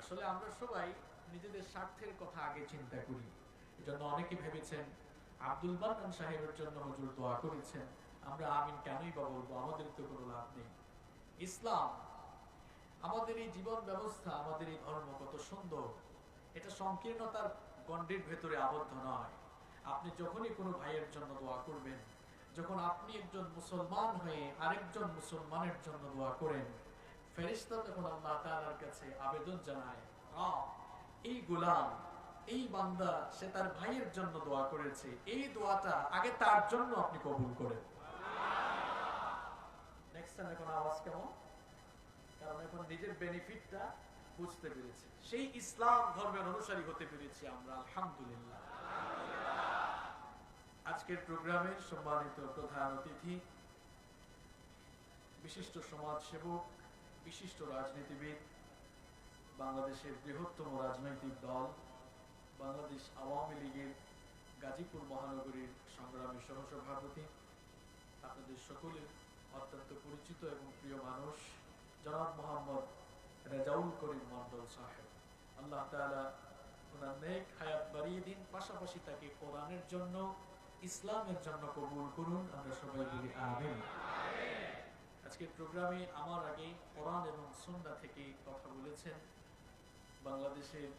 আসলে আমরা সবাই নিজেদের স্বার্থের কথা আগে চিন্তা করি। এজন্য অনেকে ভেবেছেন আব্দুল মান্নান সাহেবের জন্য হুজুর দোয়া করেছেন, আমরা আমিন কেনই বা বলবো, আমাদের তো কোনো লাভ নেই। ইসলাম, আমাদের এই জীবন ব্যবস্থা, আমাদের এই ধর্ম কত সুন্দর, এটা সংকীর্ণতার গণ্ডির ভেতরে আবদ্ধ নয়। আপনি যখনই কোনো ভাইয়ের জন্য দোয়া করবেন, যখন আপনি একজন মুসলমান হয়ে আরেকজন মুসলমানের জন্য দোয়া করেন, ফেরেশতা তখন আল্লাহ তাআলার কাছে আবেদন জানায়, এই গোলাম, এই বান্দা সে তার ভাইয়ের জন্য দোয়া করেছে, এই দোয়াটা আগে তার জন্য আপনি কবুল করেন। দেখছেন এখন আওয়াজ কেমন? কারণ এখন নিজের বেনিফিটটা বুঝতে পেরেছি, সেই ইসলাম ধর্মের অনুসারী হতে পেরেছি আমরা, আলহামদুলিল্লাহ। আজকের প্রোগ্রামের সম্মানিত প্রধান অতিথি, বিশিষ্ট সমাজসেবক, বিশিষ্ট রাজনীতিবিদ, বাংলাদেশের বৃহত্তম রাজনৈতিক দল বাংলাদেশ আওয়ামী লীগের গাজীপুর মহানগরীর সংগ্রামী সহসভাপতি, আপনাদের সকলের অত্যন্ত পরিচিত এবং প্রিয় মানুষ জনাব মোহাম্মদ রেজাউল করিম মন্ডল সাহেব, আল্লাহ তাআলা ওনার নেক হায়াত বাড়িয়ে দিন, পাশাপাশি তাকে কোরআনের জন্য, ইসলামের জন্য কবুল করুন, আমরা সবাই বলি আমিন। আজকের প্রোগ্রামে আমার আগে কোরআন এবং সুন্নাহ থেকে কথা বলেছেন বাংলাদেশের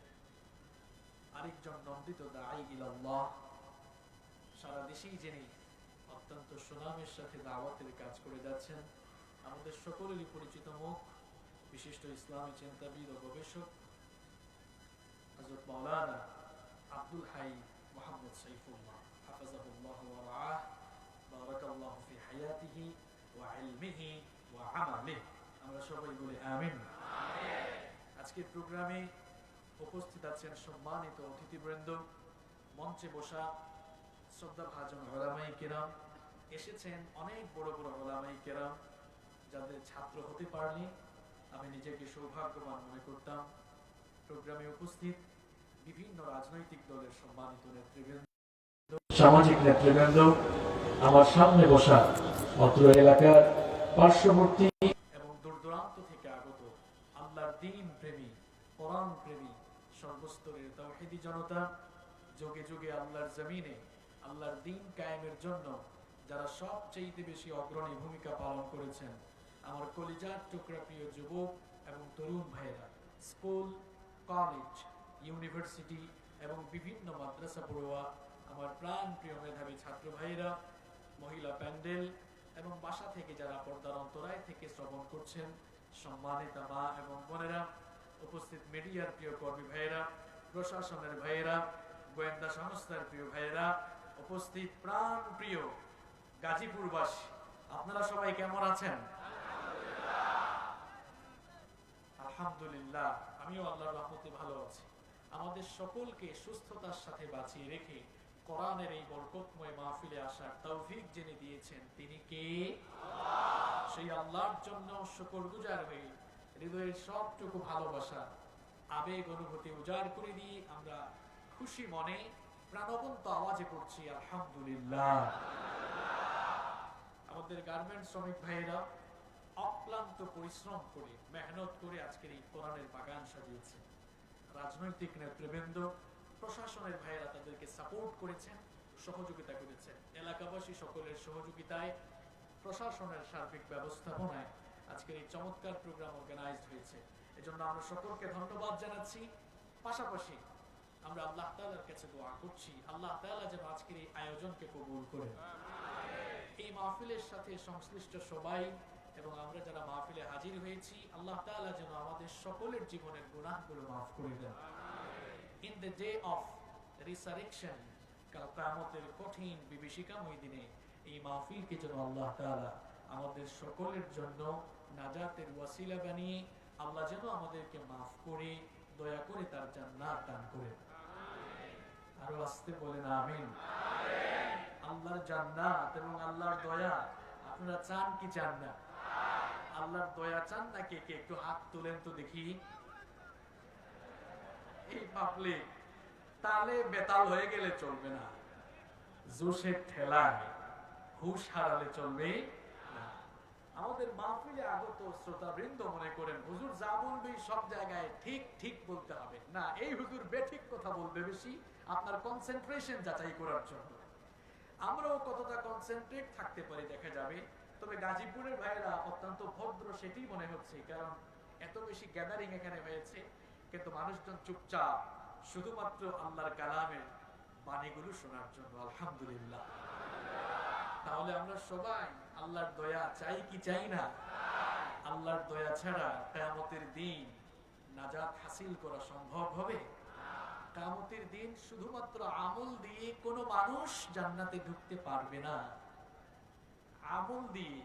আরেকজন নন্দিত দাঈ ইলাল্লাহ, সারা দেশেই যিনি অত্যন্ত সুনামের সাথে দাওয়াতের কাজ করে যাচ্ছেন, আমাদের সকলেরই পরিচিত মুখ, বিশিষ্ট ইসলামী চিন্তাবিদ ও গবেষক হযরত মাওলানা আব্দুল হাই মুহাম্মদ সাইফুল্লাহ হাফিজাহুল্লাহ ওয়া রাআহ, বারাকাল্লাহু ফি হায়াতিহি ওয়া ইলমিহি ওয়া আমালিহি, আমরা সবাই বলি আমিন। আজকের প্রোগ্রামে উপস্থিত আছেন সম্মানিত অতিথিবৃন্দ, মঞ্চে বসা শ্রদ্ধাভাজন উলামায়ে কেরাম, এসেছেন অনেক বড় বড় উলামায়ে কেরাম, যাদের ছাত্র হতে পারলে আমি নিজেকে সৌভাগ্যবান মনে করতাম। প্রোগ্রামে উপস্থিত বিভিন্ন রাজনৈতিক দলের সম্মানিত নেতৃবৃন্দ, সামাজিক নেতৃবৃন্দ, আমার সামনে বসা অত্র এলাকার পার্শ্ববর্তী এবং দূর দূরান্ত থেকে আগত আল্লাহর দ্বীন প্রেমী, কোরআন প্রেমী, সর্বস্তরের তাওহীদি জনতা, যুগে যুগে আল্লাহর জমিনে আল্লাহর দ্বীন কায়েমের জন্য যারা সবচেয়ে বেশি অগ্রণী ভূমিকা পালন করেছেন, আমার কলিজার টুকরা প্রিয় যুবক এবং তরুণ ভাইয়েরা, স্কুল, কলেজ, ইউনিভার্সিটি এবং বিভিন্ন মাদ্রাসা পড়ুয়া, আমার প্রাণ প্রিয় মেধাবী ছাত্র ভাইয়েরা, মহিলা প্যান্ডেল এবং বাসা থেকে যারা পর্দার অন্তরায় থেকে শ্রবণ করছেন, সম্মানিতা মা এবং বোনেরা, উপস্থিত মিডিয়ার প্রিয় কর্মী ভাইয়েরা, প্রশাসনের ভাইয়েরা, গোয়েন্দা সংস্থার প্রিয় ভাইয়েরা, উপস্থিত প্রাণ প্রিয় গাজীপুরবাসী, আপনারা সবাই কেমন আছেন? আলহামদুলিল্লাহ, আমিও আল্লাহর রহমতে ভালো আছি। আমাদের সকলকে সুস্থতার সাথে বাঁচিয়ে রেখে কোরআনের এই বরকতময় মাহফিলে আসার তৌফিক যিনি দিয়েছেন তিনি কে? আল্লাহ। সেই আল্লাহর জন্য শুকরগুজার হয়ে হৃদয়ের সবটুকু ভালোবাসা, আবেগ, অনুভূতি উজাড় করে দিয়ে আমরা খুশি মনে প্রাণবন্ত আওয়াজে পড়ছি আলহামদুলিল্লাহ। আমাদের গার্মেন্টস শ্রমিক ভাইয়েরা অক্লান্ত পরিশ্রম করে, মেহনত করে আজকের এই কোরআনের বাগান সাজিয়েছে। রাজনৈতিক নেতৃবৃন্দ, প্রশাসনের ভাইয়েরা তাদেরকে সাপোর্ট করেছেন, সহযোগিতা করেছেন। এলাকাবাসী সকলের সহযোগিতায়, প্রশাসনের সার্বিক ব্যবস্থাপনায় আজকের এই চমৎকার প্রোগ্রাম অর্গানাইজড হয়েছে। এজন্য আমরা সকলকে ধন্যবাদ জানাচ্ছি। পাশাপাশি আমরা আল্লাহ তাআলার কাছে দোয়া করছি, আল্লাহ তাআলা যেন আজকের এই আয়োজনকে কবুল করেন। এই মাহফিলের সাথে সংশ্লিষ্ট সবাই এবং আমরা যারা মাহফিলে হাজির হয়েছি, আল্লাহ তাআলা যেন আমাদের সকলের জীবনের গুনাহগুলো মাফ করে দেন। In the day of resurrection, কাল কিয়ামতের কঠিন বিভীষিকাময় দিনে এই মাহফিলকে যেন আল্লাহ তাআলা আমাদের সকলের জন্য নাজাতের ওয়াসিলা বানিয়ে আল্লাহ যেন আমাদেরকে মাফ করে দয়া করে তার জান্নাত দান করেন। আরো আসতে বলেন আমিন। আল্লাহর জান্নাত এবং আল্লাহর দয়া আপনারা চান কি চান না? আল্লাহর দয়া চান না কে কে? একটু হাত তোলেন তো দেখি। এই পাবলে তালে বেতাল হয়ে গেলে চলবে না, জোশের ঠেলায় হুশ হারালে চলবে না। আমাদের মাহফিলে আগত শ্রোতাবৃন্দ মনে করেন হুজুর যা বলবে সব জায়গায় ঠিক ঠিক বলতে হবে না, এই হুজুর বেঠিক কথা বলবে বেশি আপনার কনসেন্ট্রেশন যাচাই করার জন্য। আমরাও কতটা কনসেন্ট্রেট থাকতে পারি দেখা যাবে। তবে গাজীপুরের ভাইয়েরা অত্যন্ত ভদ্র সেটি মনে হচ্ছে, কারণ এত বেশি গ্যাদারিং এখানে হয়েছে, কিন্তু মানুষজন চুপচাপ শুধুমাত্র আল্লাহর কালামের বাণীগুলো শোনার জন্য। আলহামদুলিল্লাহ। তাহলে আমরা সবাই আল্লাহর দয়া চাই কি চাই না? আল্লাহর দয়া ছাড়া কিয়ামতের দিন নাজাত হাসিল করা সম্ভব হবে? কিয়ামতের দিন শুধুমাত্র আমল দিয়ে কোনো মানুষ জান্নাতে ঢুকতে পারবে না। আমল দিয়ে,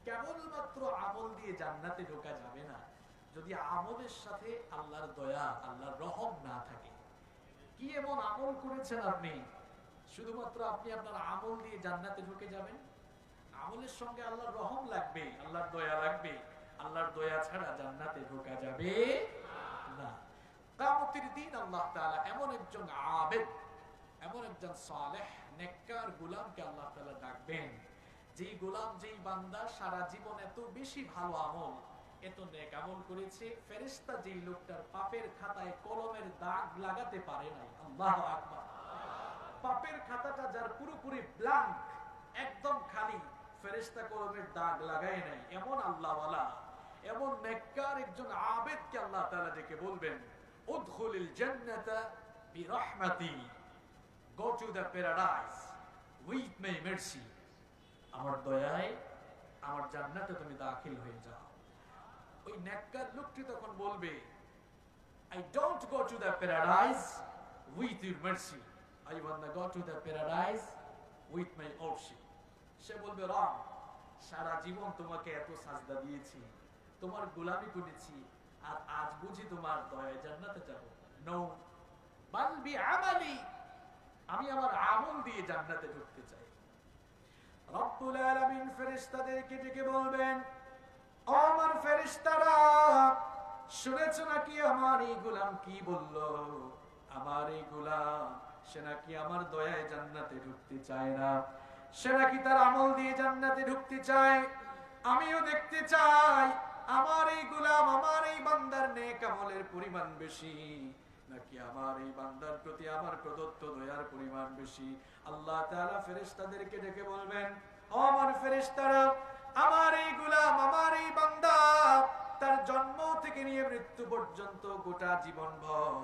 কেবলমাত্র আমল দিয়ে জান্নাতে ঢোকা যাবে না যদি আমলের সাথে আল্লাহর দয়া, আল্লাহর রহম না থাকে। কি এমন আমল করেছেন আপনি শুধুমাত্র আপনি আপনার আমল দিয়ে জান্নাতে ঢুকে যাবেন? আমলের সঙ্গে আল্লাহর রহম লাগবে, আল্লাহর দয়া লাগবে। আল্লাহর দয়া ছাড়া জান্নাতে ঢোকা যাবে না। কিয়ামতের দিন আল্লাহ তাআলা এমন একজন আবেদ, এমন একজন সালেহ নেককার গোলামকে আল্লাহ তাআলা ডাকবেন, যেই গোলাম, যেই বান্দা সারা জীবন এত বেশি ভালো আমল, এত নেক আমল করেছে, ফেরেশতা যেই লোকটার পাপের খাতায় কলমের দাগ লাগাতে পারে নাই। আল্লাহু আকবার। পাপের খাতাটা যার পুরোপুরি ব্ল্যাঙ্ক, একদম খালি, ফেরেশতা কলমের দাগ লাগায় নাই, এমন আল্লাহওয়ালা, এমন নেককার একজন আবেদকে আল্লাহ তাআলা ডেকে বলবেন, উদখুলিল জান্নাতা বিরহমাতি, go to the paradise with my mercy. আমার দয়ায় আমার জান্নাতে তুমি দাখিল হয়ে যাও। ওই নেককার লোকটি তখন বলবে, I don't go to the paradise with your mercy, I want to go to the paradise with my worship. সে বলবে, রং, সারা জীবন তোমাকে এত সাজদা দিয়েছি, তোমার গোলামি করেছি, আর আজ বুঝি তোমার দয়ায় জান্নাতে যাব? নো, বাল বিআমালি, আমি আমার আমল দিয়ে জান্নাতে ঢুকতে চাই। রব্বুল আলামিন ফেরেশতাদেরকে ডেকে বলবেন, ও আমার ফেরেশতারা, শুনেছো নাকি আমার এই গোলাম কি বলল? আমার এই গোলাম, সে নাকি আমার দয়ায় জান্নাতে ঢুকতে চায় না, সে নাকি তার আমল দিয়ে জান্নাতে ঢুকতে চায়। আমিও দেখতে চাই আমার এই গোলাম, আমার এই বান্দার নেক আমলের পরিমাণ বেশি নাকি আমার এই বান্দার প্রতি আমার প্রদত্ত দয়ার পরিমাণ বেশি। আল্লাহ তাআলা ফেরেশতাদেরকে ডেকে বলবেন, ও আমার ফেরেশতারা, আমার এই গোলাম, আমার এই বান্দা তার জন্ম থেকে নিয়ে মৃত্যু পর্যন্ত গোটা জীবনভর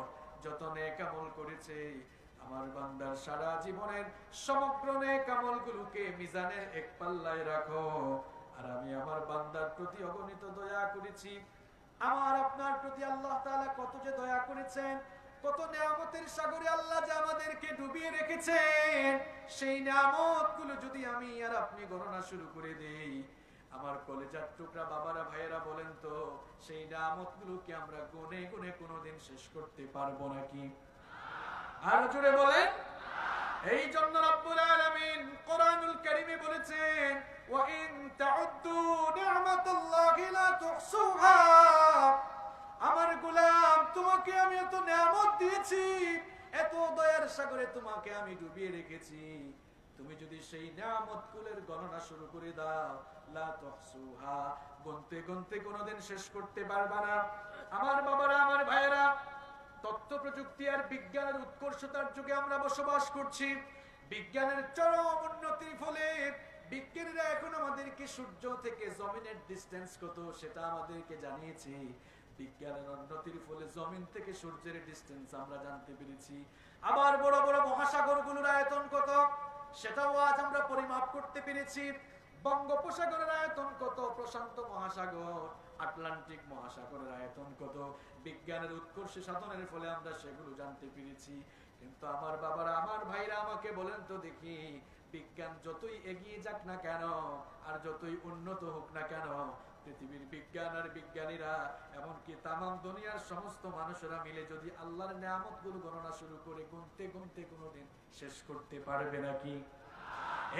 যত নেক আমল করেছে, আমার বান্দার সারা জীবনের সমগ্র নেক আমলগুলোকে মিজানের এক পাল্লায় রাখো। আর আমি আমার বান্দার প্রতি অগণিত দয়া করেছি। আমার আপনার প্রতি আল্লাহ তাআলা কত যে দয়া করেছেন, কত নিয়ামতের সাগরে আল্লাহ যে আমাদেরকে ডুবিয়ে রেখেছেন, সেই নিয়ামতগুলো যদি আমি আর আপনি গণনা শুরু করে দেই, আমার কলেজার টুকরা বাবারা, ভাইয়েরা, বলেন তো সেই নিয়ামতগুলোকে আমরা গুনে গুনে কোনোদিন শেষ করতে পারবো নাকি? আর জোরে বলেন। এই জন্য রব্বুল আলামিন কোরআনুল কারীমে বলেছেন, ওয়া ইন তাউদ্দু নি'মাতাল্লাহি লা তুহসুহা। আমার গোলাম, তোমাকে আমি এত নিয়ামত দিয়েছি, এত দয়ার সাগরে তোমাকে আমি ডুবিয়ে রেখেছি, তুমি যদি সেই নিয়ামতগুলোর গণনা শুরু করে দাও, লা তুহসুহা, গুনতে গুনতে কোনোদিন শেষ করতে পারবা না। আমার বাবারা, আমার ভাইয়েরা, তথ্য প্রযুক্তি আর বিজ্ঞানের উৎকর্ষতার যুগে আমরা বসবাস করছি। বিজ্ঞানের চরম উন্নতির ফলে বিজ্ঞানীরা এখন আমাদেরকে সূর্য থেকে জমিনের ডিসটেন্স কত সেটা আমাদেরকে জানিয়েছে। বিজ্ঞানের উন্নতির ফলে জমিন থেকে সূর্যের ডিসটেন্স আমরা জানতে পেরেছি। আবার বড় বড় মহাসাগরগুলোর আয়তন কত সেটাও আজ আমরা পরিমাপ করতে পেরেছি। বঙ্গোপসাগরের আয়তন কত, প্রশান্ত মহাসাগর, আটলান্টিক মহাসাগরের আয়তন কত, বিজ্ঞানের উৎকর্ষ সাধনের ফলে আমরা সেগুলো জানতে পেরেছি। কিন্তু আমার বাবারা, আমার ভাইরা, আমাকে বলেন তো দেখি, বিজ্ঞান যতই এগিয়ে যাক না কেন আর যতই উন্নত হোক না কেন, পৃথিবীর বিজ্ঞান আর বিজ্ঞানীরা, এমনকি তামাম দুনিয়ার সমস্ত মানুষেরা মিলে যদি আল্লাহর নিয়ামতগুলো গণনা শুরু করে গুনতে গুনতে কোনোদিন শেষ করতে পারবে নাকি?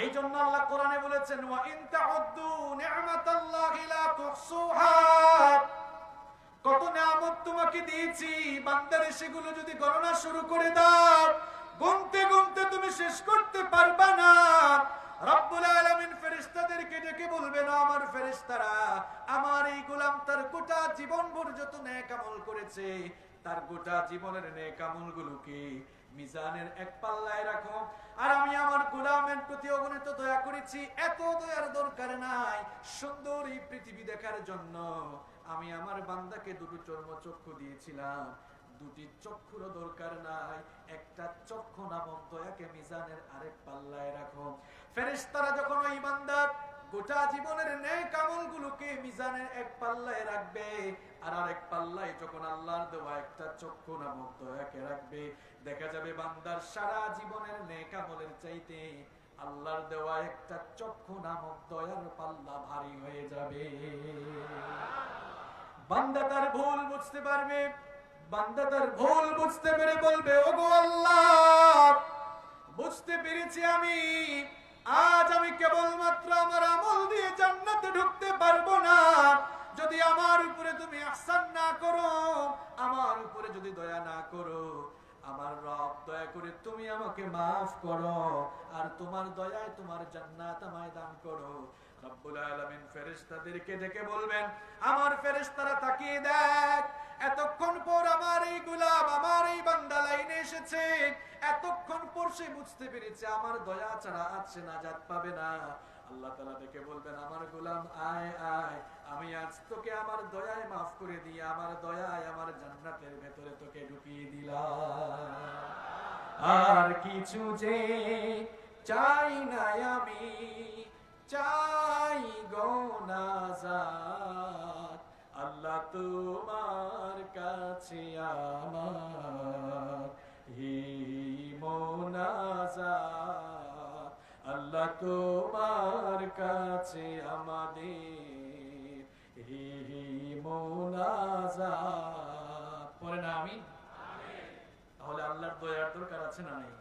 এই জন্য আল্লাহ কোরআনে বলেছেন, ওয়া ইন তাউদ্দু নি'মাতাল্লাহি লা তুহসুহা। কত নিয়ামত তোমাকে দিয়েছি, বান্দারে সেগুলো যদি গণনা শুরু করে দাও, গুনতে গুনতে তুমি শেষ করতে পারবা না। রব্বুল আলামিন ফেরেশতাদেরকে ডেকে বলবেন, আমার ফেরেশতারা, আমার এই গোলাম তার গোটা জীবন ভর যত নেক আমল করেছে, তার গোটা জীবনের নেক আমলগুলোকে মিজানের এক পাল্লায় রাখো। আর আমি আমার গোলামের প্রতি অগণিত দয়া করেছি, এত দয়ার দরকার নাই। সুন্দর এই পৃথিবী দেখার জন্য আমি আমার বান্দাকে দুটো চর্মচক্ষু দিয়েছিলাম, দুটি চক্ষুরও দরকার নাই, একটা চক্ষু নামক দয়াকে মিজানের আরেক পাল্লায় রাখো। ফেরেশতারা যখন ওই বান্দার গোটা জীবনের নেক আমলগুলোকে মিজানের এক পাল্লায় রাখবে, আর আরেক পাল্লায় যখন আল্লাহর দেওয়া একটা চক্ষু নামক দয়াকে রাখবে, দেখা যাবে বান্দার সারা জীবনের নেক আমলের চাইতে আল্লাহর দেওয়া একটা চক্ষু নামক দয়ার পাল্লা ভারী হয়ে যাবে। বান্দা তার ভুল বুঝতে পারবে, বান্দা তার ভুল বুঝতে পেরে বলবে, ওগো আল্লাহ, বুঝতে পেরেছি আমি আজ আমি কেবলমাত্র আমার আমল দিয়ে জান্নাতে ঢুকতে পারবো না। যদি আমার উপরে তুমি ইহসান না করো, আমার উপরে যদি দয়া না করো, আমার রব দয়া করে তুমি আমাকে মাফ করো, আর তোমার দয়ায় তোমার জান্নাত আমায় দান করো। রব্বুল আলামিন ফেরেশতাদেরকে ডেকে বলবেন, আমার ফেরেশতারা তাকিয়ে দেখ, এতক্ষণ পর আমার এই গোলাম, আমার এই বান্দা লাইনে এসেছে, এতক্ষণ পর সে বুঝতে পেরেছে আমার দয়া ছাড়া আজ সে নাজাত পাবে না। আল্লাহ তাআলা ডেকে বলবেন, আমার গোলাম আয় আয়, আমি আজ তোকে আমার দয়ায় মাফ করে দিয়ে আমার দয়ায় আমার জান্নাতের ভেতরে তোকে ঢুকিয়ে দিলাম। আর কিছু যে চাই না আমি, চাই গো নাজাত, আল্লাহ তোমার কাছে আমার হি মোনাজাত, আল্লাহ তোমার কাছে আমাদের হি মোনাজাত। পরে না আমি, তাহলে আল্লাহর দয়ার দরকার আছে না নাই?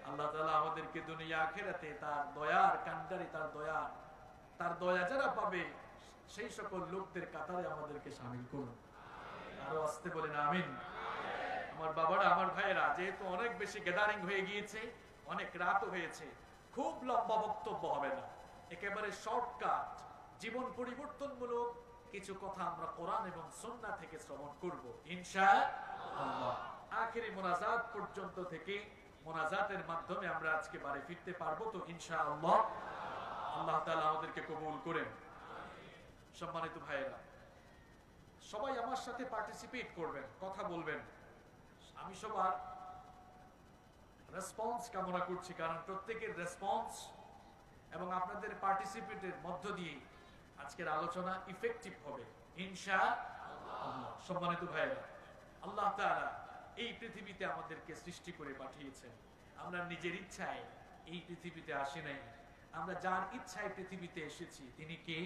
আল্লাহ তাআলা আমাদেরকে দুনিয়া আখিরাতে তার দয়ার কান্ডারি, তার দয়া যারা পাবে সেই সকল লোকদের কাতারে আমাদেরকে শামিল করুন। আরো আসতে বলেন আমিন। আমার বাবারা, আমার ভাইয়েরা, যেহেতু অনেক বেশি গ্যাদারিং হয়ে গিয়েছে, অনেক রাত হয়েছে, খুব লম্বা বক্তব্য হবে না, একেবারে শর্টকাট জীবন পরিবর্তনমূলক কিছু কথা আমরা কোরআন এবং সুন্নাহ থেকে শ্রবণ করব ইনশাআল্লাহ। আখেরি মোনাজাত পর্যন্ত থেকে মোনাজাতের মাধ্যমে আমরা আজকে বাড়ি ফিরতে পারবো তো ইনশাআল্লাহ। আল্লাহ তাআলা আমাদেরকে কবুল করেন। সম্মানিত ভাইয়েরা, সবাই আমার সাথে পার্টিসিপেট করবেন, কথা বলবেন। আমি সবার রেসপন্স কামনা করছি, কারণ প্রত্যেকের রেসপন্স এবং আপনাদের পার্টিসিপেটের মধ্য দিয়ে আজকের আলোচনা ইফেক্টিভ হবে ইনশাআল্লাহ। সম্মানিত ভাইয়েরা, আল্লাহ তাআলা এই পৃথিবীতে আমাদেরকে সৃষ্টি করে পাঠিয়েছেন। আমরা নিজের ইচ্ছায় এই পৃথিবীতে আসি নাই, আমরা যার ইচ্ছায় পৃথিবীতে এসেছি তিনি কে?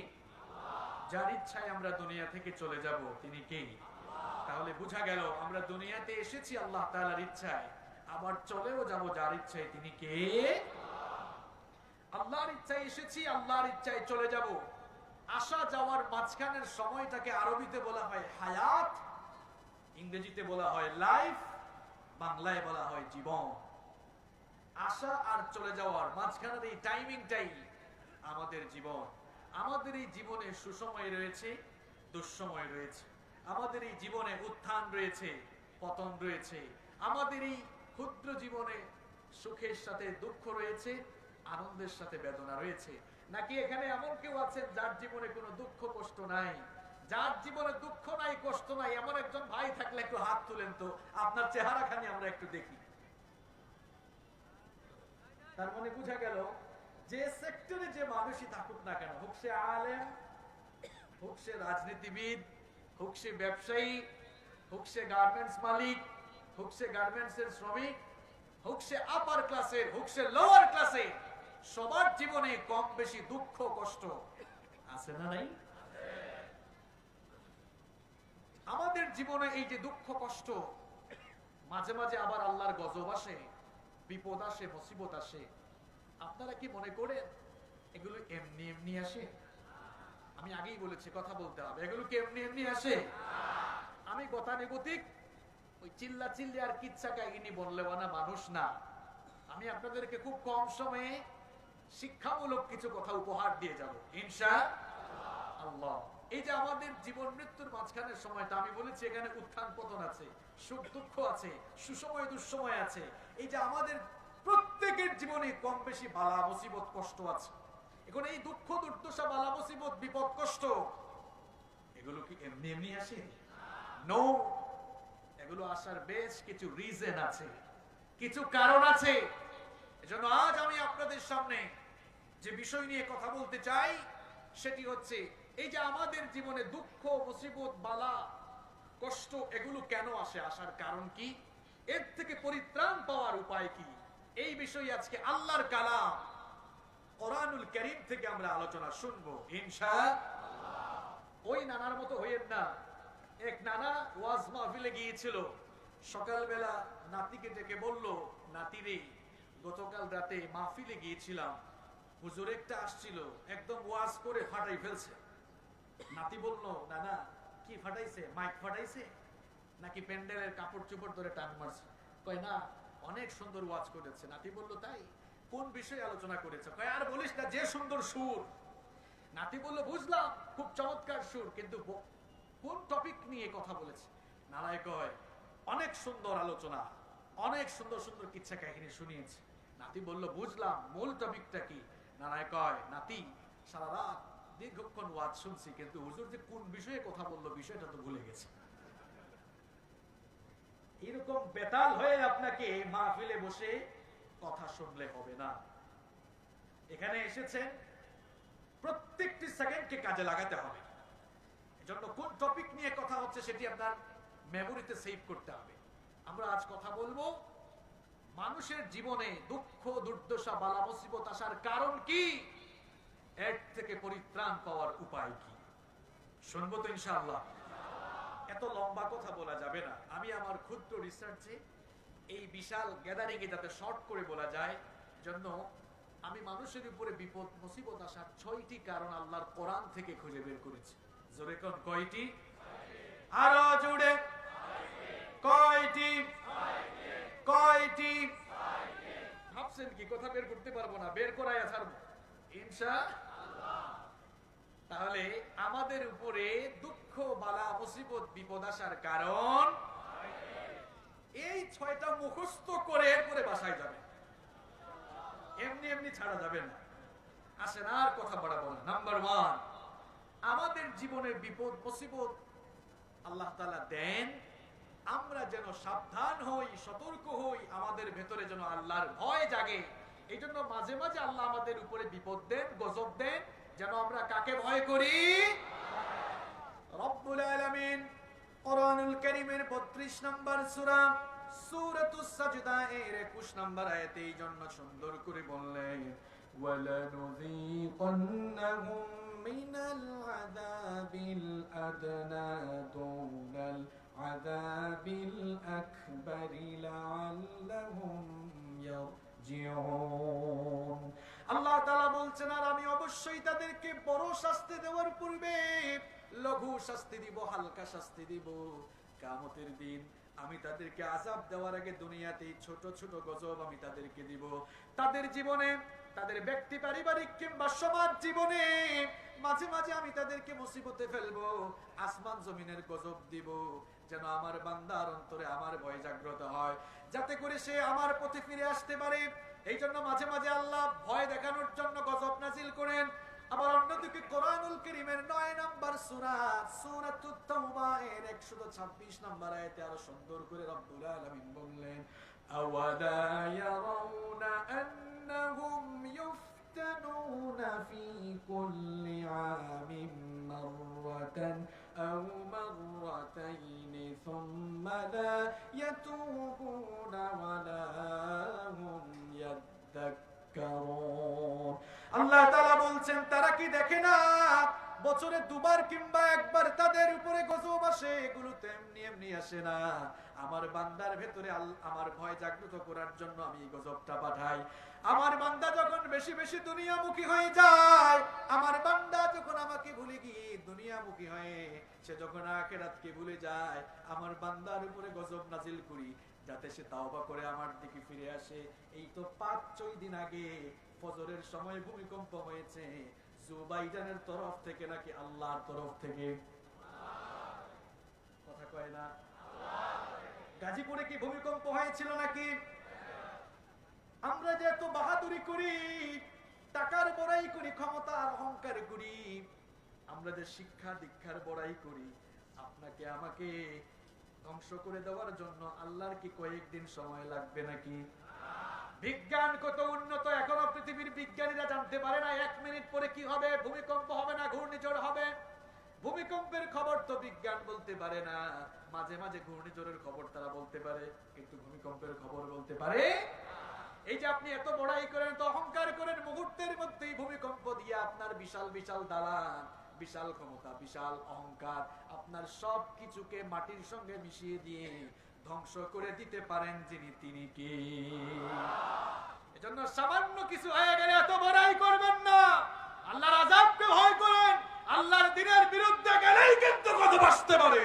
যার ইচ্ছায় আমরা দুনিয়া থেকে চলে যাব তিনি কে? তাহলে বোঝা গেল আমরা দুনিয়াতে এসেছি আল্লাহ তাআলার ইচ্ছায়, আবার চলেও যাব যার ইচ্ছায়, তিনি কে? আল্লাহর ইচ্ছায় এসেছি, আল্লাহর ইচ্ছায় চলে যাব। আসা যাওয়ার মাঝখানের সময়টাকে আরবিতে বলা হয় হায়াত, ইংরেজিতে বলা হয় লাইফ, বাংলায় বলা হয় জীবন। আসা আর চলে যাওয়ার মাঝখানের এই টাইমিংটাই আমাদের জীবন। আমাদের এই জীবনে সুসময় রয়েছে, দুঃসময় রয়েছে, আমাদের এই জীবনে উত্থান রয়েছে, পতন রয়েছে, আমাদের এই ক্ষুদ্র জীবনে সুখের সাথে দুঃখ রয়েছে, আনন্দের সাথে বেদনা রয়েছে। নাকি এখানে এমন কেউ আছেন যার জীবনে কোনো দুঃখ কষ্ট নাই? যার জীবনে দুঃখ নাই, কষ্ট নাই, এমন একজন ভাই থাকলে একটু হাত তুলেন তো, আপনার চেহারাখানি আমরা একটু দেখি। তার মানে বোঝা গেল যে সেক্টরে যে মানুষই থাকুক না কেন, হোক সে আলেম, হোক সে রাজনীতিবিদ, হোক সে ব্যবসায়ী, হোক সে গার্মেন্টস মালিক, হোক সে গার্মেন্টস এর শ্রমিক, হোক সে আপার ক্লাসের, হোক সে লোয়ার ক্লাসে, সবার জীবনে কম বেশি দুঃখ কষ্ট আছে না নাই? আমাদের জীবনে এই যে দুঃখ কষ্ট, মাঝে মাঝে আবার আল্লাহর গজব আসে, বিপদ আসে, মুসিবত আসে। আপনারা কি মনে করেন এগুলো এমনি এমনি আসে? আমি আগেই বলেছি কথা বলতে হবে, এগুলো কি এমনি এমনি আসে? আমি গতানুগতিক ওই চিল্লা চিল্লি আর কিচ্ছা কাহিনী বললেও না মানুষ না। আমি আপনাদেরকে খুব কম সময়ে শিক্ষামূলক কিছু কথা উপহার দিয়ে যাব ইনশাআল্লাহ। এই যে আমাদের জীবন মৃত্যুর মাঝখানের সময়টা, আমি বলেছি এখানে উত্থান পতন আছে, সুখ দুঃখ আছে, সুসময় দুঃসময় আছে। এই যে আমাদের প্রত্যেকের জীবনে কম বেশি বালা মুসিবত কষ্ট আছে। এখন এই দুঃখ দুর্দশা বালা মুসিবত বিপদ কষ্ট এগুলো কি এমনি এমনি আসে? নো, এগুলো আসার বেশ কিছু রিজন আছে, কিছু কারণ আছে। এজন্য আজ আমি আপনাদের সামনে যে বিষয় নিয়ে কথা বলতে চাই সেটি হচ্ছে এই যে আমাদের জীবনে দুঃখ মুসিবত বালা কষ্ট এগুলো কেন আসে, আসার কারণ কি, এর থেকে পরিত্রাণ পাওয়ার উপায় কি, এই বিষয়ে আজকে আল্লাহর কালাম কোরআনুল কারীম থেকে আমরা আলোচনা শুনবো ইনশাআল্লাহ। ওই নানার মতো হইেন না। এক নানা ওয়াজ মাহফিলে গিয়েছিল, সকালবেলা নাতিকে ডেকে বলল, নাতিরে গতকাল রাতে মাহফিলে গিয়েছিলাম, হুজুর একটা আসছিল একদম ওয়াজ করে ফাটাই ফেলছে। নাতি বলল, নানা কি ফাটাইছে? মাইক ফাটাইছে নাকি প্যান্ডেলের কাপড় চোপড় ধরে টান মারছে? কয় না, অনেক সুন্দর ওয়াজ করেছে। নাতি বলল, তাই? কোন বিষয়ে আলোচনা করেছে? কয় আর বলিস না, যে সুন্দর সুর। নাতি বলল, বুঝলাম খুব চমৎকার সুর, কিন্তু কোন টপিক নিয়ে কথা বলেছে? নানায় কয়, অনেক সুন্দর আলোচনা, অনেক সুন্দর সুন্দর কিচ্ছা কাহিনী শুনিয়েছে। নাতি বলল, বুঝলাম, মূল টপিকটা কি? নানায় কয়, নাতি সারা রাত দীর্ঘক্ষণ ওয়াজ শুনছি, কিন্তু হুজুর যে কোন বিষয়ে কথা বললো বিষয়টা তো ভুলে গেছে। এরকম বেতাল হয়ে আপনাকে মাহফিলে বসে কথা শুনলে হবে না। এখানে এসেছেন, প্রত্যেকটি সেকেন্ডকে কাজে লাগাতে হবে। এজন্য কোন টপিক নিয়ে কথা হচ্ছে সেটি আপনার মেমোরিতে সেভ করতে হবে। আমরা আজ কথা বলবো মানুষের জীবনে দুঃখ দুর্দশা বালা মুসিবত আসার কারণ কি, এর থেকে পরিত্রাণ পাওয়ার উপায় কি, শুনবো তো ইনশাআল্লাহ। এত লম্বা কথা বলা যাবে না, আমি আমার ক্ষুদ্র রিসার্চে এই বিশাল গ্যাদারিং এ যাতে শর্ট করে বলা যায়, জন্য আমি মানুষের উপরে বিপদ মুসিবত আসার 6টি কারণ আল্লাহর কোরআন থেকে খুঁজে বের করেছি। জোরে কোন কয়টি? আরো জোরে কয়টি? কয়টি? ভাবছেন কি কথা বের করতে পারবো না? বের করাই ছাড়বো ইনশাআল্লাহ। তাহলে আমাদের উপরে দুঃখ বালা মুসিবত বিপদ আসার কারণ এই 6টা মুখস্থ করে এরপরে বাসায় যাবে, এমনি এমনি ছাড়া যাবে না। আসেন আর কথা বাড়াবো না। নাম্বার 1, আমাদের জীবনের বিপদ মুসিবত আল্লাহ তাআলা দেন আমরা যেন সাবধান হই, সতর্ক হই, আমাদের ভেতরে যেন আল্লাহর ভয় জাগে। এই জন্য মাঝে মাঝে আল্লাহ আমাদের উপরে বিপদ দেন, গজব দেন, যেন আমরা কাকে ভয় করি? রব্বুল আলামিন কোরআনুল কারীমের 32 নম্বর সূরা সূরাতুস সাজদা এর 21 নম্বর আয়াতে এই জন্য সুন্দর করে বললেন, ওয়ালানুযীকান্নাহুম মিনাল আযাবিল আদনা দুনাল আযাবিল আকবারি লাআল্লাহুম ইয়ারজিউন। আল্লাহ তাআলা বলছেন, আর আমি অবশ্যই তাদেরকে বড় শাস্তি দেওয়ার পূর্বে লঘু শাস্তি দিব, হালকা শাস্তি দিব। কিয়ামতের দিন আমি তাদেরকে আযাব দেওয়ার আগে দুনিয়াতে ছোট ছোট গজব আমি তাদেরকে দিব। তাদের জীবনে, তাদের ব্যক্তি পারিবারিক কিংবা সমাজ জীবনে মাঝে মাঝে আমি তাদেরকে মুসিবতে ফেলবো, আসমান জমিনের গজব দিব, যেন আমার বান্দার অন্তরে আমার ভয় জাগ্রত হয়, যাতে করে সে আমার পথে ফিরে আসতে পারে। এই জন্য মাঝে মাঝে আল্লাহ ভয় দেখানোর জন্য গজব নাজিল করেন। আবার অন্যদিকে কোরআনুল কারীমের 9 নম্বর সূরা সূরাতুত তাওবা এর 126 নম্বর আয়াতে আরো সুন্দর করে রব্বুল আলামিন বললেন, আওয়ালা ইয়ারাউনা আন্নাহুম ইফতানুনা ফি কুল্লি আমিন মাররাতান আও মাররাতাইন সুম্মা লা ইয়াতুবুনা ওয়ালা হুম ইয়াযাক্কারুন। আল্লাহ তাআলা বলছেন, তারা কি দেখে না বছরে দুবার কিংবা একবার তাদের উপরে গজব আসে? এগুলো তো এমনি এমনি আসে না। আমার বান্দার ভেতরে আমার ভয় জাগ্রত করার জন্য আমি এই গজবটা পাঠাই। আমার বান্দা যখন বেশি বেশি দুনিয়ামুখী হয়ে যায়, আমার বান্দা যখন আমাকে ভুলে গিয়ে দুনিয়ামুখী হয়ে সে যখন আখিরাতকে ভুলে যায়, আমার বান্দার উপরে গজব নাজিল করি যাতে সে তাওবা করে আমার দিকে ফিরে আসে। এই তো 5-6 দিন আগে ফজরের সময় ভূমিকম্প হয়েছে জো বাইডেনের তরফ থেকে নাকি আল্লাহর তরফ থেকে? কথা কয় না। গাজীপুরে কি ভূমিকম্প হয়েছিল নাকি? আমরা যে এত বাহাদুরি করি, টাকার বড়াই করি, ক্ষমতার অহংকার করি, আমরা যে শিক্ষা দীক্ষার বড়াই করি, আপনাকে আমাকে ধ্বংস করে দেওয়ার জন্য আল্লাহর কি কয়েকদিন সময় লাগবে নাকি? বিজ্ঞান কত উন্নত, এখনো পৃথিবীর বিজ্ঞানীরা জানতে পারে না 1 মিনিট পরে কি হবে, ভূমিকম্প হবে না ঘূর্ণিঝড় হবে। ভূমিকম্পের খবর তো বিজ্ঞান বলতে পারে না, মাঝে মাঝে ঘূর্ণিঝড়ের খবর তারা বলতে পারে, কিন্তু ভূমিকম্পের খবর বলতে পারে। এই যে আপনি এত বড়াই করেন, তো অহংকার করেন, মুহূর্তের মধ্যেই ভূমিকম্প দিয়ে আপনার বিশাল বিশাল দালান, বিশাল ক্ষমতা, বিশাল অহংকার, আপনার সব কিছুকে মাটির সঙ্গে মিশিয়ে দিয়ে ধ্বংস করে দিতে পারেন যিনি, তিনি কে? এজন্য সামান্য কিছু হয়ে গেলে এত বড়াই করবেন না, আল্লাহর আযাবকে ভয় করেন। আল্লাহর দ্বীনের বিরুদ্ধে গেলেই কিন্তু গজব আসতে পারে।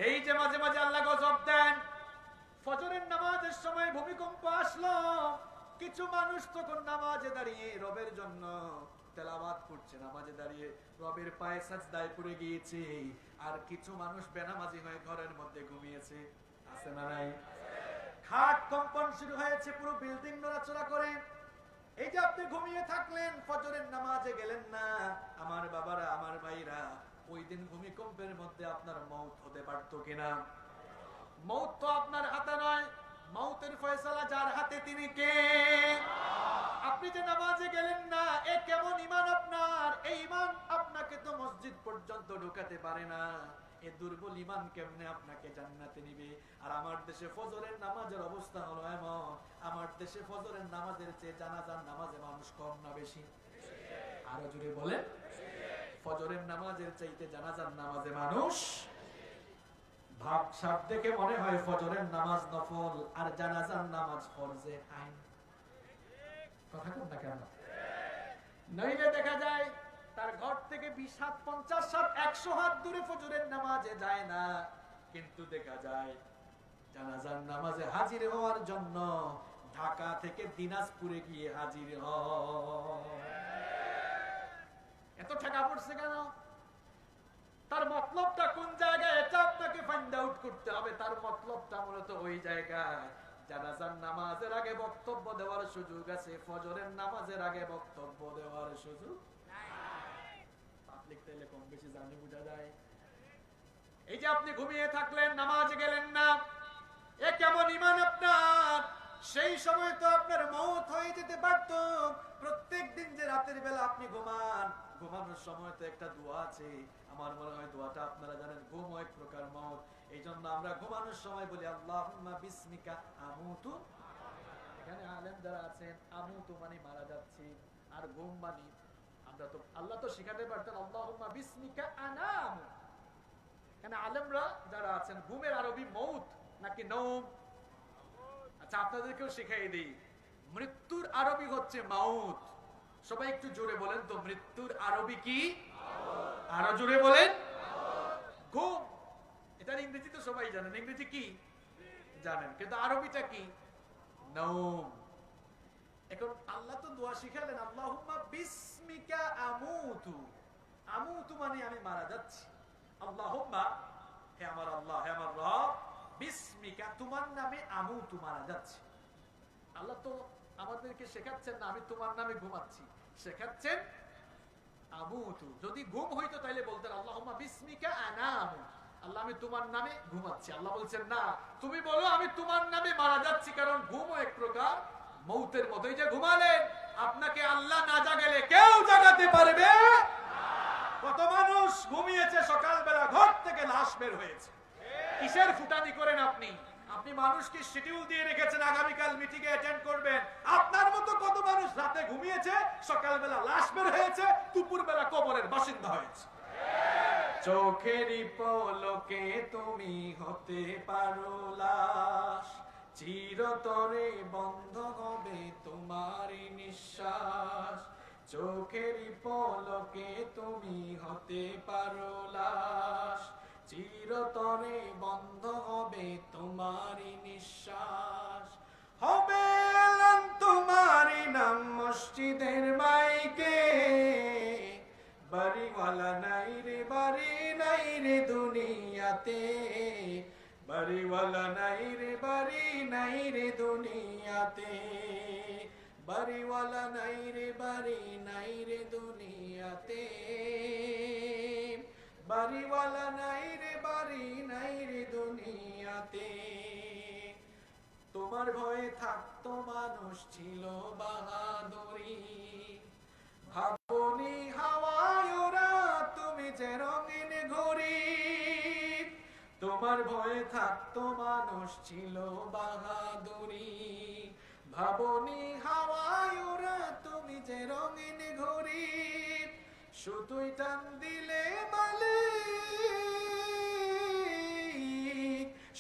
এই যে মাঝে মাঝে আল্লাহ গজব দেন, ফজরের নামাজের সময় ভূমিকম্প আসলো, কিছু মানুষ তখন নামাজে দাঁড়িয়ে রবের জন্য তেলাওয়াত করছে, নামাজে দাঁড়িয়ে রবের পায়ে সাজদায় পড়ে গিয়েছে, আর কিছু মানুষ বেনামাজি হয়ে ঘরের মধ্যে ঘুমিয়েছে। আছে না নাই? খাট কম্পন শুরু হয়েছে, পুরো বিল্ডিং নড়াচড়া করে। এই যে আপনি ঘুমিয়ে থাকলেন, ফজরের নামাজে গেলেন না, আমার বাবারা, আমার ভাইরা, ওই দিন ভূমিকম্পের মধ্যে আপনার মওত হতে পারত কিনা? মওত তো আপনার হাতে নয়, মওতের ফয়সালা যার হাতে, তিনি কে? আপনি যে নামাজে গেলেন না, এ কেমন ঈমান আপনার? এই ঈমান আপনাকে তো মসজিদ পর্যন্ত ঢোকাতে পারে না। এ দুর্বল ঈমান কেমনে আপনাকে জান্নাতে নিবে? আর আমার দেশে ফজরের নামাজের অবস্থা হলো এমন, আমার দেশে ফজরের নামাজের চেয়ে জানাজার নামাজে মানুষ কম না বেশি? আরো জোরে বলেন। ফজরের নামাজের চাইতে জানাজার নামাজে মানুষ। ভাব সাপ দেখে মনে হয় ফজরের নামাজ নফল আর জানাজার নামাজ ফরজে আইন। কথা কোন না কেন? নইলে দেখা যায় তার ঘর থেকে 20 হাত, 50 হাত, 100 হাত দূরে ফজরের নামাজে যায় না, কিন্তু দেখা যায় জানাজার নামাজে হাজির হওয়ার জন্য ঢাকা থেকে দিনাজপুরে গিয়ে হাজির হয়। এত টাকা পড়ছে কেন? তার মতলবটা কোন জায়গায়, এটা আপনাকে ফাইন্ড আউট করতে হবে। তার মতলবটা মূলত ওই জায়গায়, জানাজার নামাজের আগে বক্তব্য দেওয়ার সুযোগ আছে, ফজরের নামাজের আগে বক্তব্য দেওয়ার সুযোগ নাই। পাবলিক তাইলে কম বেশি জানি বোঝা যায়। এই যে আপনি ঘুমিয়ে থাকলেন, নামাজে গেলেন না, এ কেমন ঈমান আপনার? সেই সময় তো আপনার মওত হয়ে যেতে পারত। প্রত্যেক দিন যে রাতের বেলা আপনি ঘুমান, ঘুমানোর সময় তো একটা দোয়া আছে, আমার মনে হয় দোয়াটা আপনারা জানেন, ঘুম এক প্রকার মওত। এই জন্য আমরা ঘুমানোর সময় বলি আল্লাহুম্মা বিসমিকা আমুতু। এখানে আলেম যারা আছেন, আমুতু মানে মারা যাচ্ছি, আর ঘুম মানে, আমরা তো আল্লাহ তো শিখাতে পারতেন আল্লাহুম্মা বিসমিকা আনাম। এখানে আলেমরা যারা আছেন, ঘুমের আরবি মউত নাকি নওম? আচ্ছা, আপনাদেরকেও শিখাই দিই, মৃত্যুর আরবি হচ্ছে মাউত। সবাই একটু জোরে বলেন তো, মৃত্যুর আরবি কি? আরো জোরে বলেন। ঘুম, এটার ইংরেজি তো সবাই জানেন, ইংরেজি কি জানেন, কিন্তু আরবিটা কি? নওম। এখন আল্লাহ তো দোয়া শিখালেন আল্লাহুম্মা বিসমিকা আমুতু। আমুতু মানে আমি মারা যাচ্ছি। আল্লাহুম্মা, হে আমার আল্লাহ, হে আমার রব, বিসমিকা তোমার নামে আমুতু মারা যাচ্ছি। আল্লাহ তো আমাদেরকে শেখাচ্ছেন না আমি তোমার নামে ঘুমাচ্ছি, শেখাচ্ছেন আমুতু। যদি ঘুম হইতো তাইলে বলতেন আল্লাহুম্মা বিসমিকা আনামু, আল্লাহ আমি তোমার নামে ঘুমাচ্ছি। আল্লাহ বলছেন না, তুমি বলো আমি তোমার নামে মারা যাচ্ছি, কারণ ঘুমও এক প্রকার মৌতের মতো। এই যে ঘুমালেন, আপনাকে আল্লাহ না জাগালে কেউ জাগাতে পারবে না। কত মানুষ ঘুমিয়েছে, সকালবেলা ঘর থেকে লাশ বের হয়েছে। কিসের ফুটানি করেন আপনি? আপনি মানুষকে শিডিউল দিয়ে রেখেছেন আগামীকাল মিটিং এ অ্যাটেন্ড করবেন, আপনার মতো কত মানুষ রাতে ঘুমিয়েছে, সকালবেলা লাশ বের হয়েছে, দুপুরবেলা কবরের বাসিন্দা হয়েছে। চোখেরই পলকে তুমি হতে পারো লাশ, চিরতরে বন্ধ হবে তোমারই নিঃশ্বাস। চোখেরই পলকে তুমি হতে পারো লাশ, চিরতরে বন্ধ হবে তোমারই নিঃশ্বাস। হবে তোমারই বাড়িওয়ালা নাই রে বাড়ি নাই রে দুনিয়াতে, বাড়িওয়ালা নাই রে বাড়ি নাই রে দুনিয়াতে, বাড়িওয়ালা নাই রে বাড়ি নাই রে দুনিয়াতে। তোমার ভয়ে থাকতো মানুষ ছিল বাহাদুরি, ভাবনি হাওয়ায় ওরা তুমি যে রঙিন ঘুড়ি। তোমার ভয়ে থাকতো মানুষ ছিল বাহাদুরি, ভাবনি হাওয়ায় ওরা তুমি যে রঙিন ঘুড়ি। সুতোই টান দিলে মালিক,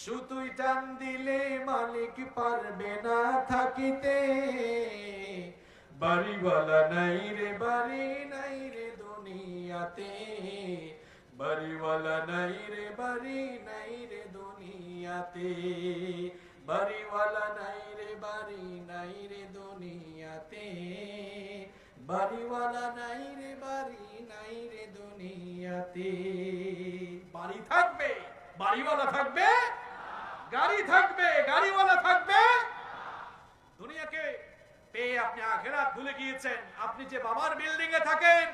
সুতোই টান দিলে মালিক পারবে না থাকিতে। বাড়িওয়ালা নাই রে বাড়ি নাই রে দুনিয়াতে, বাড়িওয়ালা নাই রে বাড়ি নাই রে দুনিয়াতে, বাড়িওয়ালা নাই রে বাড়ি নাই রে দুনিয়াতে, বাড়িওয়ালা নাই রে বাড়ি নাই রে দুনিয়াতে। বাড়ি থাকবে বাড়িওয়ালা থাকবে, গাড়ি থাকবে গাড়িওয়ালা থাকবে। দুনিয়াকে পেয়ে আপনি আখিরাত ভুলে গিয়েছেন। আপনি যে বাবার বিল্ডিং এ থাকেন,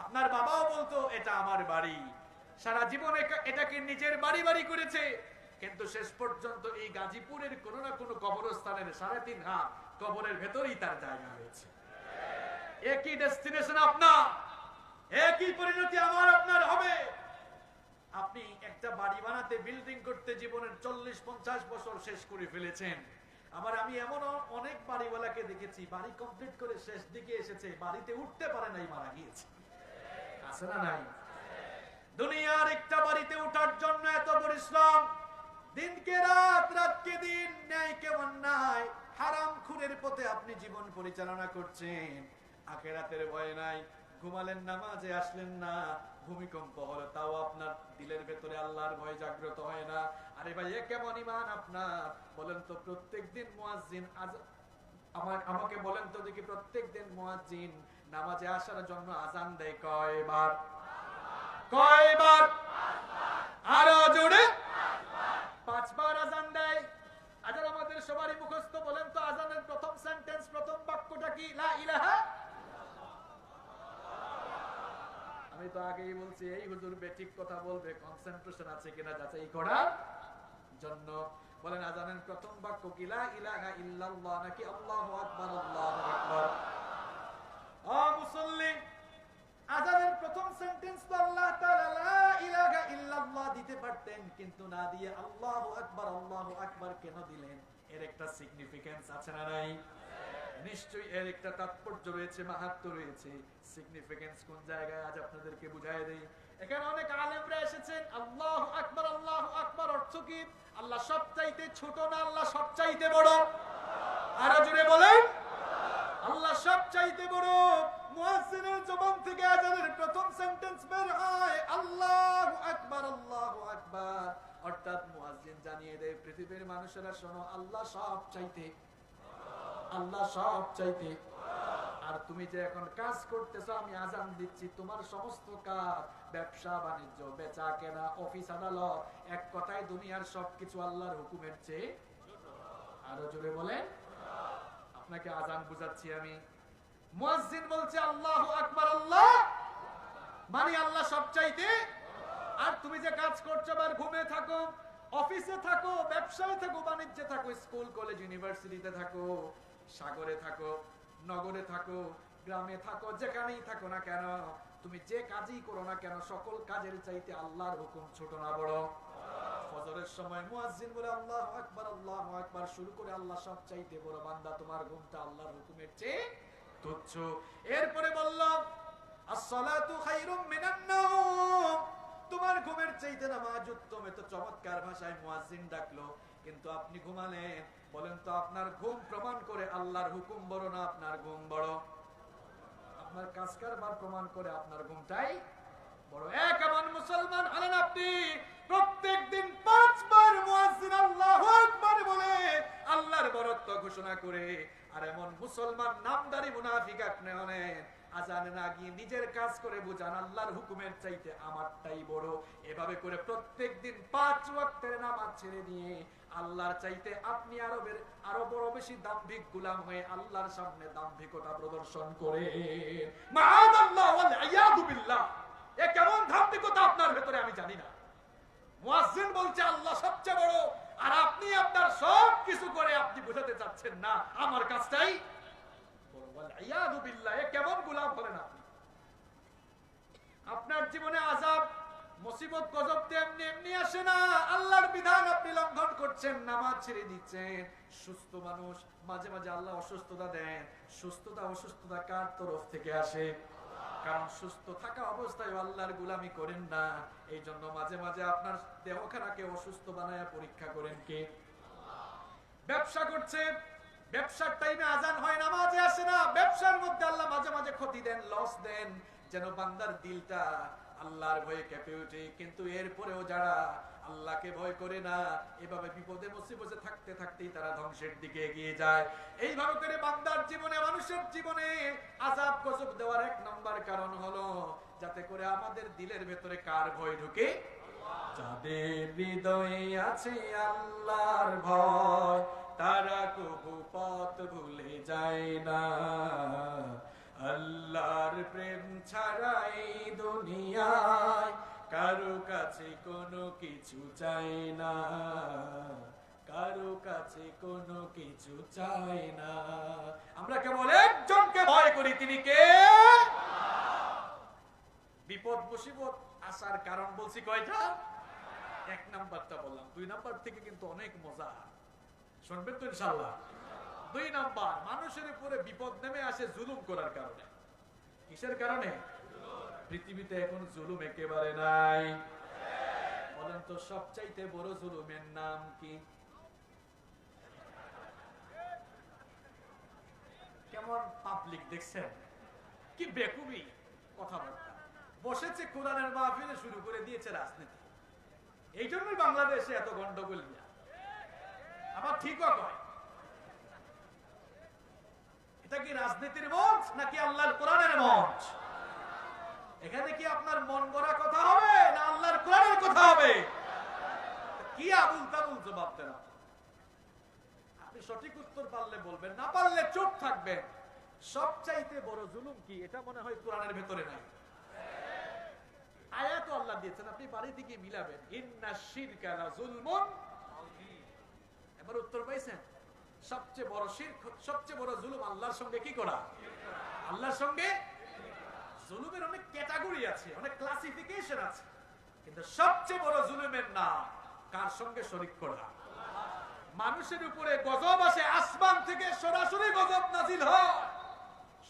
আপনার বাবাও বলতো এটা আমার বাড়ি, সারা জীবন এটাকে নিজের বাড়ি বাড়ি করেছে, কিন্তু শেষ পর্যন্ত এই গাজীপুরের কোন না কোন কবরস্থানের 3.5 হাত কবরের ভেতরেই তার জায়গা হয়েছে। একই ডেস্টিনেশন আপনার, একই পরিণতি আমার আপনার হবে। আপনি একটা বাড়ি বানাতে বিল্ডিং করতে জীবনের 40-50 বছর শেষ করে ফেলেছেন। আবার আমি এমন অনেক বাড়িওয়ালাকে দেখেছি বাড়ি কমপ্লিট করে শেষ দিকে এসেছে, বাড়িতে উঠতে পারে নাই, মারা গিয়েছে। আছে না নাই? দুনিয়ার একটা বাড়িতে ওঠার জন্য এত পরিশ্রম, দিনকে রাত রাতকে দিন, ন্যায়কে অন্যায়, হারাম খুরের পথে আপনি জীবন পরিচালনা করছেন। আখিরাতের ভয় নাই, ঘুমালেন নামাজে আসলেন না, ভূমিকম্প হলো তাও আপনার দিলের ভেতরে আল্লাহর ভয় জাগ্রত হয় না। আরে ভাই এ কেমন ঈমান আপনার? বলেন তো প্রত্যেকদিন মুয়াজ্জিন আমাকে বলেন তো দেখি, প্রত্যেকদিন মুয়াজ্জিন নামাজে আসার জন্য আজান দেয় কয়বার? কয়বার? আরো জোরে 5 বার আজান দেয়। আজান আমাদের সবারই মুখস্থ। বলেন তো আজানের প্রথম সেন্টেন্স, প্রথম বাক্যটা কি? লা ইলাহা। আমি তো আগেই বলছি এই হুজুর বেঠিক কথা বলবে, কনসেন্ট্রেশন আছে কিনা যাচাই করার জন্য। বলেন আজানের প্রথম বাক্য কি? লা ইলাহা ইল্লাল্লাহ নাকি আল্লাহু আকবার? আল্লাহু আকবার। মুসল্লি, আজানের প্রথম সেন্টেন্স তো আল্লাহ তাআলা লা ইলাহা ইল্লাল্লাহ দিতে পারতেন, কিন্তু না দিয়ে আল্লাহু আকবার কেন দিলেন? এর একটা সিগনিফিকেন্স আছে না নাই? নিশ্চয়ই এর একটা তাৎপর্য রয়েছে, মাহাত্ম্য রয়েছে। সিগনিফিকেন্স কোন জায়গায় আজ আপনাদেরকে বুঝায় দেই। এখানে অনেক আলেমরা এসেছেন। আল্লাহু আকবার অর্থ কি? আল্লাহ সবচাইতে ছোট না আল্লাহ সবচাইতে বড়? আরো জোরে বলেন, আল্লাহ সবচাইতে বড়। মুয়াজ্জিনের জবান থেকে আজানের প্রথম সেন্টেন্স বের হয় আল্লাহু আকবার, অর্থাৎ মুয়াজ্জিন জানিয়ে দেয় পৃথিবীর মানুষেরা শোনো, আল্লাহ সবচাইতে, আল্লাহ সবচাইতে। আর তুমি যে এখন কাজ করতেছো, আমি আজান দিচ্ছি, তোমার সমস্ত কাজ, ব্যবসা বাণিজ্য, বেচা কেনা, অফিস আদালত, এক কথায় দুনিয়ার সবকিছু আল্লাহর হুকুমের চেয়ে। আরো জোরে বলেন। আপনাকে আজান বুঝাচ্ছি আমি। মুয়াজ্জিন বলছে আল্লাহু আকবার, আল্লাহ মানে আল্লাহ সবচাইতে। আর তুমি যে কাজ করছো, আর ঘুমে থাকো, অফিসে থাকো, ব্যবসায় থাকো, বাণিজ্যে থাকো, স্কুল কলেজ ইউনিভার্সিটিতে থাকো, সাগরে থাকো, নগরে থাকো, গ্রামে থাকো, যেখানেই থাকো না কেন, তুমি যে কাজই করো না কেন, সকল কাজের চাইতে আল্লাহর হুকুম ছোট না বড়? ফজরের সময় মুয়াজ্জিন বলে আল্লাহু আকবার শুরু করে, আল্লাহ সবচাইতে বড়, বান্দা তোমার ঘুমটা আল্লাহর হুকুমের চেয়ে তুচ্ছ। এরপরে বলল আসসালাতু খায়রুম মিনান নাওম, তোমার ঘুমের চাইতে নামাজ উত্তম। এত চমৎকার ভাষায় মুয়াজ্জিন ডাকলো, কিন্তু আপনি ঘুমালেন। বলেন তো আপনার ঘুম প্রমাণ করে আল্লাহর হুকুম বড় না আপনার ঘুম বড়? আপনার কাজ কারবার প্রমাণ করে আপনার ঘুমটাই বড়। এমন মুসলমান হলেন আপনি, প্রত্যেকদিন 5 বার মুয়াজ্জিন আল্লাহু আকবার বলে আল্লাহর বরত্ব ঘোষণা করে। আর এমন মুসলমান নামদারি মুনাফিক আপনি হলেন, আজানে না গিয়ে নিজের কাজ করে বুঝান আল্লাহর হুকুমের চাইতে আমারটাই বড়। এভাবে করে প্রত্যেকদিন 5 ওয়াক্তের নামাজ ছেড়ে দিয়ে আল্লাহর চাইতে আপনি আরো বড় বেশি দাম্ভিক গোলাম হয়ে আল্লাহর সামনে দাম্ভিকতা প্রদর্শন করে। মাআযাল্লাহ ওয়াল ইয়াদু বিল্লাহ। এ কেমন দাম্ভিকতা আপনার ভেতরে আমি জানি না। মুয়াজ্জিন বলছে আল্লাহ সবচেয়ে বড়, আর আপনি আপনার সব কিছু করে আপনি বোঝাতে চাচ্ছেন না আমার কাজটাই বড়। ওয়াল ইয়াদু বিল্লাহ। এ কেমন গোলাম হলেন আপনি? আপনার জীবনে আযাব মুসিবত গজব এমনি এমনি আসে না। আল্লাহর বিধান আপনি লঙ্ঘন করছেন, নামাজ ছেড়ে দিচ্ছেন। সুস্থ মানুষ মাঝে মাঝে আল্লাহ অসুস্থতা দেন। সুস্থতা অসুস্থতা কার তরফ থেকে আসে? কারণ সুস্থ থাকা অবস্থায় আল্লাহর গোলামি করেন না, এই জন্য মাঝে মাঝে আপনার দেহখানাকে অসুস্থ বানায় পরীক্ষা করেন কে? ব্যবসা করছে, ব্যবসার টাইমে আজান হয়, নামাজে আসে না। ব্যবসার মধ্যে আল্লাহ মাঝে মাঝে ক্ষতি দেন, লস দেন, যেন বান্দার দিলটা আল্লাহর ভয়ে কেঁপে ওঠে। কিন্তু এরপরেও যারা আল্লাহকে ভয় করে না, এভাবে বিপদে মুসিবতে থাকতে থাকতেই তারা ধ্বংসের দিকে এগিয়ে যায়। এইভাবে করে বান্দার জীবনে, মানুষের জীবনে আযাব গজব দেওয়ার 1 নম্বর কারণ হলো যাতে করে আমাদের দিলের ভেতরে কার ভয় ঢুকে? যাদের হৃদয়ে আছে আল্লাহর ভয় তারা কবু পথ ভুলে যায় না। আল্লাহর প্রেম ছাড়া এই দুনিয়ায় কারো কাছে কোনো কিছু চাই না, কারো কাছে কোনো কিছু চাই না। আমরা কেবল একজনকে ভয় করি, তিনি কে? বিপদ মুসিবত আসার কারণ বলছি কয়টা? 1 নাম্বারটা বললাম। 2 নাম্বার থেকে কিন্তু অনেক মজা, শুনবেন তো ইনশাআল্লাহ। 2 নাম্বার, মানুষের উপরে বিপদ নেমে আসে জুলুম করার কারণে। কিসের কারণে? পৃথিবীতে এখন জুলুম একেবারে নাই। বলেন তো সবচাইতে বড় জুলুমের নাম কি? কেমন পাবলিক দেখছেন, কি বেকুবি কথাবার্তা। বসেছে কোরআনের মাহফিলে, শুরু করে দিয়েছে রাজনীতি। এই জন্যই বাংলাদেশে এত গন্ডগোল। আবার ঠিকও কয়। এটা কি রাজনীতির মঞ্চ নাকি আল্লাহর কোরআনের মঞ্চ? এখানে কি আপনার মন গড়া কথা হবে না আল্লাহর কোরআনের কথা হবে? কি আবুল তাবুল জবাব দেন? আপনি সঠিক উত্তর পারলে বলবেন, না পারলে চুপ থাকবেন। সবচাইতে বড় জুলুম কি? এটা মনে হয় কোরআনের ভেতরে নাই। আয়াত আল্লাহ দিয়েছেন, আপনি বাড়ি থেকে মিলাবেন। ইন্নাশ শিরকা লাযুলমুন আযীম। এবার উত্তর পাইছেন? সবচেয়ে বড় শিরক, সবচেয়ে বড় জুলুম আল্লাহর সঙ্গে কি করা? আল্লাহর সঙ্গে। জুলুমের অনেক ক্যাটাগরি আছে, অনেক ক্লাসিফিকেশন আছে, কিন্তু সবচেয়ে বড় জুলুমের নাম কার সঙ্গে শরীক করা? মানুষের উপরে গজব আসে, আসমান থেকে সরাসরি গজব নাজিল হয়।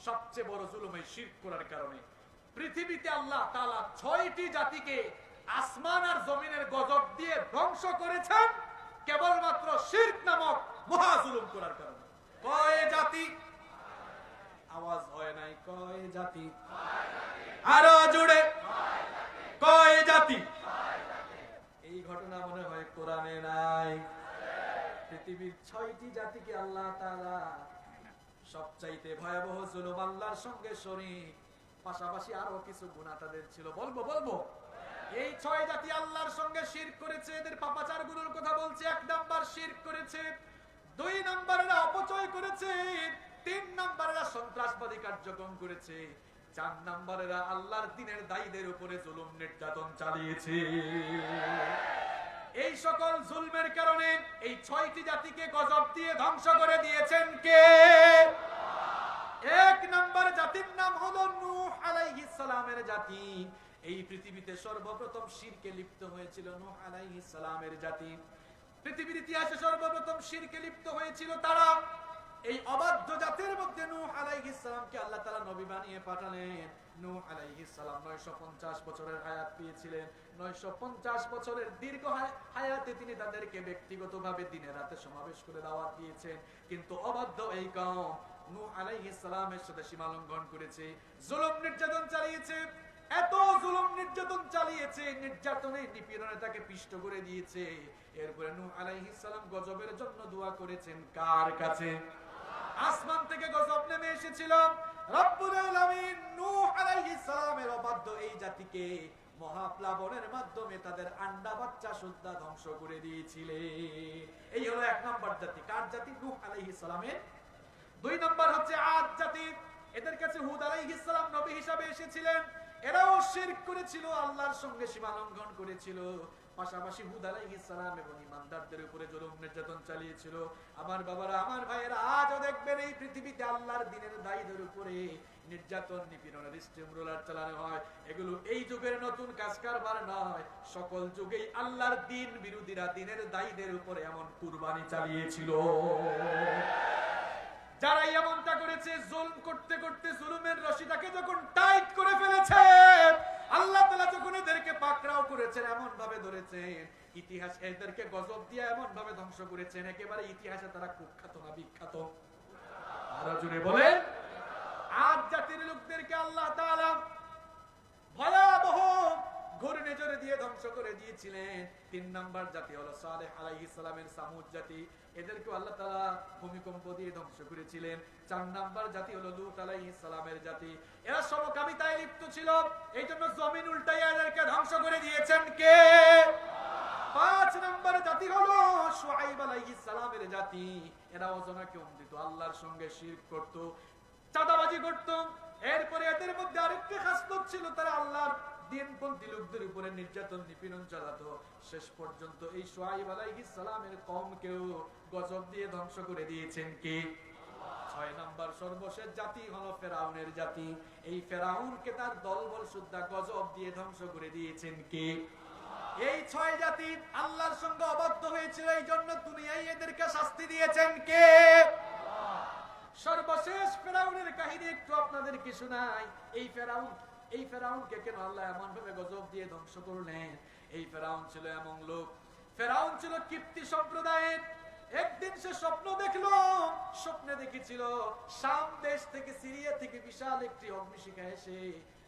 সবচেয়ে বড় জুলুম এই শিরক করার কারণে। পৃথিবীতে আল্লাহ তাআলা 6টি জাতিকে আসমান আর জমিনের গজব দিয়ে ধ্বংস করেছেন কেবলমাত্র শিরক নামক মহা জুলুম করার কারণে। কয় জাতি? আওয়াজ হয় নাই। কয় জাতি? আরো জোরে। কয় জাতি? এই ঘটনা মনে হয় কোরআনে নাই। পৃথিবীর 6টি জাতিকে আল্লাহ তাআলা সবচাইতে ভয়াবহ জুলুম, আল্লাহর সঙ্গে শরীক, পাশাপাশি আরো কিছু গুনাহ তাদের ছিল। বলবো এই 6 জাতি আল্লাহর সঙ্গে শিরক করেছে। এদের পাপাচার গুলোর কথা বলছে। 1 নাম্বার শিরক করেছে, 2 নাম্বারেরা অপচয় করেছে, 3 নাম্বারেরা সন্ত্রাসবাদী কার্যক্রম করেছে, 4 নাম্বারেরা আল্লাহর দ্বীনের দায়ীদের উপরে জুলুম নির্যাতন চালিয়েছে। এই সকল জুলমের কারণে এই 6টি জাতিকে গজব দিয়ে ধ্বংস করে দিয়েছেন কে? 1 নাম্বার জাতির নাম হলো নূহ আলাইহিস সালামের জাতি। এই পৃথিবীতে সর্বপ্রথম শিরকে লিপ্ত হয়েছিল নূহ আলাইহিস সালামের জাতি। পৃথিবীর ইতিহাসে সর্বপ্রথম শিরকে লিপ্ত হয়েছিল তারা। এই অবাধ্য জাতির মধ্যে নূহ আলাইহিস সালামকে আল্লাহ তাআলা নবী বানিয়ে পাঠালেন। নূহ আলাইহিস সালাম 950 বছরের হায়াত পেয়েছিলেন। 950 বছরের দীর্ঘ হায়াতে তিনি তাদেরকে ব্যক্তিগতভাবে দিনে রাতে সমাবেশ করে দাওয়াত দিয়েছেন। কিন্তু অবাধ্য এই কওম নূহ আলাইহিস সালামের সাথে সীমা লঙ্ঘন করেছে, জুলুম নির্যাতন চালিয়েছে। এত জুলুম নির্যাতন চালিয়েছে, নির্যাতনে নিপীড়নে তাকে পিষ্ট করে দিয়েছে। এরপরে নূহ আলাইহিস সালাম গজবের জন্য দোয়া করেছেন কার কাছে? আসমান থেকে গজব নেমে এসেছিল। রব্বুল আলামিন নূহ আলাইহিস সালামের অবাধ্য এই জাতিকে মহাপ্লাবনের মাধ্যমে তাদের আন্ডা বাচ্চা সুদ্ধা ধ্বংস করে দিয়েছিলেন। এই হলো এক নম্বর জাতি। কার জাতি? নূহ আলাইহিস সালামের। দুই নম্বর হচ্ছে আদ জাতি। এদের কাছে হুদ আলাইহিস সালাম নবী হিসাবে এসেছিলেন। এরাও শিরক করেছিল, আল্লাহর সঙ্গে সীমা লঙ্ঘন করেছিল। পাশাপাশি হুদ আলাইহিস সালাম এবং ঈমানদারদের উপরে জুলুম নির্যাতন চালিয়েছিল। আমার বাবারা, আমার ভাইয়েরা, আজও দেখবেন এই পৃথিবীতে আল্লাহর দ্বীনের দায়ীদের উপরে নির্যাতন, নিপীড়নের স্টিম রোলার চালানো হয়। এগুলো এই যুগের নতুন কাজ কারবার নয়। সকল যুগেই আল্লাহর দ্বীন বিরোধীরা দ্বীনের দায়ীদের উপরে এমন কুরবানি চালিয়েছিল। যারা এমনটা করেছে, জুলম করতে করতে জুলুমের রশিটাকে যখন টাইট করে ফেলেছে, আল্লাহ তাআলা যখন এদেরকে পাকড়াও করেছেন, এমন ভাবে ধরেছেন, ইতিহাস এদেরকে গজব দিয়ে এমন ভাবে ধ্বংস করেছেন, একেবারে ইতিহাসে তারা কুখ্যাত না বিখ্যাত? আরো জোরে বলেন। আদ জাতির লোকদেরকে আল্লাহ তাআলা ভয়াবহ ঘূর্ণিঝড় দিয়ে ধ্বংস করে দিয়েছিলেন। তিন নাম্বার জাতি হলো সালেহ আলাইহিস সালামের সামুদ জাতি। এদেরকে আল্লাহ তাআলা ভূমিকম্প দিয়ে ধ্বংস করেছিলেন। চার নাম্বার জাতি হলো লূত আলাইহিস সালামের জাতি। এরা সমকামিতায় লিপ্ত ছিল, এইজন্য জমিন উল্টাইয়া এদেরকে ধ্বংস করে দিয়েছেন কে? পাঁচ নাম্বার জাতি হলো শুআইব আলাইহিস সালামের জাতি। এরা অজনাকে অমৃত আল্লাহর সঙ্গে শিরক করত, চাঁদাবাজি করত। এরপরে এদের মধ্যে আরেকটি খাসলত ছিল, তারা আল্লাহর দ্বীনপন্থী লোকদের উপরে নির্যাতন, নিপীড়ন চালাতো। শেষ পর্যন্ত এই শুআইব আলাইহিস সালামের কওমকেও গজব দিয়ে ধ্বংস করে দিয়েছেন কে? ছয় নাম্বার সর্বশেষ জাতি হলো ফেরাউনের জাতি। এই ফেরাউনকে তার দলবল সুদ্ধা গজব দিয়ে ধ্বংস করে দিয়েছেন কে? এই ছয় জাতি আল্লাহর সঙ্গে অবাধ্য হয়েছিল, এই জন্য দুনিয়ায় এদেরকে শাস্তি দিয়েছেন কে? সর্বশেষ ফেরাউনের কাহিনী একটু আপনাদেরকে শোনাই। এই ফেরাউনকে কেন আল্লাহ এমন ভাবে গজব দিয়ে ধ্বংস করলেন? এই ফেরাউন ছিল এমন লোক, ফেরাউন ছিল কিপ্তি সম্প্রদায়ের। একদিন সে স্বপ্ন দেখলো, স্বপ্নে দেখেছিল শাম দেশ থেকে, সিরিয়া থেকে বিশাল একটি অগ্নিশিখা এসে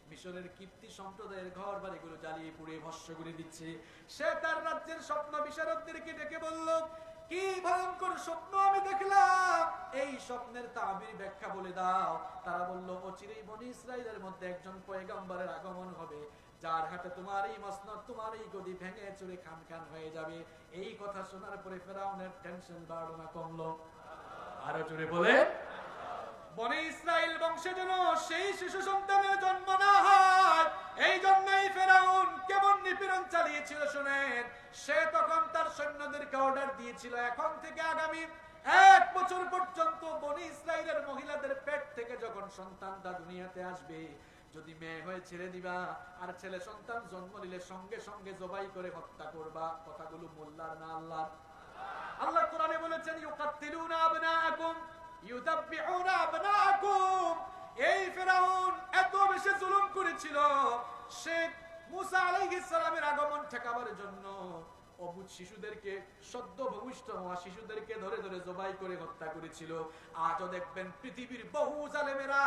মিশরের কিপ্তি সম্প্রদায়ের ঘর বাড়িগুলো জ্বালিয়ে পুড়িয়ে ভস্ম করে দিচ্ছে। সে তার রাজ্যের স্বপ্ন বিশারদদেরকে ডেকে বলল, কি ভয়ঙ্কর স্বপ্ন আমি দেখলাম, এই স্বপ্নের তাবির ব্যাখ্যা বলে দাও। তারা বলল, অচিরেই বনী ইসরাইলের মধ্যে একজন পয়গম্বরের আগমন হবে, যার হাতে তোমার এই মসনদ, তোমার এই গদি ভেঙে চুরে খান খান হয়ে যাবে। এই কথা শোনার পরে ফেরাউনের টেনশন বাড়লো না কমলো? আরো জোরে বলে। বনী ইসরাইল বংশে যেন সেই শিশু সন্তানের জন্ম না হয়, এই জন্যই ফেরাউন কেমন নিপীড়ন চালিয়েছিল শুনেন। সে তখন তার সৈন্যদেরকে অর্ডার দিয়েছিল, এখন থেকে আগামী 1 বছর পর্যন্ত বনী ইসরাইলের মহিলাদের পেট থেকে যখন সন্তানটা দুনিয়াতে আসবে, যদি মেয়ে হয়ে ছেড়ে দিবা, আর ছেলে সন্তান জন্ম নিলে সঙ্গে সঙ্গে জবাই করে হত্যা করবা। কথাগুলো মোল্লার না আল্লাহর? আল্লাহ কোরআনে বলেছেন, ইউকাত্তিলুনা আবনাআকুম ইউযাব্বিহুনা আবনাআকুম। এই ফেরাউন এত বেশি জুলুম করেছিল, সে মুসা আলাইহিস সালামের আগমন ঠেকাবার জন্য অবুঝ শিশুদেরকে, সদ্য ভূমিষ্ঠ হওয়া শিশুদেরকে ধরে ধরে জবাই করে হত্যা করেছিল। আজও দেখবেন পৃথিবীর বহু জালেমেরা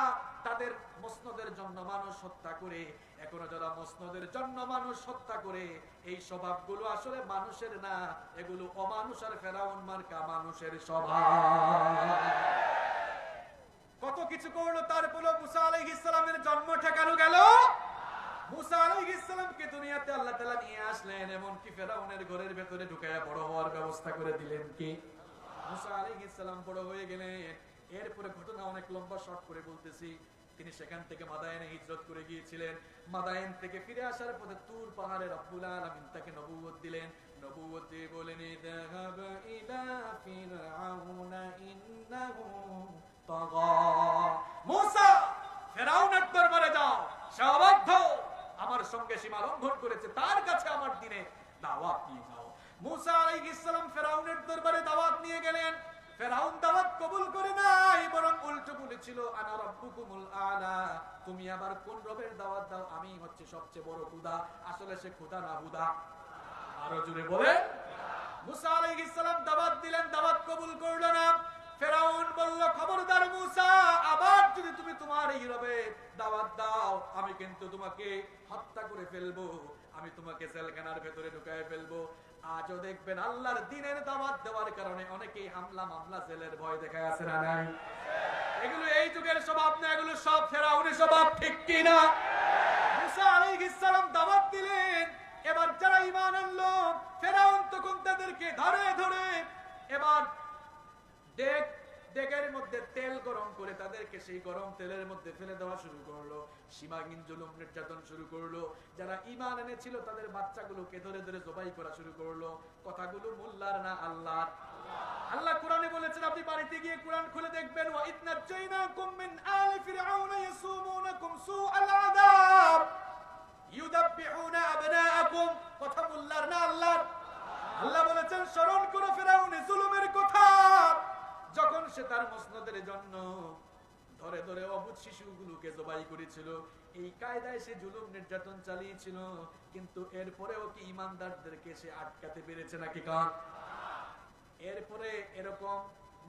তাদের মসনদের জন্য মানুষ হত্যা করে। এখনো যারা মসনদের জন্য মানুষ হত্যা করে, এই স্বভাবগুলো আসলে মানুষের না, এগুলো অমানুষ আর ফেরাউন মার্কা মানুষের স্বভাব। কত কিছু করলো, তারপরে মুসা আলাইহিস সালামের জন্ম ঠেকানো গেল। মুসা আলাইহিস সালামকে দুনিয়াতে আল্লাহ তাআলা নিয়ে আসলেন, এমনকি ফেরাউনের ঘরের ভেতরে ঢুকায়া বড় হওয়ার ব্যবস্থা করে দিলেন কি? মুসা আলাইহিস সালাম বড় হয়ে গেলেন। এরপরে ঘটনা অনেক লম্বা, শর্ট করে বলতেছি। তিনি সেখান থেকে মাদায়েনে হিজরত করে গিয়েছিলেন। মাদায়েন থেকে ফিরে আসার পথে তুর পাহাড়ে রব্বুল আলামিন তাকে নবুয়ত দিলেন। নবুয়ত দিয়ে বলেন, ইযহাব ইলা ফিরআউনা ইন্নাহু তাগা। মুসা, ফেরাউনের দরবারে যাও, সে অবাধ্য, আমার সঙ্গে সীমা লঙ্ঘন করেছে, তার কাছে আমার দিনে দাওয়াত নিয়ে যাও। মুসা আলাইহিস সালাম ফেরাউনের দরবারে দাওয়াত নিয়ে গেলেন। ফেরাউন দাওয়াত কবুল করে নাই, বরং উল্টো বলেছিল, আনা রাব্বুকুমুল আলা, তুমি আবার কোন রবের দাওয়াত দাও? আমি হচ্ছে সবচেয়ে বড় খোদা। আসলে সে খোদা না হুদা? আরো জোরে বলে। মুসা আলাইহিস সালাম দাওয়াত দিলেন, দাওয়াত কবুল করলো না। ফেরাউন বলল, খবরদার মুসা, আবার যদি তুমি তোমার এই রবের দাওয়াত দাও, আমি কিন্তু তোমাকে হত্যা করে ফেলবো, আমি তোমাকে জেলখানার ভেতরে ঢুকায় ফেলবো। আজও দেখবেন আল্লাহর দ্বীনের দাওয়াত দেওয়ার কারণে অনেকেই হামলা মামলা জেলের ভয় দেখায় আছে না নাই? এগুলো এই যুগের স্বভাব না, এগুলো সব ফেরাউনের স্বভাব, ঠিক কি না? মুসা আলাইহিস সালাম দাওয়াত দিলেন, এবার যারা ঈমান আনলো ফেরাউন তখন তাদেরকে ধরে ধরে এবার ডেকের মধ্যে তেল গরম করে তাদেরকে সেই গরম তেলের মধ্যে ফেলে দেওয়া শুরু করলো। সীমাহীন জুলুম নির্যাতন শুরু করলো। যারা ঈমান এনেছিল তাদের বাচ্চাগুলোকে ধরে ধরে জবাই করা শুরু করলো। কথাগুলো মোল্লার না আল্লাহর। আল্লাহ কোরআনে বলেছেন, আপনি বাড়িতে গিয়ে কোরআন খুলে দেখবেন, ওয়া ইদ নাজাইনাকুম মিন আলি ফিরআউনা ইয়াসুমুনাকুম সুআল আযাব ইউদাব্বিহুনা আবনাআকুম। কথা মোল্লার না আল্লাহর। আল্লাহ বলেছেন, স্মরণ করো ফেরাউনের জুলুমের কথা, যখন সে তার মসনদের জন্য ধরে ধরে অবুঝ শিশুগুলোকে জবাই করেছিল। এই কায়দায় সে জুলুম নির্যাতন চালিয়েছিল, কিন্তু এরপরেও কি ঈমানদারদেরকে সে আটকাতে পেরেছে নাকি? কারণ এরপরে এরকম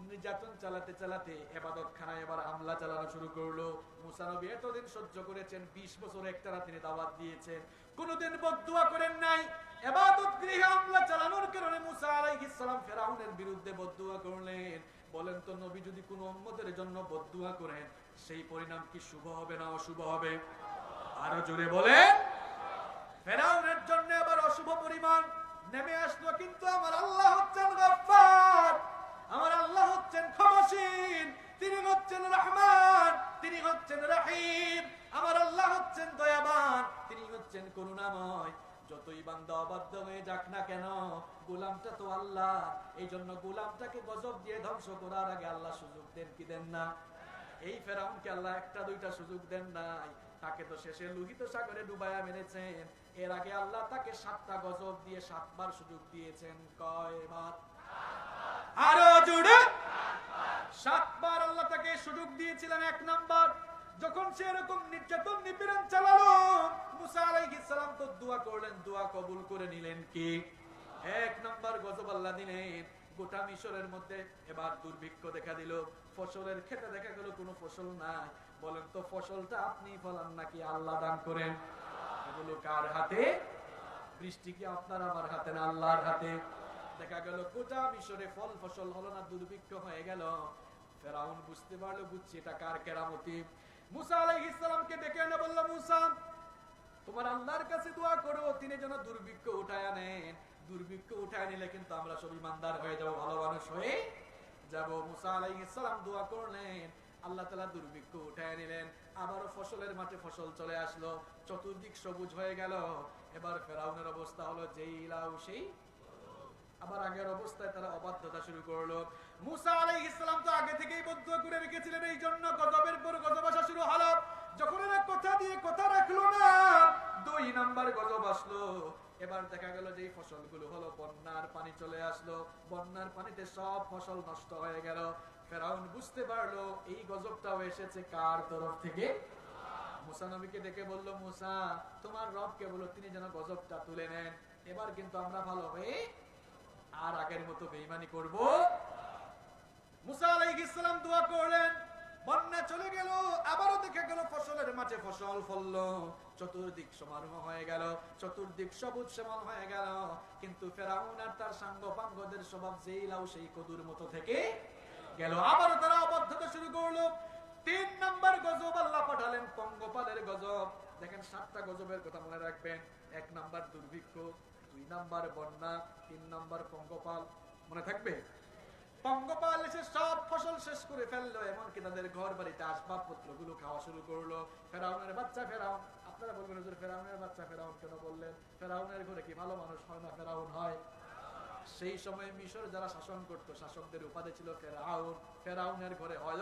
নির্যাতন চালাতে চালাতে ইবাদতখানায় এবার হামলা চালানো শুরু করলো। মুসা নবী এতদিন সহ্য করেছেন, 20 বছর একটানা তিনি দাওয়াত দিয়েছেন, কোনোদিন বদদুয়া করেন নাই। ইবাদত গৃহে হামলা চালানোর কারণে মুসা আলাইহিস সালাম ফেরাউনের বিরুদ্ধে বদদুয়া করলেন। বলেন তো, নবী যদি কোনো উম্মতের জন্য বদদুয়া করেন, সেই পরিণাম কি শুভ হবে না অশুভ হবে? আরো জোরে বলেন। ফেরাউনের জন্য আবার অশুভ পরিমাণ নেমে আসলো, কিন্তু আমার আল্লাহ হচ্ছেন গফফার, আমার আল্লাহ হচ্ছেন ক্ষমাশীল, তিনি হচ্ছেন রহমান, তিনি হচ্ছেন রহিম, আমার আল্লাহ হচ্ছেন দয়াবান, তিনি হচ্ছেন করুণাময়। যতই বান্দা অবাধ্য হয়ে যাক না কেন, গোলামটা তো আল্লাহ। এই জন্য গোলামটাকে গজব দিয়ে ধ্বংস করার আগে আল্লাহ সুযোগ দেন কি দেন না? এই ফেরাউনকে আল্লাহ একটা দুইটা সুযোগ দেন নাই, তাকে তো শেষে লোহিত সাগরে ডুবাইয়া মেরেছেন। এর আগে আল্লাহ তাকে 7টা গজব দিয়ে 7 বার সুযোগ দিয়েছেন। কয়বার? আরো জোরে। 7 বার আল্লাহ তাকে সুযোগ দিয়েছিলেন। 1 নাম্বার, যখন সে এরকম নির্যাতন নিপীড়ন চালালো, মুসা আলাইহিস সালাম তো দোয়া করলেন, দোয়া কবুল করে নিলেন কি? 1 নাম্বার গজব আল্লাহ দিলেন। গোটা মিশরের মধ্যে এবার দুর্ভিক্ষ দেখা দিল, ফসলের ক্ষেতে দেখা গেল কোনো ফসল নাই। বলেন তো, ফসলটা আপনি ফলান নাকি আল্লাহ দান করেন? এগুলো কার হাতে? বৃষ্টি কি আপনার আমার হাতে না আল্লাহর হাতে? দেখা গেল গোটা মিশরে ফল ফসল হলো না, দুর্ভিক্ষ হয়ে গেল। ফেরাউন বুঝতে পারলো, বুঝছি এটা কার কেরামতি। মুসা আলাইহিস সালামকে ডেকে এনে বলল, মুসা, তোমার আল্লাহর কাছে দোয়া করো, তিনি যেন দুর্ভিক্ষ উঠায় আনেন। দুর্ভিক্ষ উঠায় নিলে কিন্তু আমরা সব ঈমানদার হয়ে যাব, ভালো মানুষ হয়ে যাব। মুসা আলাইহিস সালাম দোয়া করলেন, আল্লাহ তাআলা দুর্ভিক্ষ উঠায় নিলেন। আবারও ফসলের মাঠে ফসল চলে আসলো, চতুর্দিক সবুজ হয়ে গেল। এবার ফেরাউনের অবস্থা হলো যেই লাউ সেই, আবার আগের অবস্থায় তারা অবাধ্যতা শুরু করলো। মুসা আলাইহিস সালাম তো আগে থেকেই বদদুয়া করে রেখেছিলেন, এই জন্য গজবের পর গজব আসা শুরু হলো। যখন এরা কথা দিয়ে কথা রাখলো না, 2 নাম্বার গজব আসলো। এবার দেখা গেল যে ফসলগুলো হলো, বন্যার পানি চলে আসলো, বন্যার পানিতে সব ফসল নষ্ট হয়ে গেল। ফেরাউন বুঝতে পারলো এই গজবটাও এসেছে কার তরফ থেকে? মুসা নবীকে ডেকে বলল, মুসা, তোমার রবকে বলো তিনি যেন গজবটা তুলে নেন। এবার কিন্তু আমরা ভালো হয়ে আর আগের মতো বেঈমানি করব। মুসা আলাইহিস সালাম দোয়া করলেন, বন্যা চলে গেল। আবারও দেখা গেল ফসলের মাঠে ফসল ফললো, চতুর্দিক সমারোহ হয়ে গেল, চতুর্দিক সবুজ শ্যামল হয়ে গেল। কিন্তু ফেরাউন আর তার সাঙ্গপাঙ্গদের স্বভাব যেই লাউ সেই কদুর মতো থেকে গেল। আবারও তারা অবাধ্যতা শুরু করলো। 3 নাম্বার গজব আল্লাহ পাঠালেন, পঙ্গপালের গজব। দেখেন 7টা গজবের কথা মনে রাখবেন। 1 নাম্বার দুর্ভিক্ষ, 2 নাম্বার বন্যা, 3 নাম্বার পঙ্গপাল। মনে থাকবে? পঙ্গপাল এসে সব ফসল শেষ করে ফেললো, এমনকি তাদের ঘর বাড়িতে আসবাবপত্র গুলো খাওয়া শুরু করলো। ফেরাউনের বাচ্চা ফেরাউন। আপনারা বলবেন, হুজুর ফেরাউনের বাচ্চা ফেরাউন কেন বললেন? ফেরাউনের ঘরে কি ভালো মানুষ হয় না ফেরাউন হয়? সেই সময় মিশর যারা শাসন করতো, শাসকদের উপাধি ছিল ফেরাউন। ফেরাউনের ঘরে হয়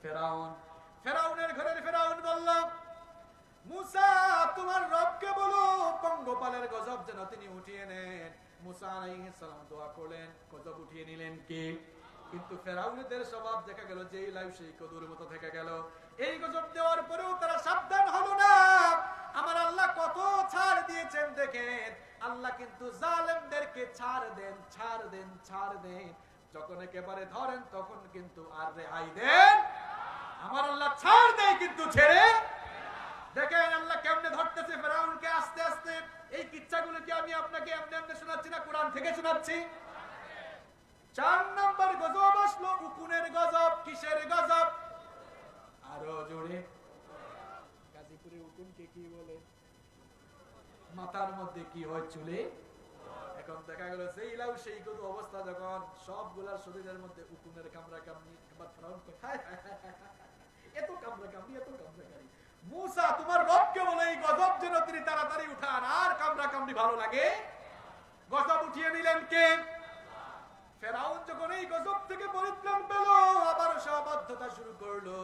ফেরাউন। ফেরাউনের ঘরের ফেরাউন বলল, মুসা, তোমার রবকে বলো পঙ্গপালের গজব যেন তিনি উঠিয়ে নেন। মুসা আলাইহিস সালাম দোয়া করলেন, গজব উঠিয়ে নিলেন কে? কিন্তু ফেরাউনদের স্বভাব দেখা গেল যেই লাউ সেই কদুর মতো থেকে গেল। এই গজব দেওয়ার পরেও তারা সাবধান হলো না। আমার আল্লাহ কত ছাড় দিয়েছেন দেখেন। আল্লাহ কিন্তু জালেমদেরকে ছাড় দেন, ছাড় দেন, ছাড় দেন। যখন একেবারে ধরেন তখন কিন্তু আর রেহাই দেন। আমার আল্লাহ ছাড় দেয় কিন্তু ছেড়ে। দেখেন আল্লাহ কেমনে ধরতেছে ফেরাউনকে, আস্তে আস্তে এই কিচ্ছাগুলো কি আমি আপনাকে এমনি এমনি শোনাচ্ছি না, কোরআন থেকে শোনাচ্ছি। 4 নম্বর গজব আসলো উকুনের গজব। কিসের গজব? আরো জোরে। গাজীপুরে উকুনকে কি বলে? মাথার মধ্যে কি হয়? চুলে। এখন দেখা গেল সেই লাউ সেই কত অবস্থা, যখন সবগুলার শরীরের মধ্যে উকুনের কামড়া কামড়ি। এবার ফেরাউন কোথায়? এত কামড়া কামড়ি, এত কামড়া কামড়ি। মুসা তোমার রবকে বলে এই গজব যেন তিনি তাড়াতাড়ি উঠান, আর কামড়া কামড়ি ভালো লাগে। গজব উঠিয়ে নিলেন কে? ফেরাউন যখন এই গজব থেকে পরিত্রাণ পেল, আবার সবাধ্যতা শুরু করলো।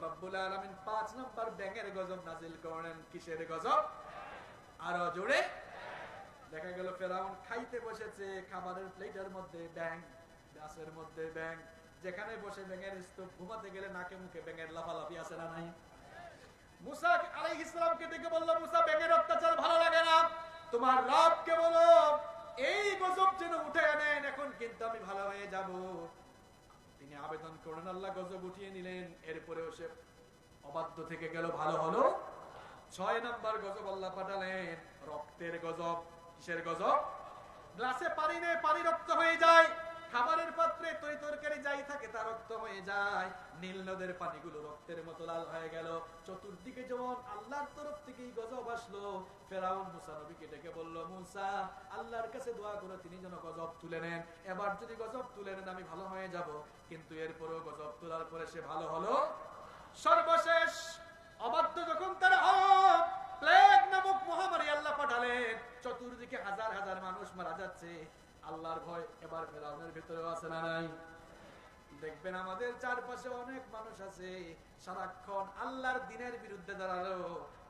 রব্বুল আলামিন 5 নম্বর ব্যাঙের গজব নাজিল করলেন। কিসের গজব? আরো জোরে। দেখা গেল ফেরাউন খাইতে বসেছে, খাবারের প্লেটের মধ্যে ব্যাঙ, গাছের মধ্যে ব্যাঙ, যেখানে বসে ব্যাঙের স্তূপ। ঘুমাতে গেলে নাকে মুখে ব্যাঙের লাফালাফি আছে না নাই? মুসা আলাইহিস সালামকে ডেকে বলল, মুসা ব্যাঙের অত্যাচার ভালো লাগে না, তোমার রবকে বলো এই গজব যেন উঠে আনেন, এখন কিন্তু আমি ভালো হয়ে যাব। তিনি আবেদন করেন, আল্লাহ গজব উঠিয়ে নিলেন। এরপরেও সে অবাধ্য থেকে গেল, ভালো হলো। 6 নম্বর গজব আল্লাহ পাঠালেন, রক্তের গজব। কিসের গজব? গ্লাসে পানি নেই, পানি রক্ত হয়ে যায়। খাবারের পাত্রে তরি তরকারি যাই থাকে তা রক্ত হয়ে যায়। নীল নদের পানিগুলো রক্তের মতো লাল হয়ে গেল। চতুর্দিকে যেমন আল্লাহর তরফ থেকেই গজব আসলো। ফেরাউন মুসা নবীকে ডেকে বলল, মুসা আল্লাহর কাছে দোয়া করে তিনি যেন গজব তুলে নেন। এবার যদি গজব তুলে নেন আমি ভালো হয়ে যাব। কিন্তু এরপরেও গজব তোলার পরে সে ভালো হলো। সর্বশেষ অবাধ্য যখন তারা প্লেগ নামক মহামারী আল্লাহ পাঠালেন, চতুর্দিকে হাজার হাজার মানুষ মারা যাচ্ছে। আল্লাহর ভয় এবার ফেরাউনের ভিতরেও আছে না নাই? দেখবেন আমাদের চারপাশে অনেক মানুষ আছে সারাক্ষণ আল্লাহর দ্বীনের বিরুদ্ধে দাঁড়ালো।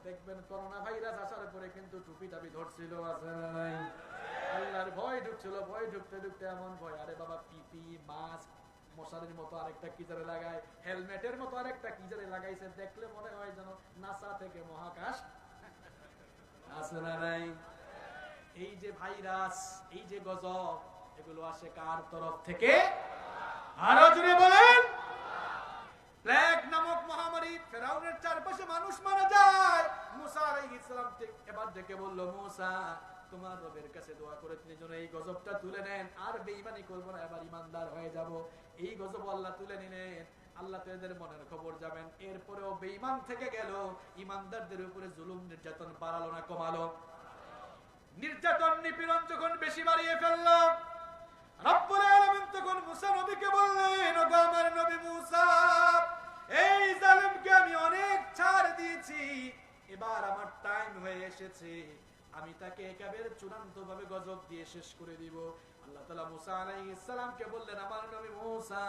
দেখবেন করোনা ভাইরাস আসার পরে কিন্তু টুপি টাপি ধরছিল, আছে না নাই? আল্লাহর ভয় ঢুকছিল, ভয় ঢুকতে ঢুকতে এমন ভয়, আরে বাবা পিপি মাস্ক, মশারির মতো আরেকটা কি জারে লাগায়, হেলমেটের মতো আরেকটা কি জারে লাগাইছে, দেখলে মনে হয় যেন নাসা থেকে মহাকাশ, আছে না নাই? এই যে ভাইরাস, এই যে গজব, এগুলো আসে কার তরফ থেকে? আরো জোরে বলেন। প্লেগ নামক মহামারী, ফেরাউনের চারপাশে মানুষ মারা যায়। মুসা আলাইহিস সালাম এবার ডেকে বলল, মুসা তোমার রবের কাছে দোয়া করে তিনি যেন এই গজবটা তুলে নেন, আর বেঈমানি করব না, এবার ইমানদার হয়ে যাব। এই গজব আল্লাহ তুলে নিলেন। আল্লাহ তো এদের মনের খবর যাবেন। এরপরেও বেঈমান থেকে গেল, ইমানদারদের উপরে জুলুম নির্যাতন বাড়ালো না কমালো? নির্যাতন নিপীড়ন যখন বেশি বাড়িয়ে ফেলল, রব্বুল আলামিন তখন মুসা নবীকে বললেন, ওগো আমার নবী মুসা, এই জালিমকে আমি অনেক ছাড় দিয়েছি, এবার আমার টাইম হয়ে এসেছে, আমি তাকে একেবারে চূড়ান্তভাবে গজব দিয়ে শেষ করে দিব। আল্লাহ তাআলা মুসা আলাইহিস সালামকে বললেন, আমার নবী মুসা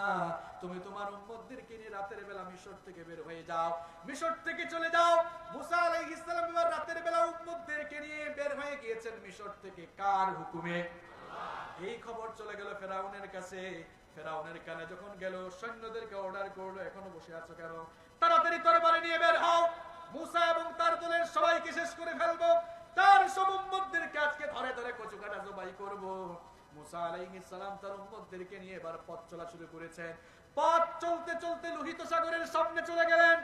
তুমি তোমার উম্মতদেরকে নিয়ে রাতের বেলা মিশর থেকে বের হয়ে যাও, মিশর থেকে চলে যাও। মুসা আলাইহিস সালাম এবার রাতের বেলা উম্মতদেরকে নিয়ে বের হয়ে গিয়েছেন মিশর থেকে। কার হুকুমে? এই খবর চলে গেল ফেরাউনের কাছে। ফেরাউনের কানে যখন গেল, সৈন্যদেরকে অর্ডার করলো, এখনো বসে আছো কেন? তাড়াতাড়ি তরবারি নিয়ে বের হও, মুসা এবং তার দলের সবাইকে শেষ করে ফেলবো, তার সব উম্মতদেরকে আজকে ধরে ধরে কচু কাটা জবাই করব। মুসা আলাইহিস সালাম তার উম্মতদেরকে নিয়ে এবার পথ চলা শুরু করেছেন। পথ চলতে চলতে লোহিত সাগরের সামনে চলে গেলেন।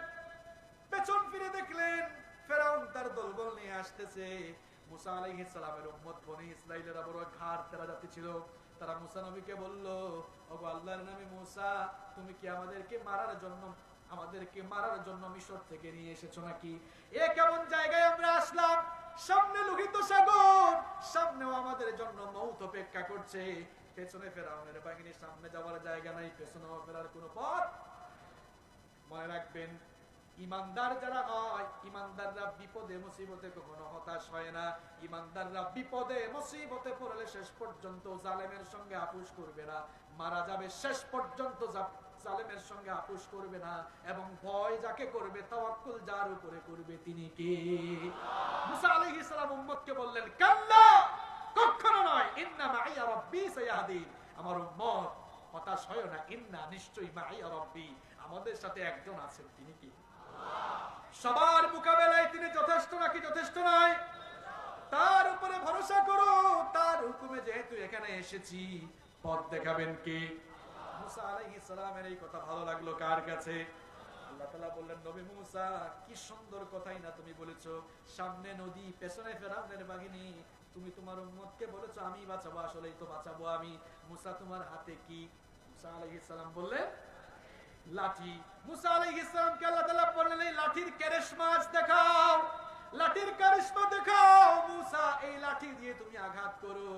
পেছন ফিরে দেখলেন ফেরাউন তার দলবল নিয়ে আসতেছে। মুসা আলাইহিস সালামের উম্মত বনি ইসরাইলেরা বড় ঘাড় তেরা জাতি ছিল। তারা মুসা নবীকে বলল, ওগো আল্লাহর নবী মুসা, তুমি কি আমাদেরকে মারার জন্য মিশর থেকে নিয়ে এসেছো নাকি? এ কেমন জায়গায় আমরা আসলাম? সামনে লোহিত সাগর, সামনেও আমাদের জন্য মউত অপেক্ষা করছে। পেছনে ফেরাউনের বাহিনী, সামনে যাওয়ার জায়গা নাই, পেছনেও ফেরার কোনো পথ। মনে রাখবেন, ইমানদার যারা হয়, ইমানদাররা বিপদে মুসিবতে কখনো হতাশ হয় না। ইমানদাররা বিপদে মুসিবতে পড়লে শেষ পর্যন্ত জালেমের সঙ্গে আপোষ করবে না, মারা যাবে শেষ পর্যন্ত জালেমের সঙ্গে আপোষ করবে না। এবং ভয় যাকে করবে, তাওয়াক্কুল যার উপরে করবে তিনি কে? মুসা আলাইহিস সালাম উম্মতকে বললেন, কাল্লা, কখনো নয়, ইন্না মাইয়া রাব্বি সায়াহদিন, আমার উম্মত হতাশ হয় না, ইন্না নিশ্চয়ই মাইয়া রাব্বি, আমাদের সাথে একজন আছেন, তিনি কি? সবার মোকাবেলায় তিনি যথেষ্ট নাকি যথেষ্ট নয়? তার উপরে ভরসা করো, তার হুকুমে যেহেতু এখানে এসেছি, পথ দেখাবেন কে? মুসা আলাইহিস সালামের এই কথা ভালো লাগলো কার কাছে? আল্লাহ তাআলা বললেন, নবী মুসা, কি সুন্দর কথাই না তুমি বলেছো, সামনে নদী, পেছনে ফেরাউনের বাহিনী, তুমি তোমার উম্মতকে বলেছো আমি বাঁচাবো, আসলেই তো বাঁচাবো আমি। মুসা, তোমার হাতে কি? মুসা আলাইহিস সালাম বললেন, লাঠি। মুসা আলাইহিস সালামকে আল্লাহ তাআলা বললেন, এই লাঠির কারিশমা দেখাও, লাঠির কারিশমা দেখাও। মুসা, এই লাঠি দিয়ে তুমি আঘাত করো।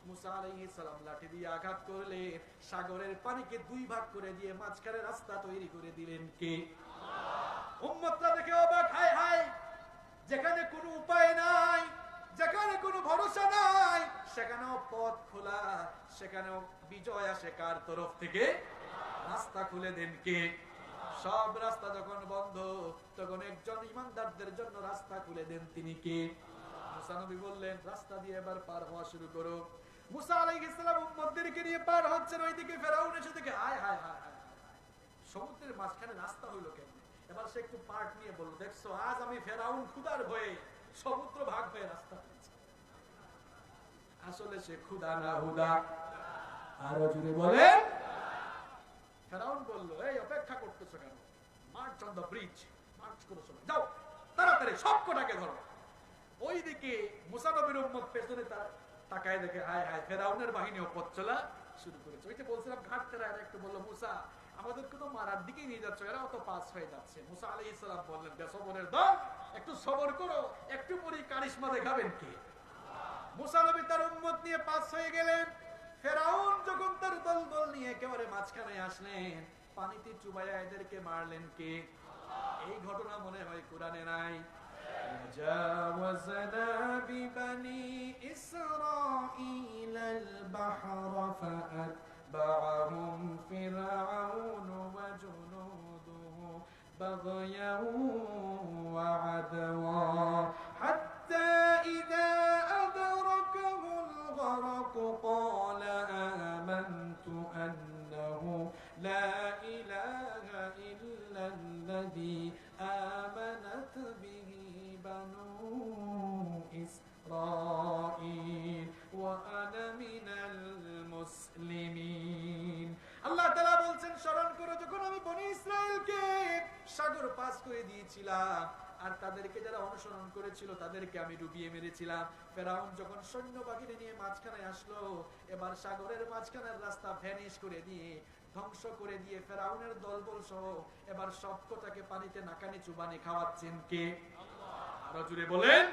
মুসা আলাইহিস সালাম লাঠি দিয়ে আঘাত করলে সাগরের পানিকে দুই ভাগ করে দিয়ে মাঝখানে রাস্তা তৈরি করে দিলেন কে? আল্লাহ। উম্মতরা দেখে অবাক, হায় হায়, যেখানে কোনো উপায় নাই, যেখানে কোনো ভরসা নাই, সেখানেও পথ খোলা, সেখানেও বিজয় আসে কার তরফ থেকে? রাস্তা খুলে দেন কে? সব রাস্তা যখন বন্ধ, তখন একজন ইমানদারদের জন্য রাস্তা খুলে দেন, তিনি কে? মুসা নবী বললেন, রাস্তা দিয়ে এবার পার হওয়া শুরু করো। মুসা আলাইহিস সালাম উম্মতদেরকে নিয়ে পার হচ্ছেন, ওইদিকে ফেরাউন এসে দেখে, হায় হায় হায় হায়, সমুদ্রের মাঝখানে রাস্তা হইলো কেমনে? এবার সে একটু পার্ট নিয়ে বলল, দেখছো, আজ আমি ফেরাউন ক্ষুধার ভয়ে সমুদ্র ভাগ হয়ে রাস্তা পেয়েছি। আসলে সে ক্ষুধা না হুদা। আরো জুড়ে বলে। ফেরাউন বলল, এই অপেক্ষা করতেছো কেন? March on the bridge, March করো, সবাই যাও তাড়াতাড়ি, সব কটাকে ধরো। ওইদিকে মুসা নবীর উম্মত পেছনে তার তাকায় দেখে, হায় হায়, ফেরাউনের বাহিনীও পথ চলা শুরু করেছে। ওই যে বলছিলাম ঘাটতেরা, এরা একটু বললো, মুসা আমাদের কোনো মারার দিকে নিয়ে যাচ্ছে, এরা অত পাস হয়ে যাচ্ছে। মুসা আলাইহিস সালাম বললেন, বেসবরের দল, একটু সবর করো, একটু পরে কারিশমা দেখাবেন কে? মুসা নবী তার উম্মত নিয়ে পাস হয়ে গেলেন। ফেরাউন যখন তার দলবল নিয়ে একেবারে মাঝখানে আসলেন, পানিতে চুবাইয়া এদেরকে মারলেন কে? এই ঘটনা মনে হয় কোরআনে নাই। وجاوزنا ببني إسرائيل البحر فأتبعهم فرعون وجنوده بغيا وعدوا حتى إذا أدركه الغرق قال آمنت أنه لا إله إلا الذي آمنت به بنو إسرائيل وأنا من المسلمين। আল্লাহ তাআলা বলছেন, স্মরণ করো যখন আমি বনি ইসরাইলকে সাগর পাস করে দিয়েছিলাম, আর তাদেরকে যারা অনুসরণ করেছিল তাদেরকে আমি ডুবিয়ে মেরেছিলাম। ফেরাউন যখন সৈন্যবাহিনী নিয়ে মাঝখানে আসলো, এবার সাগরের মাঝখানের রাস্তা ভ্যানিশ করে দিয়ে, ধ্বংস করে দিয়ে, ফেরাউনের দলবল সহ এবার সবকটাকে পানিতে নাকানি চুবানি খাওয়াচ্ছেন কে? আল্লাহ। আরো জুড়ে বলেন।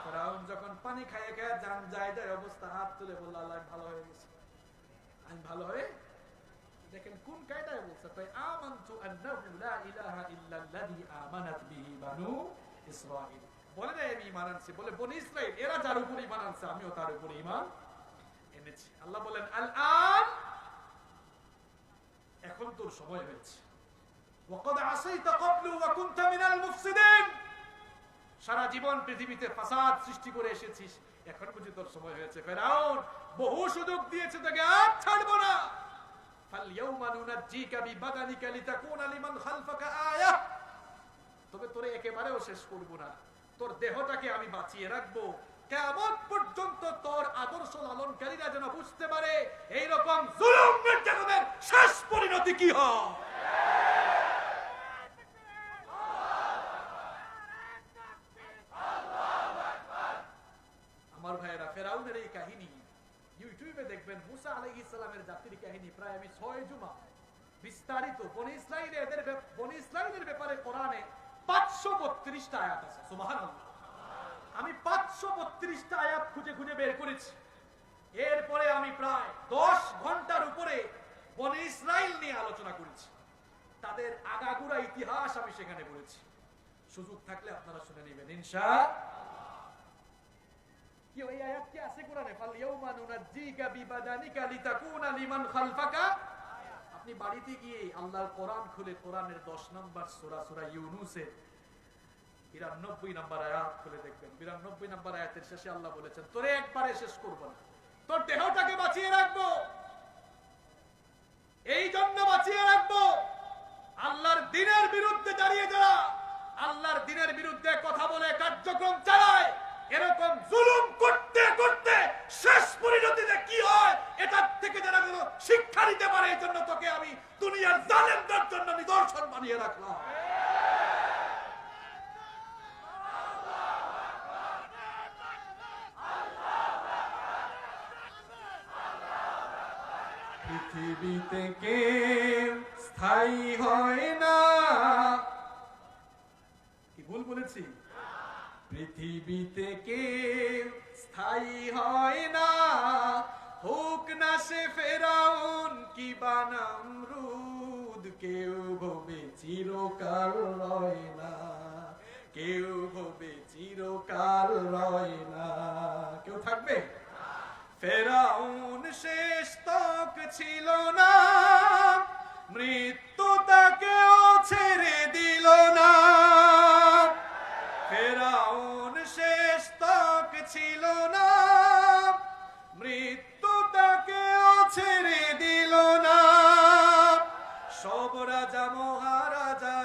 ফেরাউন যখন পানি খায় খায় জান যায় যায় অবস্থা, হাত তুলে বলল, আল্লাহ ভালো হয়ে গেছে, আমি ভালো হয়ে। দেখেন কোন কায়দায় বলছে, তাই আমানতু আন্নাহু লা ইলাহা ইল্লাল্লাযী আমানাত বিহি বানু ইসরাঈল। বলে না আমি ঈমান আনছি, বলে বনি ইসরাঈল এরা যার উপর ঈমান আনছে আমিও তার উপর ঈমান এনেছি। আল্লাহ বলেন, আল আন, এখন তোর সময় হয়েছে। ওয়াকাদ আসাইতা ক্বাবলু ওয়া কুনতা মিনাল মুফসিদিন, সারা জীবন পৃথিবীতে ফাসাদ সৃষ্টি করে এসেছিস, এখন বুঝি তোর সময় হয়েছে। ফেরাউন বহু সুযোগ দিয়েছে তোকে, আর ছাড়বো না। ফালইয়াউমা নুনাজ্জিকা বিবাদানিকা লিতাকুনা লিমান খালফাকা আয়া, তবে তোরে একেবারেও শেষ করব না, তোর দেহটাকে আমি বাঁচিয়ে রাখবো, কিয়ামত পর্যন্ত তোর আদর্শ লালনকারীরা যেন বুঝতে পারে এই রকম জুলুম নির্যাতনের শেষ পরিণতি কি হয়। আমার ভাইয়েরা, ফেরাউনের এই কাহিনী ইউটিউবে দেখবেন, মুসা আলাইহিস সালামের জাতির কাহিনী, প্রায় আমি 6 জুমা বিস্তারিত বনি ইসরাঈলের ব্যাপারে কোরআনে 532টা আয়াত আছে। সুবহানাল্লাহ। আমি 532টা আয়াত খুঁজে খুঁজে বের করেছি। এরপরে আমি প্রায় 10 ঘন্টার উপরে বনি ইসরাঈল নিয়ে আলোচনা করেছি, তাদের আগাগোড়া ইতিহাস আমি সেখানে বলেছি। সুযোগ থাকলে আপনারা শুনে নেবেন ইনশাআল্লাহ। কি ওই আয়াত কি আছে কোরআনে? ফালইয়াউমা নুনাজ্জিকা বিবাদানিকা লিতাকুনা লিমান খালফাকা। আপনি বাড়িতে গিয়ে আল্লাহর কোরআন খুলে কোরআনের 10 নম্বর সূরা, সূরা ইউনূসের 92 নম্বর আয়াত খুলে দেখবেন। 92 নম্বর আয়াতের শেষে আল্লাহ বলেছেন, তোরে একবারে শেষ করব না, তোর দেহটাকে বাঁচিয়ে রাখবো। এই জন্য বাঁচিয়ে রাখবো, আল্লাহর দ্বীনের বিরুদ্ধে দাঁড়িয়ে যারা আল্লাহর দ্বীনের বিরুদ্ধে কথা বলে কার্যক্রম চালায়, এরকম জুলুম করতে করতে শেষ পরিণতিতে কি হয় এটার থেকে যারা শিক্ষা নিতে পারে, এই জন্য তোকে আমি দুনিয়ার জালেমদের জন্য নিদর্শন বানিয়ে রাখলাম। পৃথিবীতে কেউ স্থায়ী হয় না। কি ভুল বলেছি? পৃথিবীতে কেউ স্থায়ী হয় না, হোক না সে ফেরাউন কি বা নমরুদ, কেউ ভবে চিরকাল রয় না, কেউ ভবে চিরকাল রয় না। কেউ থাকবে? ফেরাউন শেষ তক ছিল না, মৃত্যু তাকেও ছেড়ে দিল না। ফেরাউন শেষ তক ছিল না, মৃত্যু তাকেও ছেড়ে দিল না। সব রাজা মহারাজা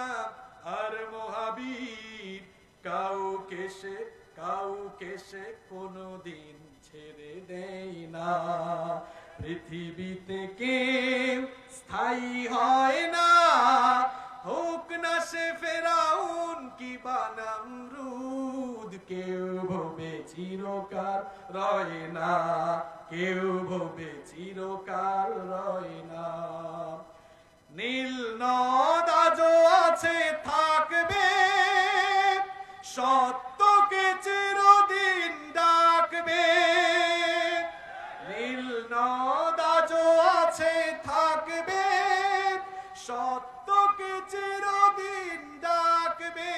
আর মহাবীর কাউকে সে কোনদিন ছেড়ে দেয় না। পৃথিবীতে কেউ স্থায়ী হয় না, হোক না সে ফেরাউন কি বা নমরুদ, কেউ ভবে চিরকাল রয় না, কেউ ভবে চিরকাল রয় না। নীল নদ আজও আছে থাকবে, সত্যকে চিরদিন ডাকবে। নীল নদ আজও আছে থাকবে, সত্যকে চিরদিন ডাকবে।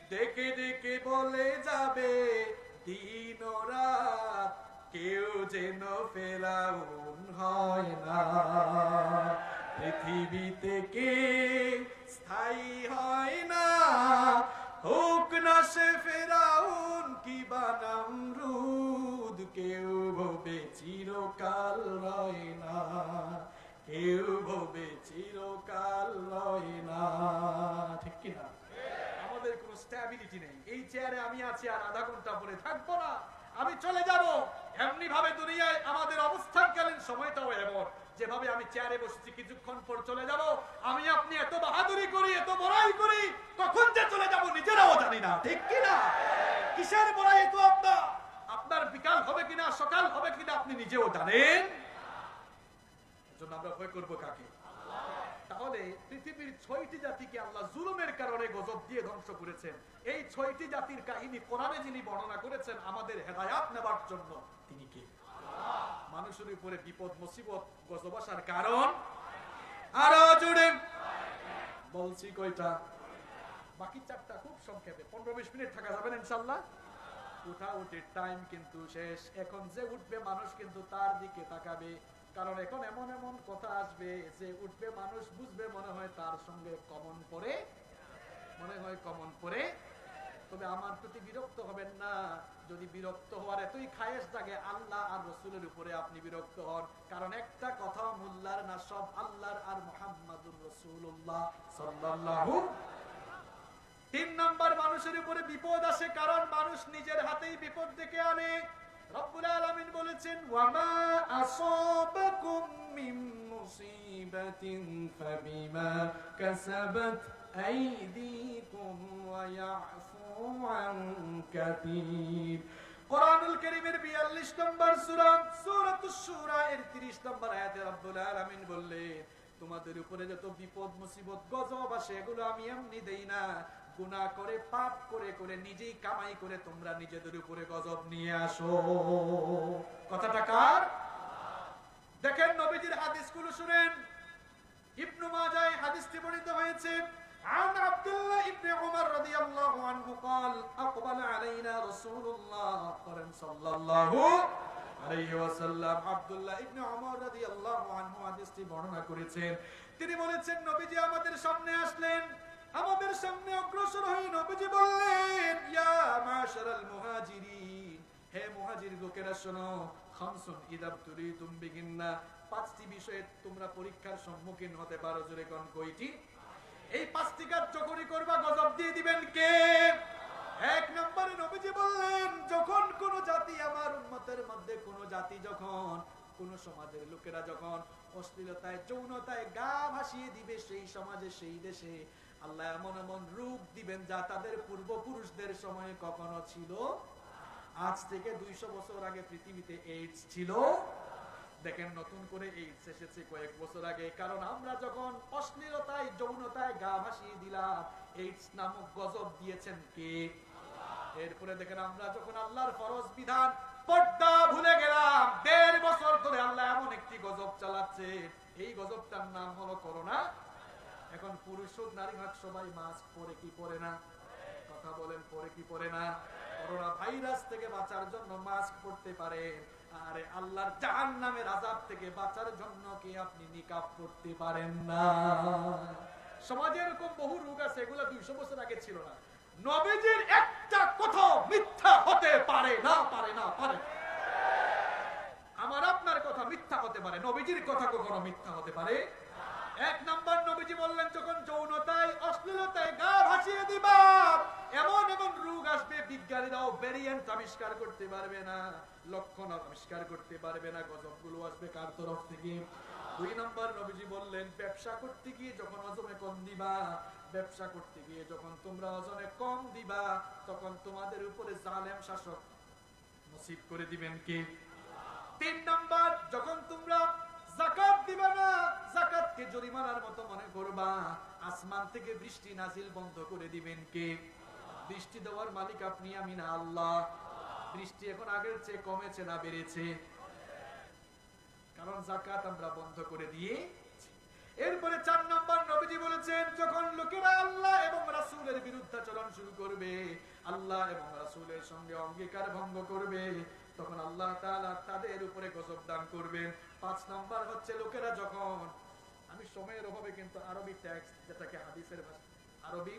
ডেকে ডেকে বলে যাবে দিন ও রাত, কেউ যেন ফেরাউন হয় না। পৃথিবীতে কেউ স্থায়ী হয় না, হোক না সে ফেরাউন কি বা নমরুদ, কেউ ভবে চিরকাল রয় না, কেউ ভবে চিরকাল রয় না। ঠিক কি না? আমাদের কোনো স্ট্যাবিলিটি নেই। এই চেয়ারে আমি আছি আর আধা ঘন্টা পরে থাকবো না, আমি চলে যাব। এমনি ভাবে দুনিয়ায় আমাদের অবস্থানকালীন সময়টাও এমন, যেভাবে আমি চেয়ারে বসেছি কিছুক্ষণ পর চলে যাব। আমি আপনি এত বাহাদুরি করি, এত বড়াই করি, কখন যে চলে যাব নিজেরাও জানি না। ঠিক কি না? কিসের বড়াই এত? আপনার বিকাল হবে কিনা, সকাল হবে কিনা আপনি নিজেও জানেন। এজন্য আমরা ভয় করবো কাকে? তাহলে পৃথিবীর 6টি জাতিকে আল্লাহ জুলুমের কারণে গজব দিয়ে ধ্বংস করেছেন। এই 6টি জাতির কাহিনী কোরআনে যিনি বর্ণনা করেছেন আমাদের হেদায়াত নেবার জন্য, তিনি কে? মানুষের উপরে বিপদ মুসিবত গজব আসার কারণ আরো জুড়ে বলছি কয়টা? বাকি 4টা খুব সংক্ষেপে, 15-20 মিনিট থাকা যাবে না ইনশাআল্লাহ। উঠের টাইম কিন্তু শেষ। এখন যে উঠবে মানুষ কিন্তু তার দিকে তাকাবে, কারণ এখন এমন এমন কথা আসবে যে উঠবে মানুষ বুঝবে মনে হয় তার সঙ্গে কমন পড়ে। তবে আমার প্রতি বিরক্ত হবেন না। যদি বিরক্ত হওয়ার এতই খায়েশ জাগে আল্লাহ আর রাসূলের উপরে আপনি বিরক্ত হন, কারণ একটা কথা মুল্লার না, সব আল্লাহর আর মুহাম্মাদুর রাসূলুল্লাহ সাল্লাল্লাহু। 3 নাম্বার মানুষের উপরে বিপদ আসে কারণ মানুষ নিজের হাতেই বিপদ ডেকে আনে। রব্বুল আলামিন বলেছেন, ওয়ামা আসাবাকুম মিন মুসিবাতিন ফাবিমা কাসাবাত আইদিকুম ওয়া ইয়াফু আন কাসীর। কোরআনুল কারীমের 42 নম্বর সূরা সূরাতুশ শুরা এর 30 নম্বর আয়াতে রব্বুল আলামিন বললেন, তোমাদের উপরে যত বিপদ মুসিবত গজব আসে এগুলো আমি এমনি দেই না, গুনাহ করে পাপ করে করে নিজেই কামাই করে তোমরা নিজেদের উপরে গজব নিয়ে আসো। কথাটা কার? দেখেন নবীজির হাদিসগুলো শুনেন। ইবনে মাজাহ হাদিসটি বর্ণিত হয়েছে, عن عبد الله بن عمر رضي الله عنه قال أقبل علينا رسول الله صلى الله عليه وسلم। আব্দুল্লাহ ইবনে উমর রাদিয়াল্লাহু আনহু হাদিসটি বর্ণনা করেছেন। তিনি বলেছেন, নবীজি আমাদের সামনে আসলেন, আমাদের সামনে অগ্রসর হয়ে নবীজি বললেন, ইয়া মাশারাল মুহাজিরিন, হে মুহাজির লোকেরা শোনো, খামসুন ইদাব তুরিতুম বিগিন্না, 5টি বিষয়ে তোমরা পরীক্ষার সম্মুখীন হতে পারো। জোরে কোন কয়টি? এই 5টি কাজ যখনই করবা গজব দিয়ে দিবেন কে? 1 নম্বরে নবীজি বললেন, যখন কোন জাতি, আমার উম্মতের মধ্যে কোন জাতি যখন, কোন সমাজের লোকেরা যখন অশ্লীলতায় যৌনতায় গা ভাসিয়ে দিবে, সেই সমাজে সেই দেশে আল্লাহ এমন এমন রূপ দিবেন যা তাদের পূর্বপুরুষদের সময়ে কখনো ছিল। আজ থেকে 200 বছর আগে পৃথিবীতে এইডস ছিল, দেখেন নতুন করে এইডস এসেছে কয়েক বছর আগে, কারণ আমরা যখন অশ্লীলতায় যৌনতায় গা ভাসিয়ে দিলাম, এইডস নামক গজব দিয়েছেন কে? এরপরে দেখেন আমরা যখন আল্লাহর ফরজ বিধান পর্দা ভুলে গেলাম, 1.5 বছর ধরে আল্লাহ এমন একটি গজব চালাচ্ছে, এই গজবটার নাম হলো করোনা। এখন পুরুষ হোক নারী হোক সবাই মাস্ক পরে কি পরে না? কথা বলেন, পরে কি পরে না? করোনা ভাইরাস থেকে বাঁচার জন্য মাস্ক পরতে পারে, আরে আল্লাহর জাহান্নামের আযাব থেকে বাঁচার জন্য কি আপনি নিকাব পরতে পারেন না? সমাজে এরকম বহু রোগ আছে, এগুলো 200 বছর আগে ছিল না। নবীজির একটা কথা মিথ্যা হতে পারে না, পারে না, পারে। আমার আপনার কথা মিথ্যা হতে পারে, নবীজির কথা কখনো মিথ্যা হতে পারে? 1 নাম্বার, নবীজি বললেন যখন যৌনতায় অশ্লীলতায় গা ভাসিয়ে দিবা, এমন এমন রোগ আসবে বিজ্ঞানীরাও ভেরিয়েন্ট আবিষ্কার করতে পারবে না, লক্ষণ আবিষ্কার করতে পারবে না, গজবগুলো আসবে কার তরফ থেকে? 2 নাম্বার, নবীজি বললেন ব্যবসা করতে গিয়ে যখন ওজনে কম দিবা, ব্যবসা করতে গিয়ে যখন তোমরা ওজনে কম দিবা, তখন তোমাদের উপরে জালেম শাসক নসিব করে দিবেন কে? 3 নাম্বার, যখন তোমরা যাকাত দিবা না, যাকাতকে জরিমানার মতো মনে করবা, আসমান থেকে বৃষ্টি নাজিল বন্ধ করে দিবেন কে? বৃষ্টি দেওয়ার মালিক আপনি, আমি না, আল্লাহ। বৃষ্টি এখন আগের চেয়ে কমেছে না বেড়েছে? কারণ যাকাত আমরা বন্ধ করে দিয়ে। এরপরে 4 নম্বর, নবীজি বলেছেন যখন লোকেরা আল্লাহ এবং রাসূলের বিরুদ্ধাচরণ শুরু করবে, আল্লাহ এবং রাসূলের সঙ্গে অঙ্গীকার ভঙ্গ করবে, তখন আল্লাহ তাআলা তাদের উপরে গজব দান করবেন। 5 নম্বর হচ্ছে লোকেরা যখন, আমি সময়ের অভাবে কিন্তু আরবি টেক্সট যেটাকে হাদিসের ভাষা আরবি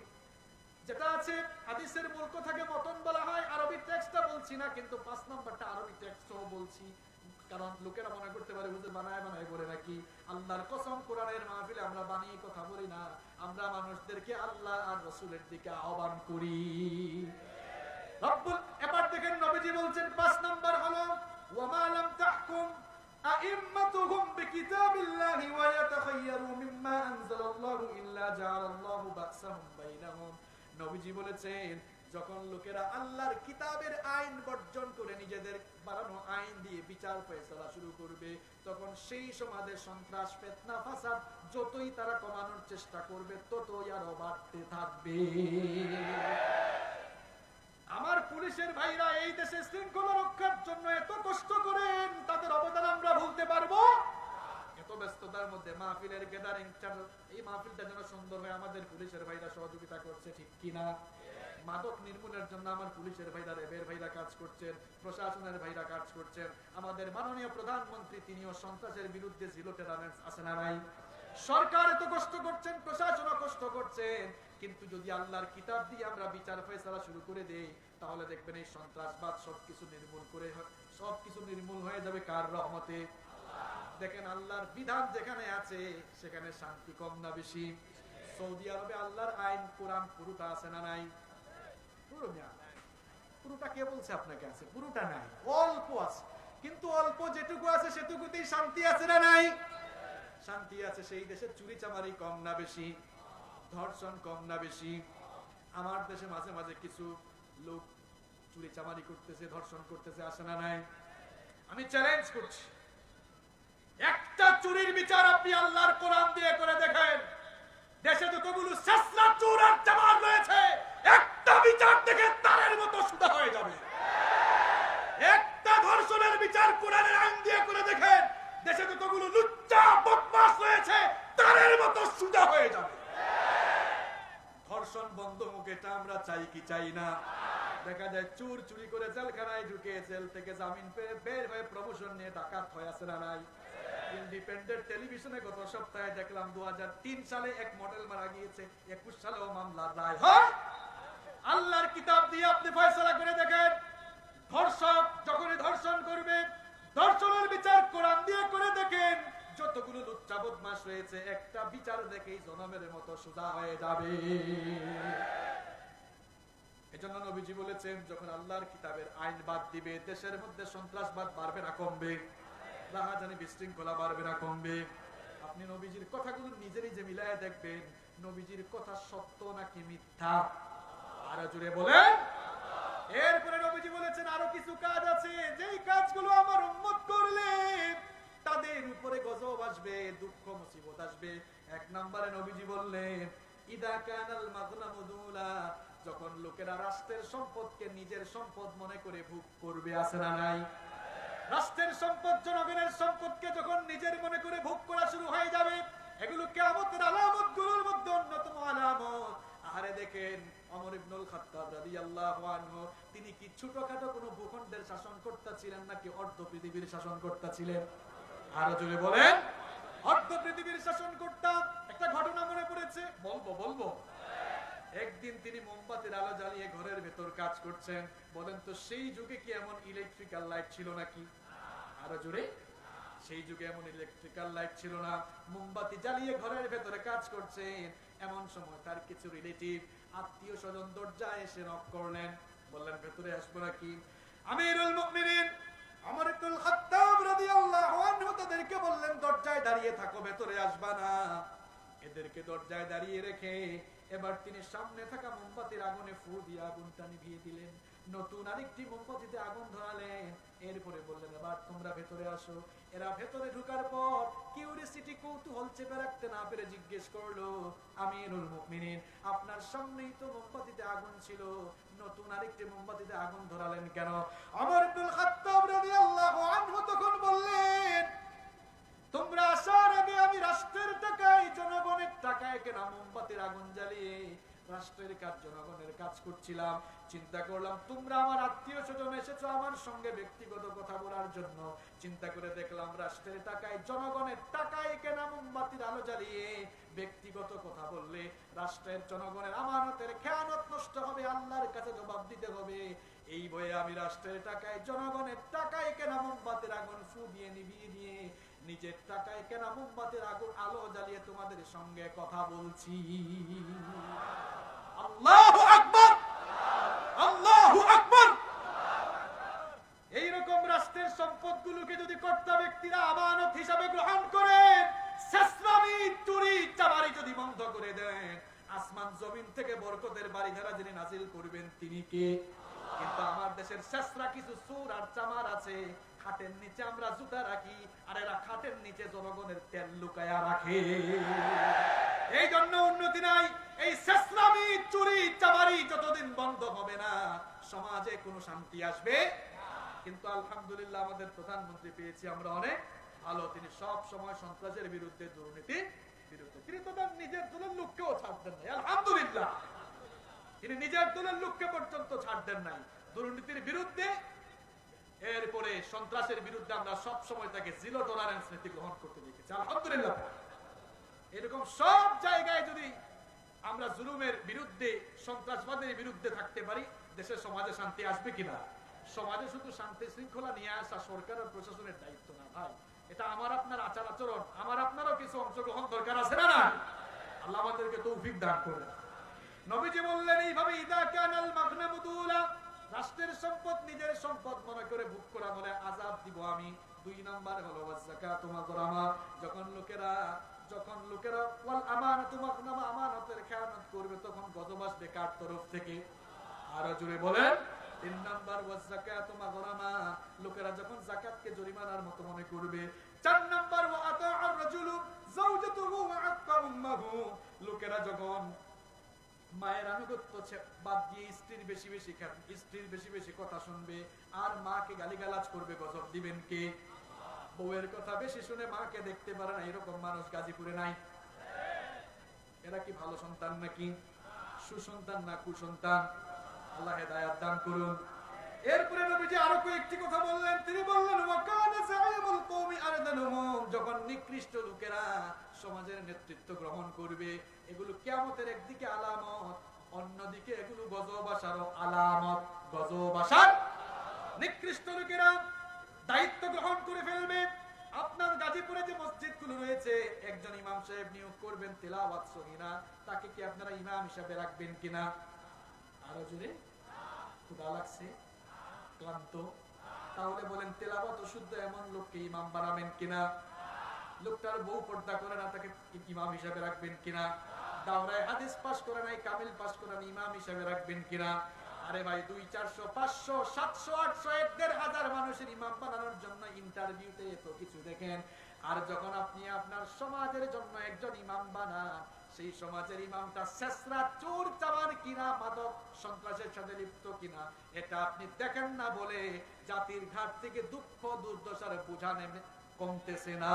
যেটা আছে হাদিসের মূল কথাকে মতন বলা হয়, আরবি টেক্সটটা বলছি না, কিন্তু 5 নম্বরটা আরবি টেক্সটও বলছি, কারণ লোকেরা মনে করতে পারে হুজুর বানায় বানায় বলে নাকি। আল্লাহর কসম, কোরআনের মাহফিলে আমরা বানিয়ে কথা বলি না, আমরা মানুষদেরকে আল্লাহ আর রাসূলের দিকে আহ্বান করি। রব্বুল, এবার দেখেন নবীজি বলছেন 5 নাম্বার হলো ওয়ামা লাম তাহকুম আইম্মাতুহুম বিকিতাবিল্লাহি ওয়া ইয়াতাখায়য়ারু মিম্মা আনজালাল্লাহু ইল্লা জাআলাল্লাহু বাকসাহুম বাইনাহুম। নবীজি বলেছেন যখন লোকেরা আল্লাহর কিতাবের আইন বর্জন করে নিজেদের বানানো আইন দিয়ে বিচার ফয়সালা শুরু করবে, তখন সেই সমাজে সন্ত্রাস, ফিতনা, ফাসাদ যতই তারা কমানোর চেষ্টা করবে ততই আরো বাড়তে থাকবে। আমার পুলিশের ভাইরা এই দেশে শৃঙ্খলা রক্ষার জন্য এত কষ্ট করেন, তাদের অবদান আমরা ভুলতে পারবো? এত ব্যস্ততার মধ্যে মাহফিলের গ্যাদারিং, এই মাহফিলটা যেন সুন্দর হয়, আমাদের পুলিশের ভাইরা সহযোগিতা করছে, ঠিক কিনা? মাদক নির্মূলের জন্য আমার পুলিশের ভাইরা, র্যাবের ভাইরা কাজ করছেন, প্রশাসনের ভাইরা কাজ করছেন, আমাদের মাননীয় প্রধানমন্ত্রী তিনিও সন্ত্রাসের বিরুদ্ধে জিরো টলারেন্স আছে না নাই? সরকার এত কষ্ট করছেন, প্রশাসনও কষ্ট করছেন, কিন্তু যদি আল্লাহর কিতাব দিয়ে আমরা বিচার ফয়সালা শুরু করে দেই, তাহলে দেখবেন এই সন্ত্রাসবাদ সবকিছু নির্মূল হয়ে যাবে কার রহমতে? দেখেন আল্লাহর বিধান যেখানে আছে সেখানে শান্তি কম না বেশি? সৌদি আরবে আল্লাহর আইন কোরআন পুরোটা আছে না নাই? পুরোটা কে বলছে আপনাকে আছে? পুরোটা নাই, অল্প আছে, কিন্তু অল্প যেটুকু আছে সেটুকুতেই শান্তি আছে না নাই? শান্তি আছে। সেই দেশে চুরি চামারি কম না বেশি? ধর্ষণ কম না বেশি? আমার দেশে মাঝে মাঝে কিছু লোক চুরি চামারি করতেছে, ধর্ষণ করতেছে, আসে না নাই? আমি চ্যালেঞ্জ করছি, একটা চুরির বিচার আপনি আল্লাহর কোরআন দিয়ে করে দেখেন, দেশে যতগুলো শেষরা চোর আর চামার রয়েছে, একটা বিচার দেখে তারের মতো সুদা হয়ে যাবে। একটা ধর্ষণের বিচার কোরআনের আইন দিয়ে করে দেখেন, দেশে যতগুলো লুচ্চা বদমাশ রয়েছে তারের মতো সুদা হয়ে যাবে। ধর্ষণ বন্ধ হোক, এটা আমরা চাই কি চাই না? দেখা যায় চোর চুরি করে জেলখানায় ঢুকে, জেল থেকে জামিন পেয়ে বের হয়ে প্রমোশন নিয়ে ডাকাত হয়ে আছে না নাই? ইন্ডিপেন্ডেন্ট টেলিভিশনে গত সপ্তাহে দেখলাম 2003 সালে এক মডেল মারা গিয়েছে, 21 সালেও মামলার রায় হয়। আল্লাহর কিতাব দিয়ে আপনি ফয়সালা করে দেখেন, ধর্ষক যখনই ধর্ষণ করবে, ধর্ষণের বিচার কোরআন দিয়ে করে দেখেন, যতগুলো লুচ্চা বদমাশ রয়েছে একটা বিচার দেখেই জনমের মতো সুদা হয়ে যাবে। এজন্য নবীজি বলেছেন যখন আল্লাহর কিতাবের আইন বাদ দিবে, দেশের মধ্যে সন্ত্রাসবাদ বাড়বে না কমবে? রাহাজানি বিশৃঙ্খলা বাড়বে না কমবে? আপনি নবীজির কথাগুলো নিজে নিজে মিলায় দেখবেন, নবীজির কথা সত্য নাকি মিথ্যা? আরো জুড়ে বলেন। এরপরে নবীজি বলেছেন আরো কিছু কাজ আছে, যেই কাজগুলো আমার উম্মত করলে তাদের উপরে গজব আসবে, দুঃখ মুসিবত আসবে। এক নম্বরে নবীজি বললেন, ইদা কানাল মাগনামু দুলা, যখন লোকেরা রাষ্ট্রের সম্পদকে নিজের সম্পদ মনে করে ভোগ করবে, আছে না নাই? রাষ্ট্রের সম্পদ, জনগণের সম্পদকে যখন নিজের মনে করে ভোগ করা শুরু হয়ে যাবে, এগুলো কিয়ামতের আলামতগুলোর মধ্যে অন্যতম আলামত। আরে দেখেন ওমর ইবনুল খাত্তাব রাদিয়াল্লাহু আনহু, তিনি কি ছোটখাটো কোনো ভূখণ্ডের শাসনকর্তা ছিলেন নাকি অর্ধ পৃথিবীর শাসনকর্তা ছিলেন? আরো জোরে বলেন। অর্ধ পৃথিবীর শাসনকর্তা। একটা ঘটনা মনে পড়েছে, বলবো। একদিন তিনি মোমবাতির আলো জ্বালিয়ে ঘরের ভেতর কাজ করছেন। বলেন তো সেই যুগে কি এমন ইলেকট্রিক্যাল লাইট ছিল নাকি? আরো জোরে। সেই যুগে এমন ইলেকট্রিক্যাল লাইট ছিল না। মোমবাতি জ্বালিয়ে ঘরের ভেতরে কাজ করছেন। এমন সময় তার কিছু রিলেটিভ, আত্মীয় স্বজন দরজায় এসে নক করলেন। বললেন, ভেতরে আসবো নাকি? আমিরুল মুমিনিন ওমর ইবনুল খাত্তাব রাদিয়াল্লাহু আনহু তাদেরকে বললেন, দরজায় দাঁড়িয়ে থাকো, ভেতরে আসবা না। এদেরকে দরজায় দাঁড়িয়ে রেখে এবার তিনি সামনে থাকা মোমবাতির আগুনে ফু দিয়ে আগুনটা নিভিয়ে দিলেন। নতুন আরেকটি মোমবাতিতে আগুন ধরালেন। এরপরে বললেন, এবার তোমরা ভেতরে আসো। এরা ভেতরে ঢোকার পর কিউরিসিটি, কৌতূহল চেপে রাখতে না পেরে জিজ্ঞেস করলো, আমিরুল মুমিনিন, আপনার সামনেই তো মোমবাতিতে আগুন ছিল, নতুন আরেকটি মোমবাতিতে আগুন ধরালেন কেন? ওমর ইবনুল খাত্তাব রাদিয়াল্লাহু আনহু তখন বললেন, তোমরা আসার আগে আমি রাষ্ট্রের টাকায়, জনগণের টাকায় কেনা মোমবাতির আগুন জ্বালিয়ে রাষ্ট্রের কাজ, জনগণের কাজ করছিলাম। চিন্তা করলাম তোমরা আমার আত্মীয় স্বজন এসেছো আমার সঙ্গে ব্যক্তিগত কথা বলার জন্য। চিন্তা করে দেখলাম রাষ্ট্রের টাকায়, জনগণের টাকায় কেনা মোমবাতির আলো জ্বালিয়ে ব্যক্তিগত কথা বললে রাষ্ট্রের, জনগণের আমানতের খেয়ানত নষ্ট হবে, আল্লাহর কাছে জবাব দিতে হবে। এই ভয়ে আমি রাষ্ট্রের টাকায়, জনগণের টাকায় কেনা মোমবাতির আগুন ফু দিয়ে নিভিয়ে দিয়ে নিজের টাকায় কেনা মোমবাতির আগুন আলো জ্বালিয়ে তোমাদের সঙ্গে কথা বলছি। আল্লাহু আকবার, আল্লাহু আকবার। এইরকম রাষ্ট্রের সম্পদগুলোকে যদি কর্তা ব্যক্তিরা আমানত হিসাবে গ্রহণ করেন, শেষরামি, চুরি, চামারি যদি বন্ধ করে দেন, আসমান জমিন থেকে বরকতের বাড়িধারা যিনি নাজিল করবেন তিনি কে? কিন্তু আমার দেশের শেষরা কিছু চোর আর চামার আছে, খাটের নিচে আমরা জুতা রাখি, আর এরা খাটের নিচে জনগণের তেল লুকায়া রাখে। এই জন্য উন্নতি নাই। এই শেষরামি, চুরি, চামারি যতদিন বন্ধ হবে না, সমাজে কোনো শান্তি আসবে। কিন্তু আলহামদুলিল্লাহ আমাদের প্রধানমন্ত্রী পেয়েছি আমরা অনেক ভালো। তিনি সব সময় সন্ত্রাসের বিরুদ্ধে, দুর্নীতির বিরুদ্ধে। তিনি তো তার নিজের দলের লোককেও ছাড় দেন নাই, আলহামদুলিল্লাহ। তিনি নিজের দলের লোককে পর্যন্ত ছাড় দেন নাই দুর্নীতির বিরুদ্ধে। এরপরে সন্ত্রাসের বিরুদ্ধে আমরা সব সময় তাকে জিরো টলারেন্স নীতি গ্রহণ করতে দেখেছি, আলহামদুলিল্লাহ। এরকম সব জায়গায় যদি আমরা জুলুমের বিরুদ্ধে, সন্ত্রাসবাদের বিরুদ্ধে থাকতে পারি, দেশের সমাজে শান্তি আসবে কিনা? সমাজে শুধু শান্তি শৃঙ্খলা নিয়ে আসা সরকার ও প্রশাসনের দায়িত্ব না ভাই, এটা আমার আপনার আচার আচরণ, আমার আপনারও কিছু অংশগ্রহণ দরকার আছে না? আল্লাহ আমাদেরকে তৌফিক দান করুন। নবীজি বললেন এইভাবে, ইদা কানাল মাগনামু দুলা, রাষ্ট্রের সম্পদ নিজের সম্পদ মনে করে ভোগ করা হলে আযাব দিব আমি। দুই নাম্বার হলো যাকাতু মাগরামা, যখন লোকেরা ওয়াল আমানাতু মাগনামা, আমানতের খেয়ানত করবে, তখন গজব আসবে কার তরফ থেকে? আরো জোরে বলেন। তিন নাম্বার যাকাতু মাগরামা, লোকেরা যখন যাকাতকে জরিমানার মতো মনে করবে। চার নাম্বার ওয়া আতাআর রাজুলু যাওজাতুহু ওয়া আক্কা উম্মাহু, লোকেরা যখন মায়ের আনুগত্য বাদ দিয়ে স্ত্রীর বেশি বেশি কথা শুনবে আর মাকে গালিগালাজ করবে, গজব দিবেন কে? বউয়ের কথা বেশি শুনে মাকে দেখতে পারে না, এরকম মানুষ গাজীপুরে নাই? এরা কি ভালো সন্তান নাকি? সুসন্তান না কুসন্তান? আল্লাহ হেদায়েত দান করুন। এরপরে নবীজি আরো কয়েকটি কথা বললেন। তিনি বললেন, ওয়াকানা সাইমুল কওমি আরদানুহুম, যখন নিকৃষ্ট লোকেরা সমাজের নেতৃত্ব গ্রহণ করবে, এগুলো কিয়ামতের একদিকে আলামত, অন্যদিকে এগুলো গজব আসার আলামত। গজব আসার, নিকৃষ্ট লোকেরা দায়িত্ব গ্রহণ করে ফেলবে। আপনার গাজীপুরে যে মসজিদগুলো রয়েছে, একজন ইমাম সাহেব নিয়োগ করবেন তেলাওয়াত সহিনা, তাকে কি আপনারা ইমাম হিসাবে রাখবেন কিনা? আরো জোরে। ক্ষুধা লাগছে, ক্লান্ত, তাহলে বলেন তেলাওয়াত শুদ্ধ এমন লোককে ইমাম বানাবেন কিনা? লোকটার বউ পর্দা করে না, তাকে ইমাম হিসাবে রাখবেন কিনা? দাওরায়ে হাদিস পাস করে নাই, কামিল পাস করে নাই, ইমাম হিসাবে রাখবেন কিনা? আরে ভাই 200, 400, 500, 700, 800, 1,500 মানুষের ইমাম বানানোর জন্য ইন্টারভিউতে এত কিছু দেখেন। আর যখন আপনি আপনার সমাজের জন্য একজন ইমাম বানান, সেই সমাজের ইমামটা শেষরা চোর চামার কিনা, মাদক সন্ত্রাসের সাথে লিপ্ত কিনা, এটা আপনি দেখেন না বলে জাতির ঘাট থেকে দুঃখ দুর্দশার বোঝা নেমে কমতেছে না।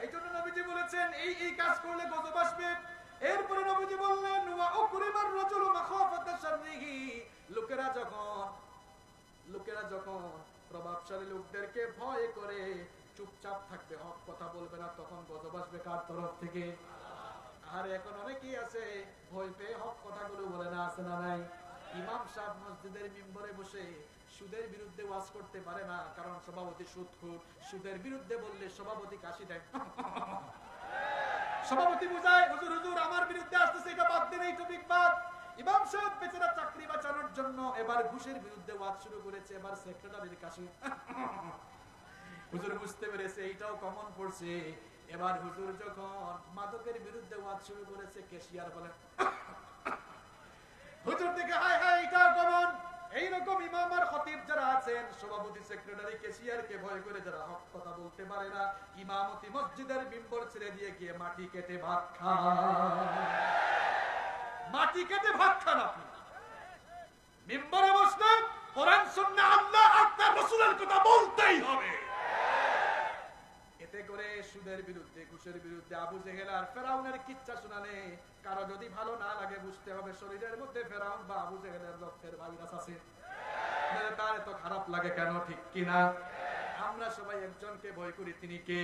এই জন্য নবীজি বলেছেন এই কাজ করলে গজব আসবে। এরপরে নবীজি বললেন ওয়া উকরিমার রাজুলু মাখাফাতা শাররিহি, লোকেরা যখন প্রভাবশালী লোকদেরকে ভয় করে চুপচাপ থাকবে, হক কথা বলবে না, তখন গজব আসবে কার তরফ থেকে? আর এখন অনেকেই আছে ভয় পেয়ে হক কথাগুলো বলে না, আছে না নাই? ইমাম সাহেব মসজিদের মিম্বরে বসে সুদের বিরুদ্ধে ওয়াজ করতে পারে না, কারণ সভাপতি সুদখোর। সুদের বিরুদ্ধে বললে সভাপতি কাশি দেয়। সভাপতি বুঝায় হুজুর হুজুর আমার বিরুদ্ধে আসতেছে, এটা বাদ দেন, এই টপিক বাদ। ইমাম সাহেব বেচারা চাকরি বাঁচানোর জন্য এবার ঘুষের বিরুদ্ধে ওয়াজ শুরু করেছে, এবার সেক্রেটারির কাশি। হুজুর বুঝতে পেরেছে এইটাও কমন পড়ছে। এবার হুজুর যখন মাদকের বিরুদ্ধে ওয়াজ শুরু করেছে, ক্যাশিয়ার বলে হুজুর থেকে হাই হাই, এটাও কমন। এইরকম ইমাম আর খতিব যারা আছেন, সভাপতি সেক্রেটারি ক্যাশিয়ারকে ভয় করে যারা হক কথা বলতে পারে না, ইমামতি মসজিদের মিম্বর ছেড়ে দিয়ে গিয়ে মাটি কেটে ভাত খান। মাটি কেটে ভাত খান আপনি। মিম্বরে বসলেন, কোরআন সুন্নাহ আল্লাহ আর তার রাসূলের কথা বলতেই হবে। এতে করে সুদের বিরুদ্ধে, ঘুষের বিরুদ্ধে আবু জেহেল আর ফেরাউনের কিচ্ছা শোনালে কারো যদি ভালো না লাগে, বুঝতে হবে শরীরের মধ্যে ফেরাউন বা আবু জেহেলের রক্তের ভাইরাস আছে। তার এত খারাপ লাগে কেন, ঠিক কিনা? আমরা সবাই একজনকে ভয় করি, তিনি কে?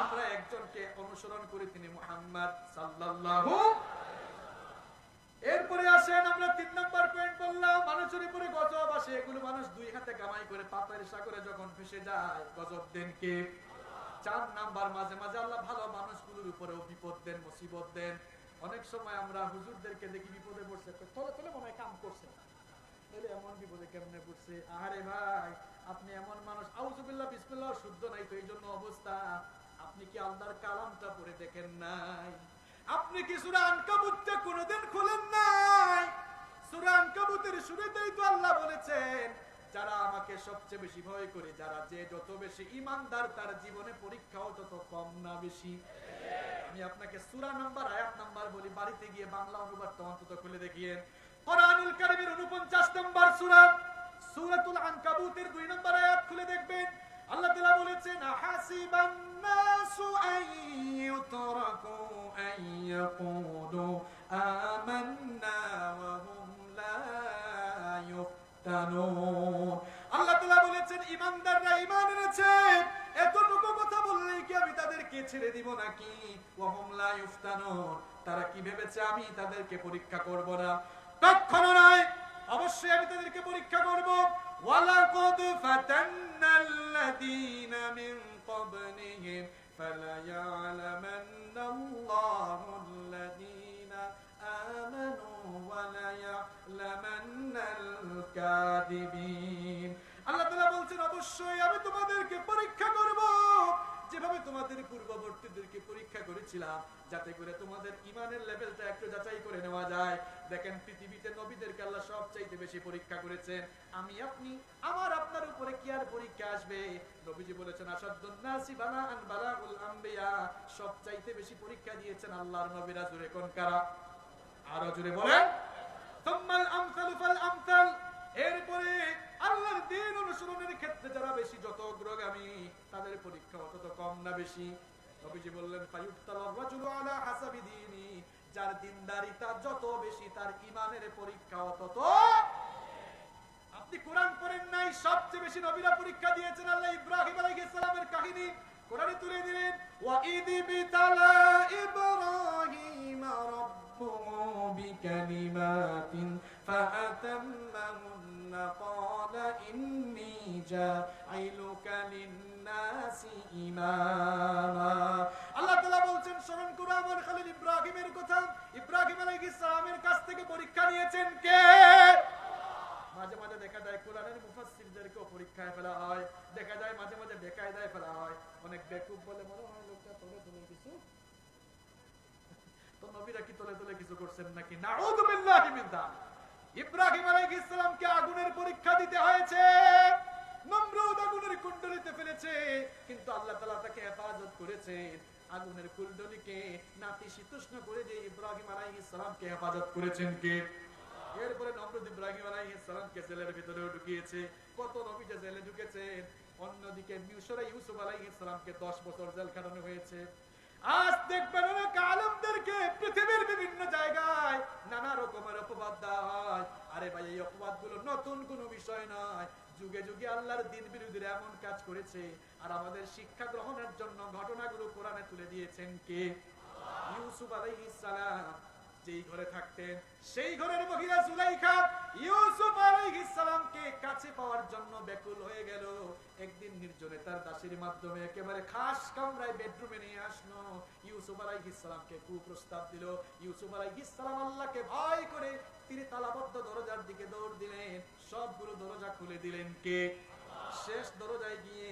আমরা একজনকে অনুসরণ করি, তিনি মুহাম্মদ সাল্লাল্লাহু। এরপরে আসেন আমরা 3 নাম্বার পয়েন্ট বললাম, মানুষের উপরে গজব আসে। এগুলো মানুষ দুই হাতে কামাই করে পাপের সাগরে যখন ভেসে যায়, গজব দেন কে? 4 নাম্বার, মাঝে মাঝে আল্লাহ ভালো মানুষগুলোর উপরেও বিপদ দেন, মুসিবত দেন। অনেক সময় আমরা হুজুরদেরকে দেখি বিপদে পড়ছে, তলে তলে মনে হয় কাম করছে, তাহলে এমন বিপদে কেমনে পড়ছে? আরে ভাই, আপনি এমন মানুষ, আউযুবিল্লাহ বিসমিল্লাহ শুদ্ধ নাই তো এই জন্য অবস্থা। আপনি কি আল্লাহর কালামটা পড়ে দেখেন নাই? আপনি কি সূরা আনকাবুতটা কোনোদিন খুলেন নাই? সূরা আনকাবুতের শুরুতেই তো আল্লাহ বলেছেন, যারা আমাকে সবচেয়ে বেশি ভয় করে, যারা যে যত বেশি ঈমানদার, তার জীবনে পরীক্ষাও তত কম না বেশি। আমি আপনাকে সূরা নাম্বার, আয়াত নাম্বার বলি, বাড়িতে গিয়ে বাংলা অনুবাদটা অন্তত খুলে দেখিয়েন। কোরআনুল কারীমের 49 নম্বর সূরা, সূরাতুল আনকাবুতের 2 নম্বর আয়াত খুলে দেখবেন। আল্লাহ তাআলা বলেছেন, হাসিবান নাসু আইয়ুতরাকু আইয়াকুলু আমান্না ওয়া হুম লা ইফতানুন। আল্লাহ তাআলা বলেছেন, ঈমানদাররা ঈমান এনেছে, এতটুকু কথা বললেই কি আমি তাদেরকে ছেড়ে দিব নাকি? ওয়া হুম লা ইফতানুন, তারা কি ভেবেছে আমি তাদেরকে পরীক্ষা করব না? কখনো নয়, অবশ্যই আমি তাদেরকে পরীক্ষা করব। ওয়ালাকাদ ফাতান্নাল্লাযীনা মিন ক্বাবলিহিম ফালায়া'লামান্নাল্লাহুল্লাযীনা আমানু ওয়া লায়া'লামান্নাল কাযিবিন। আল্লাহ তাআলা বলছেন, অবশ্যই আমি তোমাদেরকে পরীক্ষা করব, যেভাবে তোমাদের পূর্ববর্তীদেরকে পরীক্ষা করেছিলাম, যাতে করে তোমাদের ঈমানের লেভেলটা একটু যাচাই করে নেওয়া যায়। দেখেন, পৃথিবীতে নবীদেরকে আল্লাহ সবচাইতে বেশি পরীক্ষা করেছেন। আমি আপনি, আমার আপনার উপরে কি আর পরীক্ষা আসবে? নবীজি বলেছেন, আসাদুন নাসি বালাআন বালাগুল আম্বিয়া, সবচাইতে বেশি পরীক্ষা দিয়েছেন আল্লাহর নবীরা। জোরে কোন কারা? আরো জোরে বলেন। সুম্মাল আমসালু ফাল আমসাল, এরপরে আল্লাহর দ্বীন অনুসরণের ক্ষেত্রে যারা বেশি যত অগ্রগামী, তাদের পরীক্ষা তত কম না বেশি? নবীজি বললেন, ফায়ুফতালার রাজুলু আলা হাসাবি দীনি, যার দ্বীনদারিতা যত বেশি, তার ঈমানের পরীক্ষাও তত। আপনি কোরআন পড়েন নাই, সবচেয়ে বেশি নবীরা পরীক্ষা দিয়েছেন। আল্লাহ ইব্রাহিম আলাইহিস সালামের কাহিনী কোরআনে তুলে দিলেন, ওয়া ইযি বিতালা ইব্রাহিম রাব্বুহু বিকালিমাতিন ফাআতাম্মাহুন্না ক্বালা ইন্নী জাঈলুকা লিন-নাসি ইমামা। আল্লাহ তাআলা বলছেন, স্মরণ করো আমার খলিল ইব্রাহিমের কথা। ইব্রাহিম আলাইহিস সালামের কাছ থেকে পরীক্ষা নিয়েছেন কে? মাঝে মাঝে দেখা যায় কোরআনের মুফাসসিরদেরকেও পরীক্ষায় ফেলা হয়, দেখা যায় মাঝে মাঝে বেকায়দায় ফেলা হয়। অনেক বেকুব বলে মনে হয় লোকটা তলে তলে কিছু, তো নবীরা কি তলে তলে কিছু করছেন নাকি? নাউযু বিল্লাহি মিন যালিক। ইব্রাহিম আলাইহিস সালামকে আগুনের পরীক্ষা দিতে হয়েছে, নমরুদ আগুনের কুণ্ডলিতে ফেলেছে, কিন্তু আল্লাহ তাআলা তাকে হেফাজত করেছেন। আগুনের কুণ্ডলীকে নাতিশীতোষ্ণ করে দিয়ে ইব্রাহিম আলাইহিস সালামকে হেফাজত করেছেন কে? এরপরে নমরুদ ইব্রাহিম আলাইহিস সালামকে জেলের ভিতরে ঢুকিয়েছে। কত নবী যে জেলে ঢুকেছেন। অন্যদিকে মিশরে ইউসুফ আলাইহিস সালামকে 10 বছর জেল খাটানো হয়েছে। আজ দেখবেন অনেক আলেমদেরকে পৃথিবীর বিভিন্ন জায়গায় নানা রকমের অপবাদ দেওয়া হয়। আরে ভাই, এই অপবাদগুলো নতুন কোনো বিষয় নয়। যুগে যুগে আল্লাহর দ্বীন বিরোধীরা এমন কাজ করেছে, আর আমাদের শিক্ষা গ্রহণের জন্য ঘটনাগুলো কোরআনে তুলে দিয়েছেন কে? ইউসুফ আলাইহিস সালাম যেই ঘরে থাকতেন, সেই ঘরের মহিলা জুলাইখা ইউসুফ আলাইহিস সালামকে কাছে পাওয়ার জন্য ব্যাকুল হয়ে গেল। একদিন নির্জনে তার দাসীর মাধ্যমে একেবারে খাস কামরায় বেডরুমে নিয়ে আসলো। ইউসুফ আলাইহিস সালামকে কুপ্রস্তাব দিল। ইউসুফ আলাইহিস সালাম আল্লাহকে ভয় করে তিনি তালাবদ্ধ দরজার দিকে দৌড় দিলেন। সবগুলো দরজা খুলে দিলেন কে? শেষ দরজায় গিয়ে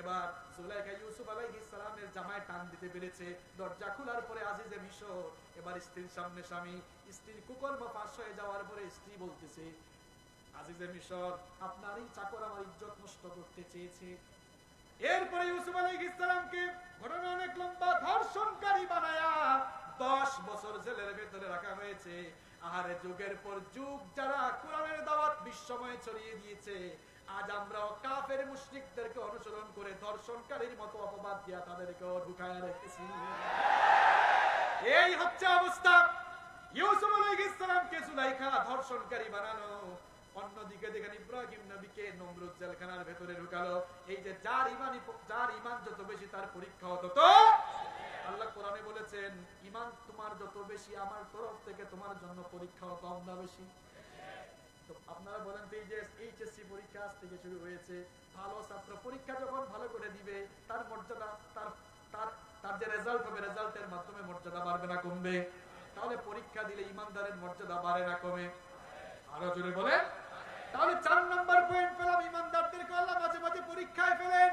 এবার জুলাইখা ইউসুফ আলাইহিস সালামের জামায় টান দিতে পেরেছে। দরজা খোলার পরে আজিজে মিশর এবার স্ত্রীর সামনে স্বামী, স্ত্রীর কুকর্ম ফাঁস হয়ে যাওয়ার পরে স্ত্রী বলতেছে, আজিজে মিশর, আপনার এই চাকর আমার ইজ্জত নষ্ট করতে চেয়েছে। এরপরে ইউসুফ আলাইহিস সালামকে ঘটনা অনেক লম্বা, ধর্ষণকারী বানায়া 10 বছর জেলের ভেতরে রাখা হয়েছে। আহারে, যুগের পর যুগ যারা কোরআনের দাওয়াত বিশ্বময় ছড়িয়ে দিয়েছে, আজ আমরাও কাফের মুশরিকদেরকে অনুসরণ করে ধর্ষণকারীর মতো অপবাদ দিয়া তাদেরকেও ঢুকায় রেখেছি। এই হচ্ছে অবস্থা। ইউসুফ আলাইহিস সালামকে জুলাইখা ধর্ষণকারী বানানো, অন্যদিকে দেখেন ইব্রাহিম নবীকে নমরুদ জেলখানার ভেতরে ঢুকালো। এই যে যার ঈমান যত বেশি তার পরীক্ষা হতো। তো আল্লাহ কোরআনে বলেছেন, ঈমান তোমার যত বেশি আমার তরফ থেকে তোমার জন্য পরীক্ষাও কম না বেশি? তো আপনারা বলেন তো, এই যে এইচএসসি পরীক্ষা আজ থেকে শুরু হয়েছে, ভালো ছাত্র পরীক্ষা যখন ভালো করে দিবে তার মর্যাদা, তার যে রেজাল্ট হবে, রেজাল্টের মাধ্যমে মর্যাদা বাড়বে না কমবে? তাহলে পরীক্ষা দিলে ইমানদারের মর্যাদা বাড়ে না কমে? আরো জোরে বলেন। তাহলে 4 নাম্বার পয়েন্ট পেলাম, ইমানদারদেরকে আল্লাহ মাঝে মাঝে পরীক্ষায় ফেলেন।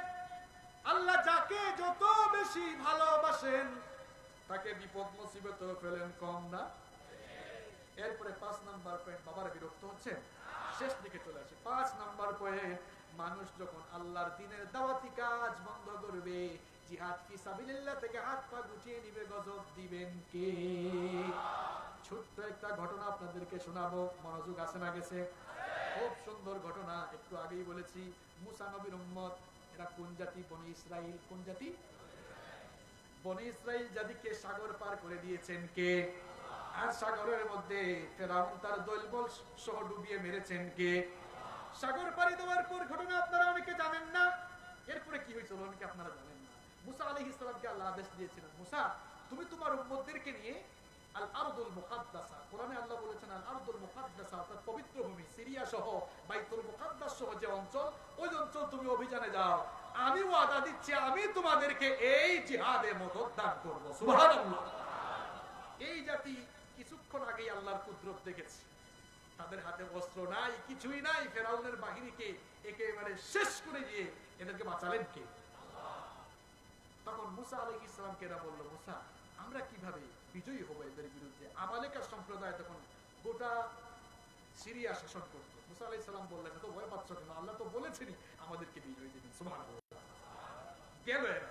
আল্লাহ যাকে যত বেশি ভালোবাসেন তাকে বিপদ মুসিবতে ফেলেন কম না? এরপরে 5 নাম্বার পয়েন্ট, বাবার বিরক্ত হচ্ছে, শেষ দিকে চলে আসে। 5 নাম্বার পয়েন্ট, মানুষ যখন আল্লাহর দ্বীনের দাওয়াতি কাজ বন্ধ করবে, জিহাদ ফি সাবিলিল্লাহ থেকে হাত পা গুটিয়ে নিবে, গজব দিবেন কে? ছোট্ট একটা ঘটনা আপনাদেরকে শোনাবো, মনোযোগ আছে না গেছে? খুব সুন্দর ঘটনা, একটু আগেই বলেছি। মুসা নবীর উম্মত, এরা কোন জাতি? বনি ইসরাইল। কোন জাতি? বনি ইসরাইল জাতিকে সাগর পার করে দিয়েছেন কে? আর সাগরের মধ্যে ফেরাউন তার দলবল সহ ডুবিয়ে মেরেছেন কে? সাগর পাড়ি দেওয়ার পর ঘটনা আপনারা অনেকে জানেন না। এরপরে কি হয়েছিল অনেকে আপনারা জানেন না। মুসা আলাইহিস সালামকে আল্লাহ আদেশ দিয়েছিলেন, মুসা তুমি তোমার উম্মতদেরকে নিয়ে আল আরদুল মুকাদ্দাসা, কোরআনে আল্লাহ বলেছেন আল আরদুল মুকাদ্দাসা, অর্থাৎ পবিত্র ভূমি সিরিয়া সহ বাইতুল মুকাদ্দাস সহ যে অঞ্চল, ওই অঞ্চল তুমি অভিযানে যাও। আমি ওয়াদা দিচ্ছি আমি তোমাদেরকে এই জিহাদে মদদ দান করব। সুবহানাল্লাহ। এই জাতি কিছুক্ষণ আগেই আল্লাহর কুদরত দেখেছে। তাদের হাতে অস্ত্র নাই, কিছুই নাই। ফেরাউনের বাহিনীকে একেবারে শেষ করে দিয়ে এদেরকে বাঁচালেন কে? তখন মুসা আলাইহিস সালামকে এরা বলল, মুসা আমরা কিভাবে বিজয়ী হব এদের বিরুদ্ধে? আমালেকার সম্প্রদায় তখন গোটা সিরিয়া শাসন করত। মুসা আলাইহিস সালাম বললেন, তো ভয় পাচ্ছ কেন? আল্লাহ তো বলেছেনই আমাদেরকে বিজয়ী দিবেন। সুবহানাল্লাহ। গেল এরা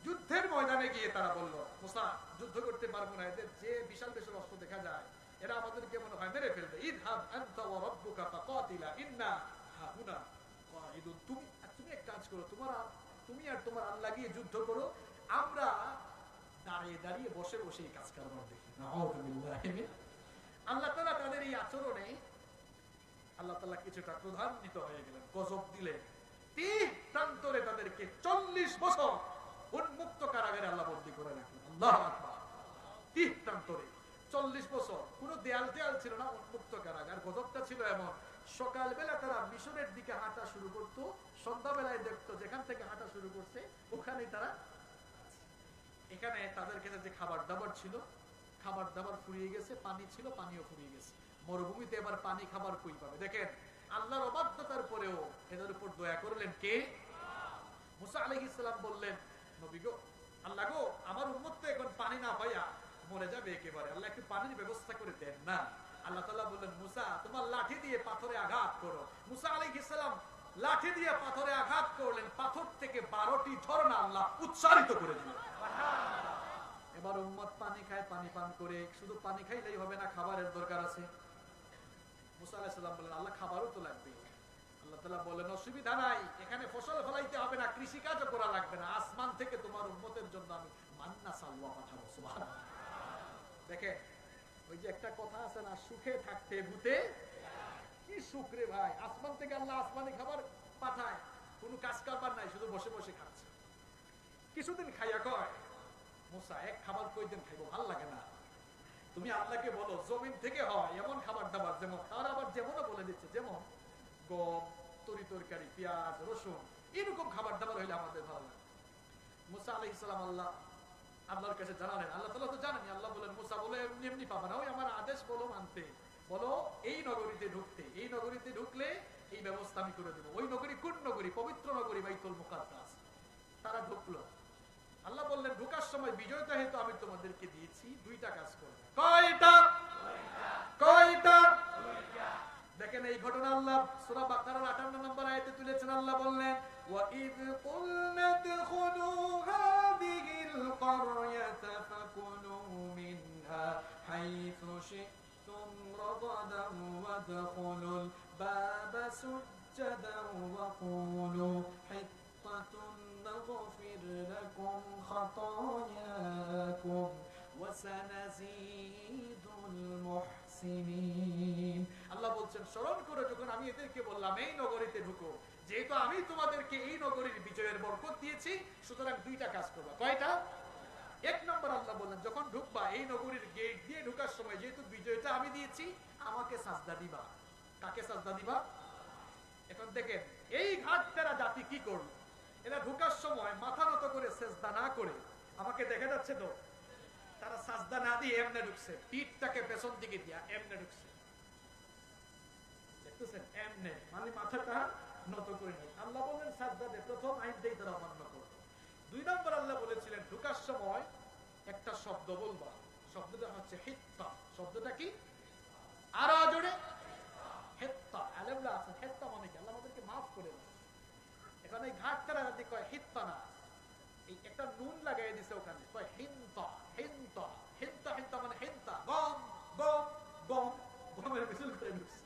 যুদ্ধের ময়দানে গিয়ে তারা বলল, মুসা যুদ্ধ করতে পারবো না, এদের যে বিশাল বিশাল অস্ত্র দেখা যায়, এরা আমাদেরকে মনে হয় মেরে ফেলবে। ইযহাব আনতা ওয়া রাব্বুকা ফাকাতিলা ইন্না হাহুনা কাঈদুন। তুমি এক কাজ করো, তুমি আর তোমার আল্লাহ গিয়ে যুদ্ধ করো, আমরা দাঁড়িয়ে দাঁড়িয়ে বসে বসে এই কাজ কারবার দেখি। নাউযুবিল্লাহি। আল্লাহ তাআলা তাদের এই আচরণে আল্লাহ তাআলা কিছুটা ক্রোধান্বিত হয়ে গেলেন, গজব দিলেন। 3 প্রান্তরে তাদেরকে 40 বছর উন্মুক্ত কারাগারে আল্লাহ বন্দী করে রাখলেন। আল্লাহু আকবার। 3 প্রান্তরে 40 বছর, কোনো দেয়াল ছিল না, উন্মুক্ত কারাগার। গজবটা ছিল এমন, সকালবেলা তারা মিশরের দিকে হাঁটা শুরু করত, সন্ধ্যাবেলায় দেখতো যেখান থেকে হাঁটা শুরু করছে ওখানেই তারা। এখানে তাদের কাছে যে খাবার দাবার ছিল, খাবার দাবার ফুরিয়ে গেছে, পানি ছিল, পানিও ফুরিয়ে গেছে। মরুভূমিতে এবার পানি খাবার কই পাবে? দেখেন আল্লাহর অবাধ্যতার পরেও এদের উপর দয়া করলেন কে? মুসা আলাইহিস সালাম বললেন, নবী গো, আল্লাহ গো, আমার উম্মত তো এখন পানি না পাইয়া মরে যাবে একেবারে, আল্লাহ একটু পানির ব্যবস্থা করে দেন না। আল্লাহ তাআলা বললেন মুসা তোমার লাঠি দিয়ে পাথরে আঘাত করো। মুসা আলাইহিস সালাম লাঠি দিয়ে পাথরে আঘাত করলেন, পাথর থেকে 12টি ঝর্ণা আল্লাহ উচ্চারিত করে দিলেন। এবার উম্মত পানি খায়, পানি পান করে, শুধু পানি খাইলেই হবে না, খাবারের দরকার আছে। মুসা আলাইহিস সালাম বলেন আল্লাহ খাবারও তো লাগবে। আল্লাহ তাআলা বলেন অসুবিধা নাই, এখানে ফসল ফলাইতে হবে না, কৃষি কাজও করা লাগবে না, আসমান থেকে তোমার উম্মতের জন্য আমি মান্না সালওয়া পাঠাবো। সুবহানাল্লাহ। দেখেন ওই যে একটা কথা আছে না, সুখে থাকতে ভূতে কি সুখ রে ভাই। আসমান থেকে আল্লাহ আসমানি খাবার পাঠায়, কোনো কাজ কারবার নাই, শুধু বসে বসে খাচ্ছে। কিছুদিন খাইয়া কয় মুসা এক খাবার কয়দিন খাইবো, ভাল লাগে না। তুমি আল্লাহকে বলো জমিন থেকে হয় এমন খাবার দাবার, যেমন আর আবার যেমনও বলে দিচ্ছে, যেমন গম, তরি তরকারি, পেঁয়াজ, রসুন, এরকম খাবার দাবার হইলে আমাদের ভালো লাগে। মুসা আলাইহিস সালাম আল্লাহর কাছে জানালেন, আল্লাহ তাআলা তো জানেন। আল্লাহ বলেন মুসা বলে এমনি এমনি পাবা না, ওই আমার আদেশ বলো মানতে, বলো এই নগরীতে ঢুকতে, এই নগরীতে ঢুকলে এই ব্যবস্থা আমি করে দেবো। ওই নগরী কোন নগরী? পবিত্র নগরী বাইতুল মুকাদ্দাস। তারা ঢুকলো। আল্লাহ বললেন ঢোকার সময় বিজয়টা হেতু আমি তোমাদেরকে দিয়েছি, দুইটা কাজ করবে। কয়টা? কয়টা? দেখেন এই ঘটনা আল্লাহ সূরা বাকারার 58 নম্বর আয়াতে তুলেছেন। আল্লাহ বললেন ওয়াইদ কুলনা দুখুলু হাযিহিল ক্বরয়াতা ফাকুলু মিনহা হাইথু শি'তুম রাগাদান ওয়াদখুলুল বাবা সুজ্জাদান ওয়াকুলু হিত্তাতুন নাগফির লাকুম খাতায়াকুম ওয়াসানাজিদুল মুহসিনিন। আল্লাহ বলছেন স্মরণ করো যখন আমি এদেরকে বললাম এই নগরীতে ঢুকো, যেহেতু আমি তোমাদেরকে এই নগরীর বিজয়ের বরকত দিয়েছি, সুতরাং দুইটা কাজ করবা। কয়টা? এক নম্বর আল্লাহ বললেন যখন ঢুকবা এই নগরীর গেট দিয়ে ঢোকার সময় যেহেতু বিজয়টা আমি দিয়েছি, আমাকে সাজদা দিবা। কাকে সাজদা দিবা? এখন দেখেন এই ঘাটতেরা জাতি কি করলো, এরা ঢোকার সময় মাথা নত করে সেজদা না করে, আমাকে দেখা যাচ্ছে তো, তারা সাজদা না দিয়ে এমনে ঢুকছে, পিঠটাকে পেছন দিকে দিয়া এমনে ঢুকছে। দেখতেছেন এমনে, মানে মাথাটা নত করে নেই। আল্লাহ বলেন সাজদা দে, প্রথম আইন দেই তারা অমান্য করলো। দুই নম্বর আল্লাহ বলেছিলেন ঢোকার সময় একটা শব্দ বলবা, শব্দটা হচ্ছে হিত্তা। শব্দটা কি? আরো জোরে হিত্তা। আলেমরা আছেন হিত্তা মানে কি? আল্লাহ আমাদেরকে মাফ করে দেন। এখন এই ঘাটতারা যদি কয় হিত্তা না, এই একটা নুন লাগাই দিছে ওখানে, কয় হিন্তা। হিন্তা হিন্তা হিন্তা মানে হিন্তা, গম গম গম, গমের মিছিল করে ঢুকছে।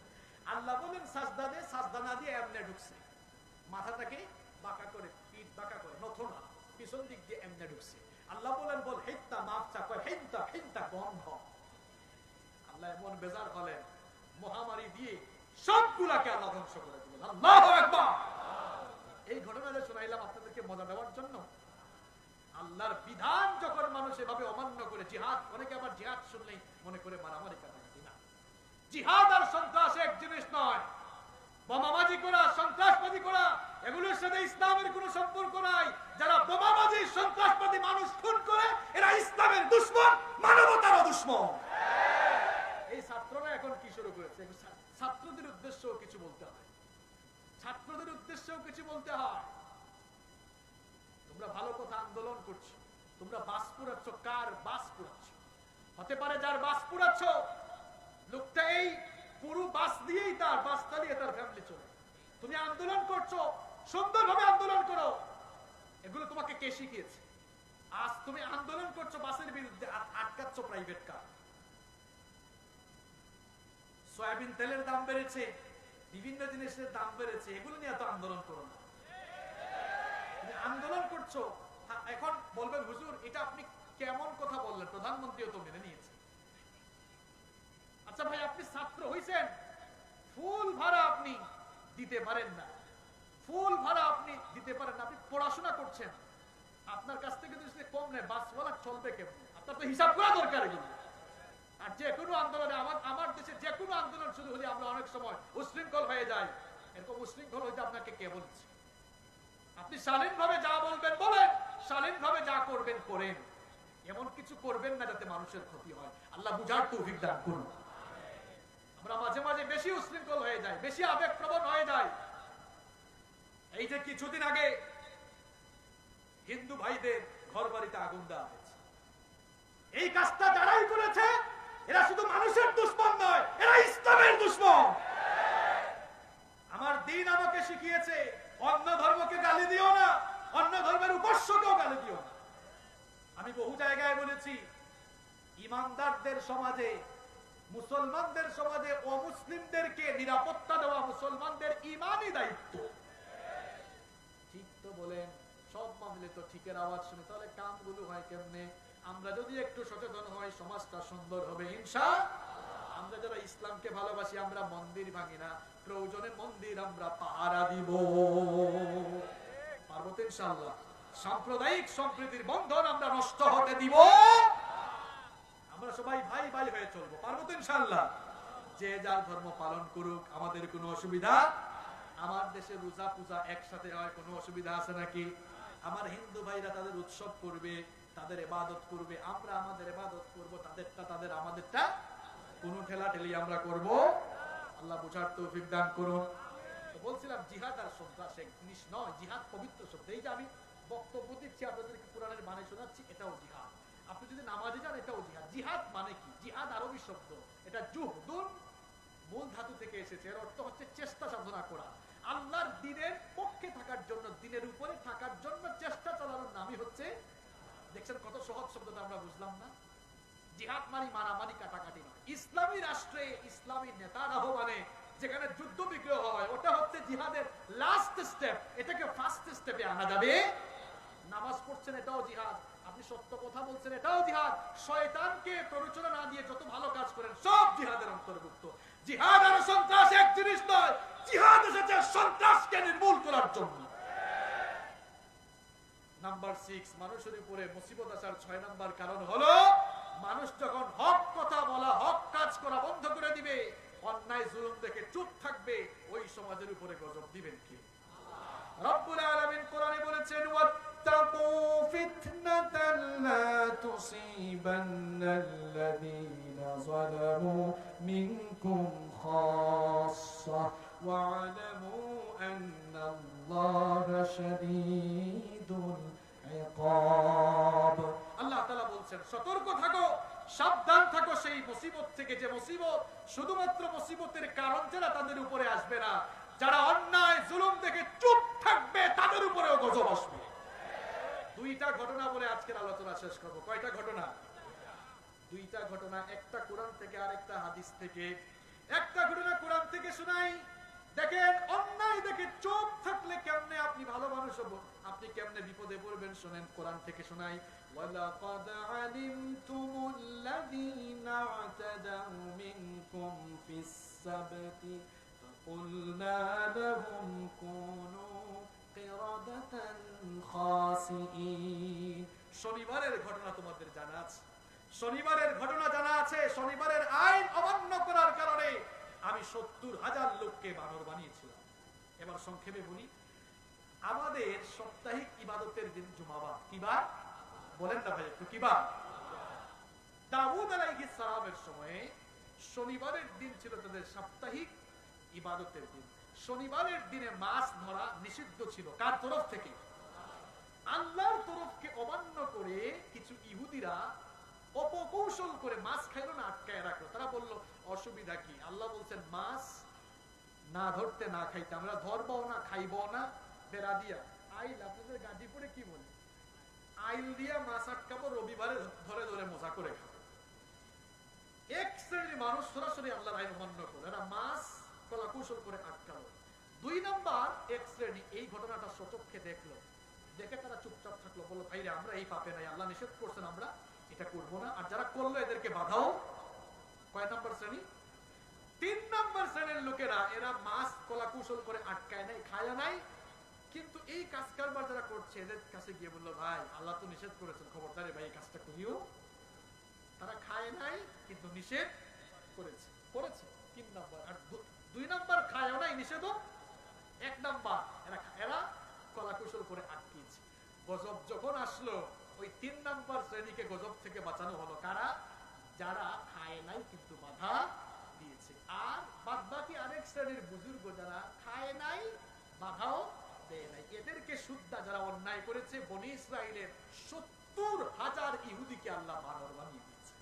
আল্লাহ বলেন সাজদা দে, সাজদা না দিয়ে এমনে ঢুকছে, মাথাটাকে বাঁকা করে, পিঠ বাঁকা করে, নথনা পিছন দিক দিয়ে এমনে ঢুকছে। আল্লাহ বলেন বল হিত্তা, মাফ চা, কয় হিন্তা হিন্তা গন্ধ। আল্লাহ এমন বেজার হলেন, মহামারী দিয়ে সবগুলাকে আল্লাহ ধ্বংস করে দিলেন। আল্লাহু আকবার। এই ঘটনাটা শোনাইলাম আপনাদেরকে মজা দেওয়ার জন্য। আল্লাহর বিধান যখন মানুষ এভাবে অমান্য করে, জিহাদ, অনেকে আবার জিহাদ শুনলেই মনে করে মারামারি কাটাকাটি। না, জিহাদ আর সন্ত্রাস এক জিনিস নয়। বোমাবাজি করা, সন্ত্রাসবাদী করা, এগুলোর সাথে ইসলামের কোনো সম্পর্ক নাই। যারা বোমাবাজি, সন্ত্রাসবাদী মানুষ খুন করে, এরা ইসলামের দুশমন, মানবতারও দুশমন। এই ছাত্ররা এখন কি শুরু করেছে? ছাত্রদের উদ্দেশ্যেও কিছু বলতে হয়, ছাত্রদের উদ্দেশ্যেও কিছু বলতে হয়। তোমরা ভালো কথা আন্দোলন করছো, তোমরা বাস পুরাচ্ছ, কার বাস পুরাচ্ছ? হতে পারে যার বাস পুরাচ্ছ লোকটা এই পুরো বাস দিয়েই তার বাস চালিয়ে তার ফ্যামিলি চলে। তুমি আন্দোলন করছো, সুন্দরভাবে আন্দোলন করো। এগুলো তোমাকে কে শিখিয়েছে? আজ তুমি আন্দোলন করছো বাসের বিরুদ্ধে, আটকাচ্ছ প্রাইভেট কার। সয়াবিন তেলের দাম বেড়েছে, বিভিন্ন জিনিসের দাম বেড়েছে, এগুলো নিয়ে এত আন্দোলন করো না। তুমি আন্দোলন করছো, এখন বলবেন হুজুর এটা আপনি কেমন কথা বললেন, প্রধানমন্ত্রীও তো মেনে নিয়েছে। আচ্ছা ভাই, আপনি ছাত্র হইছেন, ফুল ভাড়া আপনি দিতে পারেন না, ফুল ভাড়া আপনি দিতে পারেন না, আপনি পড়াশোনা করছেন, আপনার কাছ থেকে যদি কম নেয় বাসওয়ালা চলবে কেমন? আপনার তো হিসাব করা দরকার এগুলো। আর যে কোনো আন্দোলনে, আমার দেশে যে কোনো আন্দোলন শুরু হলে আমরা অনেক সময় উশৃঙ্খল হয়ে যাই। এরকম উশৃঙ্খল হইতে আপনাকে কে বলছে? আপনি শালীনভাবে যা বলবেন বলেন, শালীনভাবে যা করবেন করেন, এমন কিছু করবেন না যাতে মানুষের ক্ষতি হয়। আল্লাহ বুঝার তৌফিক দান করুন। আমরা মাঝে মাঝে বেশি উশৃঙ্খল হয়ে যাই, বেশি আবেগপ্রবণ হয়ে যাই। এই যে কিছুদিন আগে হিন্দু ভাইদের ঘর বাড়িতে আগুন দেওয়া হয়েছে, এই কাজটা যারাই করেছে এরা শুধু মানুষের দুশমন নয়, এরা ধর্মের দুশমন। আমার দিন আমাকে শিখিয়েছে অন্য ধর্মকে গালি দিও না, অন্য ধর্মের উপাস্যকেও গালি দিও না। আমি বহু জায়গায় বলেছি, ইমানদারদের সমাজে, মুসলমানদের সমাজে অমুসলিমদেরকে নিরাপত্তা দেওয়া মুসলমানদের ইমানি দায়িত্ব। ঠিক তো বলেন, সব মামলে তো ঠিকের আওয়াজ শুনে, তাহলে কামগুলো হয় কেমনে? আমরা যদি একটু সচেতন হই, সমাজটা সুন্দর হবে ইনশাআল্লাহ। আমরা যারা ইসলামকে ভালোবাসি, আমরা মন্দির ভাঙি না, প্রয়োজনে মন্দির আমরা পাহারা দিব, পারবো তো ইনশাআল্লাহ। সাম্প্রদায়িক সম্প্রীতির বন্ধন আমরা নষ্ট হতে দিব, আমরা সবাই ভাই ভাই হয়ে চলবো, পারবো তো ইনশাআল্লাহ। যে যার ধর্ম পালন করুক, আমাদের কোনো অসুবিধা। আমার দেশে রোজা পূজা একসাথে হয়, কোনো অসুবিধা আছে নাকি? আমার হিন্দু ভাইরা তাদের উৎসব করবে, তাদের ইবাদত করবে, আমরা আমাদের ইবাদত করব, তাদেরটা তাদের, আমাদেরটা কোনো ঠেলা ঠেলি আমরা করব। আল্লাহ বুঝার তৌফিক দান করুন। তো বলছিলাম, জিহাদ আর সন্ত্রাস এক জিনিস নয়। জিহাদ পবিত্র শব্দ। এই যে আমি বক্তব্য দিচ্ছি, আপনাদেরকে কোরআনের মানে শোনাচ্ছি, এটাও জিহাদ। আপনি যদি নামাজে যান, এটাও জিহাদ। জিহাদ মানে কি? জিহাদ আরবি শব্দ, এটা জুহদুন মূল ধাতু থেকে এসেছে। এর অর্থ হচ্ছে চেষ্টা সাধনা করা। আল্লাহর দ্বীনের পক্ষে থাকার জন্য, দ্বীনের উপরে থাকার জন্য চেষ্টা চালানোর নামই হচ্ছে। দেখছেন কত সহজ শব্দটা আমরা বুঝলাম না? জিহাদ মানে মারামারি কাটাকাটি নয়। ইসলামী রাষ্ট্রে ইসলামী নেতার আহ্বানে যেখানে যুদ্ধ বিগ্রহ হয়, ওটা হচ্ছে জিহাদের লাস্ট স্টেপ। এটাকে ফার্স্ট স্টেপে আনা যাবে। নামাজ পড়ছেন, এটাও জিহাদ। আপনি সত্য কথা বলছেন, এটাও জিহাদ। শয়তানকে প্ররোচনা না দিয়ে যত ভালো কাজ করেন, সব জিহাদের অন্তর্ভুক্ত। জিহাদ আর সন্ত্রাস এক জিনিস নয়। জিহাদ এসেছে সন্ত্রাসকে নির্মূল করার জন্য। নাম্বার 6, মানুষের উপরে মুসিবত আসার 6 নাম্বার কারণ হলো, মানুষ যখন হক কথা বলা, হক কাজ করা বন্ধ করে দিবে, অন্যায় জুলুম দেখে চুপ থাকবে, ওই সমাজের উপরে গজব দিবেন কে? রব্বুল আলামিন কোরআনে বলেছেন, ওয়াত্তাকু ফিতনাতান লা তুসিবান্নাল্লাযীনা যালামু মিনকুম খাসসা ওয়া'লামু আন্নাল্লাহা শাদীদুল ইকাব। আল্লাহ তাআলা বলছেন, সতর্ক থাকো, সাবধান থাকো সেই মুসিবত থেকে, যে মুসিবত শুধুমাত্র মুসিবতের কারণ যারা তাদের উপরে আসবে না, যারা অন্যায় জুলুম দেখে চুপ থাকবে তাদের উপরেও গজব আসবে। দুইটা ঘটনা বলে আজকের আলোচনা শেষ করব। কয়টা ঘটনা? দুইটা ঘটনা, একটা কোরআন থেকে আর একটা হাদিস থেকে। একটা ঘটনা কোরআন থেকে শোনাই। দেখেন, অন্যায় দেখে চুপ থাকলে কেমনে আপনি ভালো মানুষ হব, আপনি কেমনে বিপদে পড়বেন, শুনেন কোরআন থেকে শোনাই। ওয়ালাকাদ আলিমতুমুল্লাযীনা আ'তাদাউ মিনকুম ফিস সাবতি ফাকুলনা লাহুম কুনু কিরাদাতান খাসিঈন। শনিবারের ঘটনা তোমাদের জানা আছে, শনিবারের ঘটনা জানা আছে। শনিবারের আইন অমান্য করার কারণে আমি 70,000 লোককে বানর বানিয়েছিলাম। এবার সংক্ষেপে বলি, আমাদের সাপ্তাহিক ইবাদতের দিন জুমাবার। কি বার বলেন না ভাই একটু? কি বার? দাউদ আলাইহিস সালামের সময়ে শনিবারের দিন ছিল তাদের সাপ্তাহিক ইবাদতের দিন। শনিবারের দিনে মাছ ধরা নিষিদ্ধ ছিল। কার তরফ থেকে? আল্লাহর তরফকে অমান্য করে কিছু ইহুদিরা অপকৌশল করে মাছ খাইলো না, আটকায় রাখলো। তারা বলল, অসুবিধা কি? আল্লাহ বলছেন, মাছ না ধরতে না খাইতে, আমরা ধরবো না খাইবো না। বেড়া দিয়া আইল, আপনাদের গাজীপুরে কি বলে, আইল দিয়া মাছ আটকাবো, রবিবারে ধরে ধরে মজা করে খাবো। এক শ্রেণীর মানুষ সরাসরি আল্লাহর আইন অমান্য করে, এরা মাছ কলা কৌশল করে আটকালো। 2 নাম্বার এক শ্রেণী এই ঘটনাটা সচক্ষে দেখলো, দেখে তারা চুপচাপ থাকলো, বললো, ভাইরে আমরা এই পাপে নাই, আল্লাহ নিষেধ করছেন, আমরা এটা করবো না। আর যারা করলো এদেরকে বাধাও। কয় নাম্বার শ্রেণী? 3 নাম্বার শ্রেণীর লোকেরা, এরা মাছ কলা কৌশল করে আটকায় নাই, খায় নাই, কিন্তু এই কাজ কারবার যারা করছে এদের কাছে গিয়ে বললো, ভাই আল্লাহ তো নিষেধ করেছেন, খবরদারে ভাই এই কাজটা করিও। তারা খায় নাই কিন্তু নিষেধ করেছে, 3 নাম্বার। আর 2 নাম্বার খায়ও নাই, নিষেধও। 1 নাম্বার এরা কলা কৌশল করে আটকিয়েছে। গজব যখন আসলো, ওই 3 নাম্বার শ্রেণীকে গজব থেকে বাঁচানো হলো। কারা? যারা খায় নাই কিন্তু বাধা দিয়েছে। আর বাদ বাকি আরেক শ্রেণীর বুজুর্গ যারা খায় নাই, বাধাও দেয় নাই, এদেরকে শুদ্ধা যারা অন্যায় করেছে, বনি ইসরাইলের 70,000 ইহুদিকে আল্লাহ বানর বানিয়ে দিয়েছে।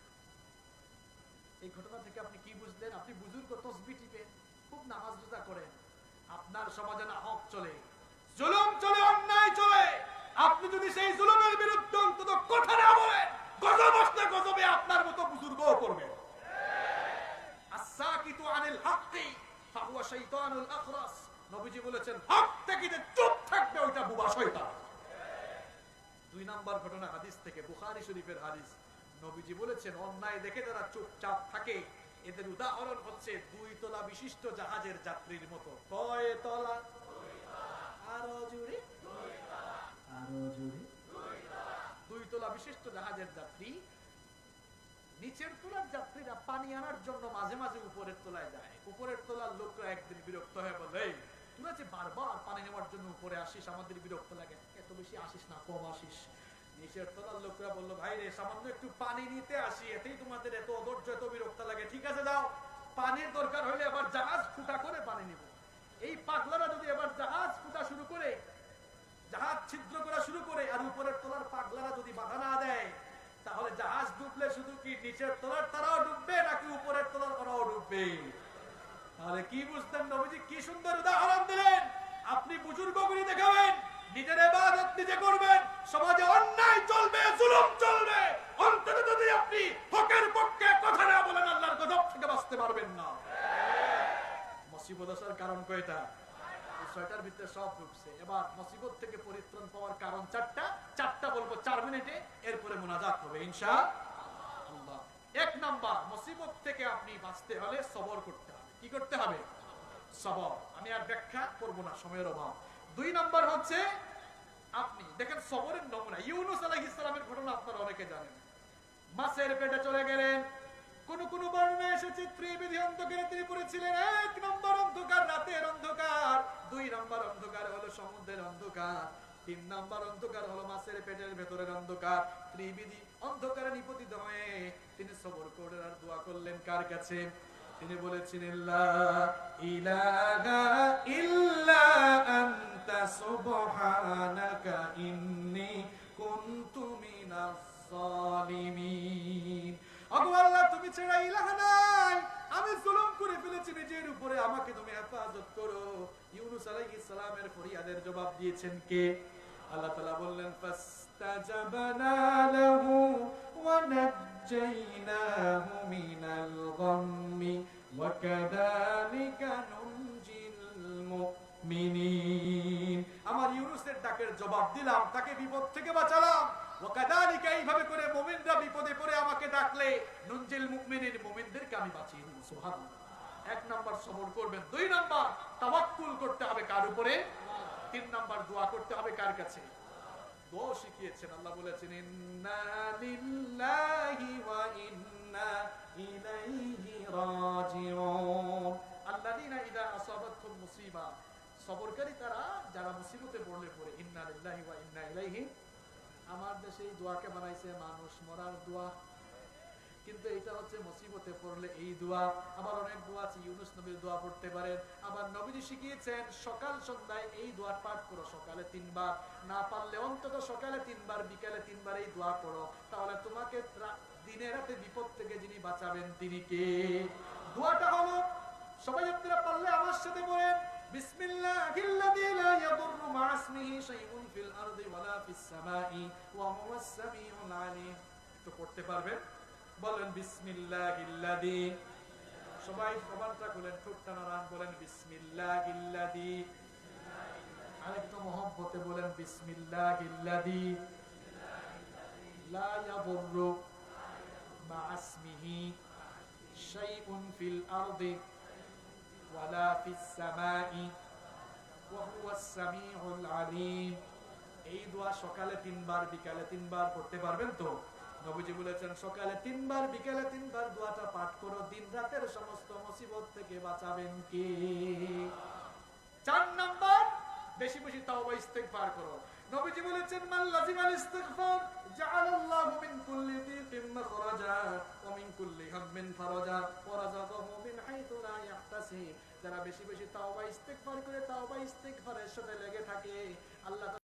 এই ঘটনা থেকে আপনি কি বুঝলেন? আপনি বুজুর্গ তসবিহ টিপেন, খুব নামাজ রোজা করেন, আপনার সমাজে না হক চলে, জুলুম চলে, অন্যায় চলে, আপনি যদি সেই জুলুমের বিরুদ্ধে অন্তত কথা না বলেন, গজব আসলে গজবে আপনার মতো বুজুর্গও করবে। আস-সাকিতু আনিল হাক্কি ফাহুয়া শাইতানুল আখরাস। নবীজি বলেছেন, হক থেকে যে চুপ থাকবে ওইটা বুবা শয়তান। 2 নাম্বার ঘটনা হাদিস থেকে, বুখারী শরীফের হাদিস। নবীজি বলেছেন, অন্যায় দেখে যারা চুপচাপ থাকে এদের উদাহরণ হচ্ছে 2 তলা বিশিষ্ট জাহাজের যাত্রীর মতো। কয় তলা? আরো জোরে, আরো জোরে। 2 তলা বিশিষ্ট জাহাজের যাত্রী। নিচের তলার যাত্রীরা পানি আনার জন্য মাঝে মাঝে উপরের তলায় যায়। উপরের তলার লোকরা একদিন বিরক্ত হয়ে বলে, এই তোরা যে বারবার পানি নেওয়ার জন্য উপরে আসিস, আমাদের বিরক্ত লাগে, এত বেশি আসিস না, কম আসিস। নিচের তলার লোকরা বললো, ভাই রে, সামান্য একটু পানি নিতে আসি, এতেই তোমাদের এত অধৈর্য, এত বিরক্ত লাগে। ঠিক আছে যাও, পানির দরকার হলে এবার জাহাজ ফুটা করে পানি নিব। এই পাগলারা যদি এবার জাহাজ ফুটা শুরু করে, জাহাজ ছিদ্র করা শুরু করে, আর উপরের তলার পাগলারা যদি বাধা না দেয়, তাহলে জাহাজ ডুবলে শুধু কি নিচের তলার তারাও ডুববে, নাকি উপরের তলার তারাও ডুববে? তাহলে কি বুঝতেন? নবীজি কি সুন্দর উদাহরণ দিলেন। আপনি বুজুর্গগুলি দেখাবেন, নিজের ইবাদত নিজে করবেন, সমাজে অন্যায় চলবে, জুলুম চলবে, অন্তত যদি আপনি হকের পক্ষে কথা না বলেন, আল্লাহর গজব থেকে বাঁচতে পারবেন না। মুসিবত আসার কারণ কয়টা? এই 6টার ভিতরে সব ঢুকছে। এবার মুসিবত থেকে পরিত্রাণ পাওয়ার কারণ 4টা বলবো 4 মিনিটে, এরপরে মুনাজাত হবে ইনশাআল্লাহ। 1 নাম্বার, মুসিবত থেকে আপনি বাঁচতে হলে সবর করতে হবে। কি করতে হবে? সবর। আমি আর ব্যাখ্যা করব না, সময়ের অভাব। 2 নাম্বার হচ্ছে, আপনি দেখেন সবরের নমুনা ইউনূস আলাইহিস সালামের ঘটনা আপনারা অনেকে জানেন। মাছের পেটে চলে গেলেন। কোন কোন বর্ণনায় এসেছে ত্রিবিধি অন্ধকারে তিনি পড়েছিলেন। 1 নম্বর অন্ধকার রাতের অন্ধকার, 2 নম্বর অন্ধকার হলো সমুদ্রের অন্ধকার, 3 নম্বর অন্ধকার হলো মাছের পেটের ভেতরের অন্ধকার। ত্রিবিধি অন্ধকারে নিপতিত হয়ে তিনি সবর করে আর দোয়া করলেন কার কাছে? তিনি বলেছিলেন, লা ইলাহা ইল্লা আনতা সুবহানাকা ইন্নী কুনতু মিনাজ জালিমিন। আল্লাহ, তুমি ছাড়া ইলাহ নাই, আমি জুলুম করে ফেলেছি নিজের উপরে, আমাকে তুমি হেফাজত করো। ইউনূস আলাইহিস সালামের ফরিয়াদের জবাব দিয়েছেন কে? আল্লাহ তাআলা বললেন, ফাস্তাজাবনা লাহু ওয়া নাজ্জাইনাহু মিনাল গাম্মি ওয়া কাযালিকা নুনজিল মুমিনিন। আমার ইউনূসের ডাকের জবাব দিলাম, তাকে বিপদ থেকে বাঁচালাম। ওয়াকাদালিকা, এইভাবে করে মুমিনরা বিপদে পড়ে আমাকে ডাকলে নুনজিল মুমিনিন, মুমিনদেরকে আমি বাঁচিয়ে দেব। সুবহানাল্লাহ। 1 নাম্বার সবর করবেন। 2 নাম্বার তাওয়াক্কুল করতে হবে কার উপরে? 3 নাম্বার দোয়া করতে হবে কার কাছে? দোয়া শিখিয়েছেন, আল্লাহ বলেছেন, ইন্না লিল্লাহি ওয়া ইন্না ইলাইহি রাজিউন। আল্লাযীনা ইযা আসাবাতহুম মুসিবা, সবরকারী তারা যারা মুসিবতে পড়লে পড়ে, ইন্না লিল্লাহি ওয়া ইন্না ইলাইহি। আমার দেশে এই দোয়াকে বানাইছে মানুষ মরার দোয়া, কিন্তু এটা হচ্ছে মুসিবতে পড়লে এই দোয়া। আবার অনেক দোয়া আছে, ইউনূস নবীর দোয়া পড়তে পারেন। আবার নবীজি শিখিয়েছেন সকাল সন্ধ্যায় এই দোয়া পাঠ করো। সকালে 3 বার, না পারলে অন্তত সকালে 3 বার, বিকালে 3 বার এই দোয়া করো। তাহলে তোমাকে দিনে রাতে বিপদ থেকে যিনি বাঁচাবেন তিনি কে? দোয়াটা হলো, সবাই আপনারা পারলে আমার সাথে বলেন, বিসমিল্লাহিল্লাযী লা ইয়াদুররু মা ইসমিহি শাইউন ফিল আরদি ওয়ালা ফিস সামাই ওয়া হুয়াস সামিউল আলীম। তো পড়তে পারবেন? বলেন বিসমিল্লাহিল্লাযী। সবাই জবানটা খুলেন, ঠোঁটটা নাড়ান, বলেন বিসমিল্লাহিল্লাযী। আরেকটু মহব্বতে বলেন বিসমিল্লাহিল্লাযী লা ইয়াদুররু মা ইসমিহি শাইউন ফিল আরদি ওয়ালা ফিস সামাই ওয়া হুয়াস সামিউল আলীম। এই দোয়া সকালে 3 বার, বিকালে 3 বার পড়তে পারবেন তো? নবীজি বলেছেন সকালে 3 বার, বিকালে 3 বার দোয়াটা পাঠ করো, দিন রাতের সমস্ত মুসিবত থেকে বাঁচাবেন কে? 4 নাম্বার, বেশি বেশি তাওবা ইস্তিগফার করো। নবীজি বলেছেন, মান লাজিমাল ইস্তিগফার জাআলাল্লাহু মিন কুল্লি দিকিন মাখরাজা ওয়া মিন কুল্লি হাম্মিন ফারাজা ওয়া রাযাকাহু মিন হাইতু লা ইয়াহতাসিব। যারা বেশি বেশি তাওবা ইস্তিগফার করে, তাওবা ইস্তিগফারের সাথে লেগে থাকে, আল্লাহ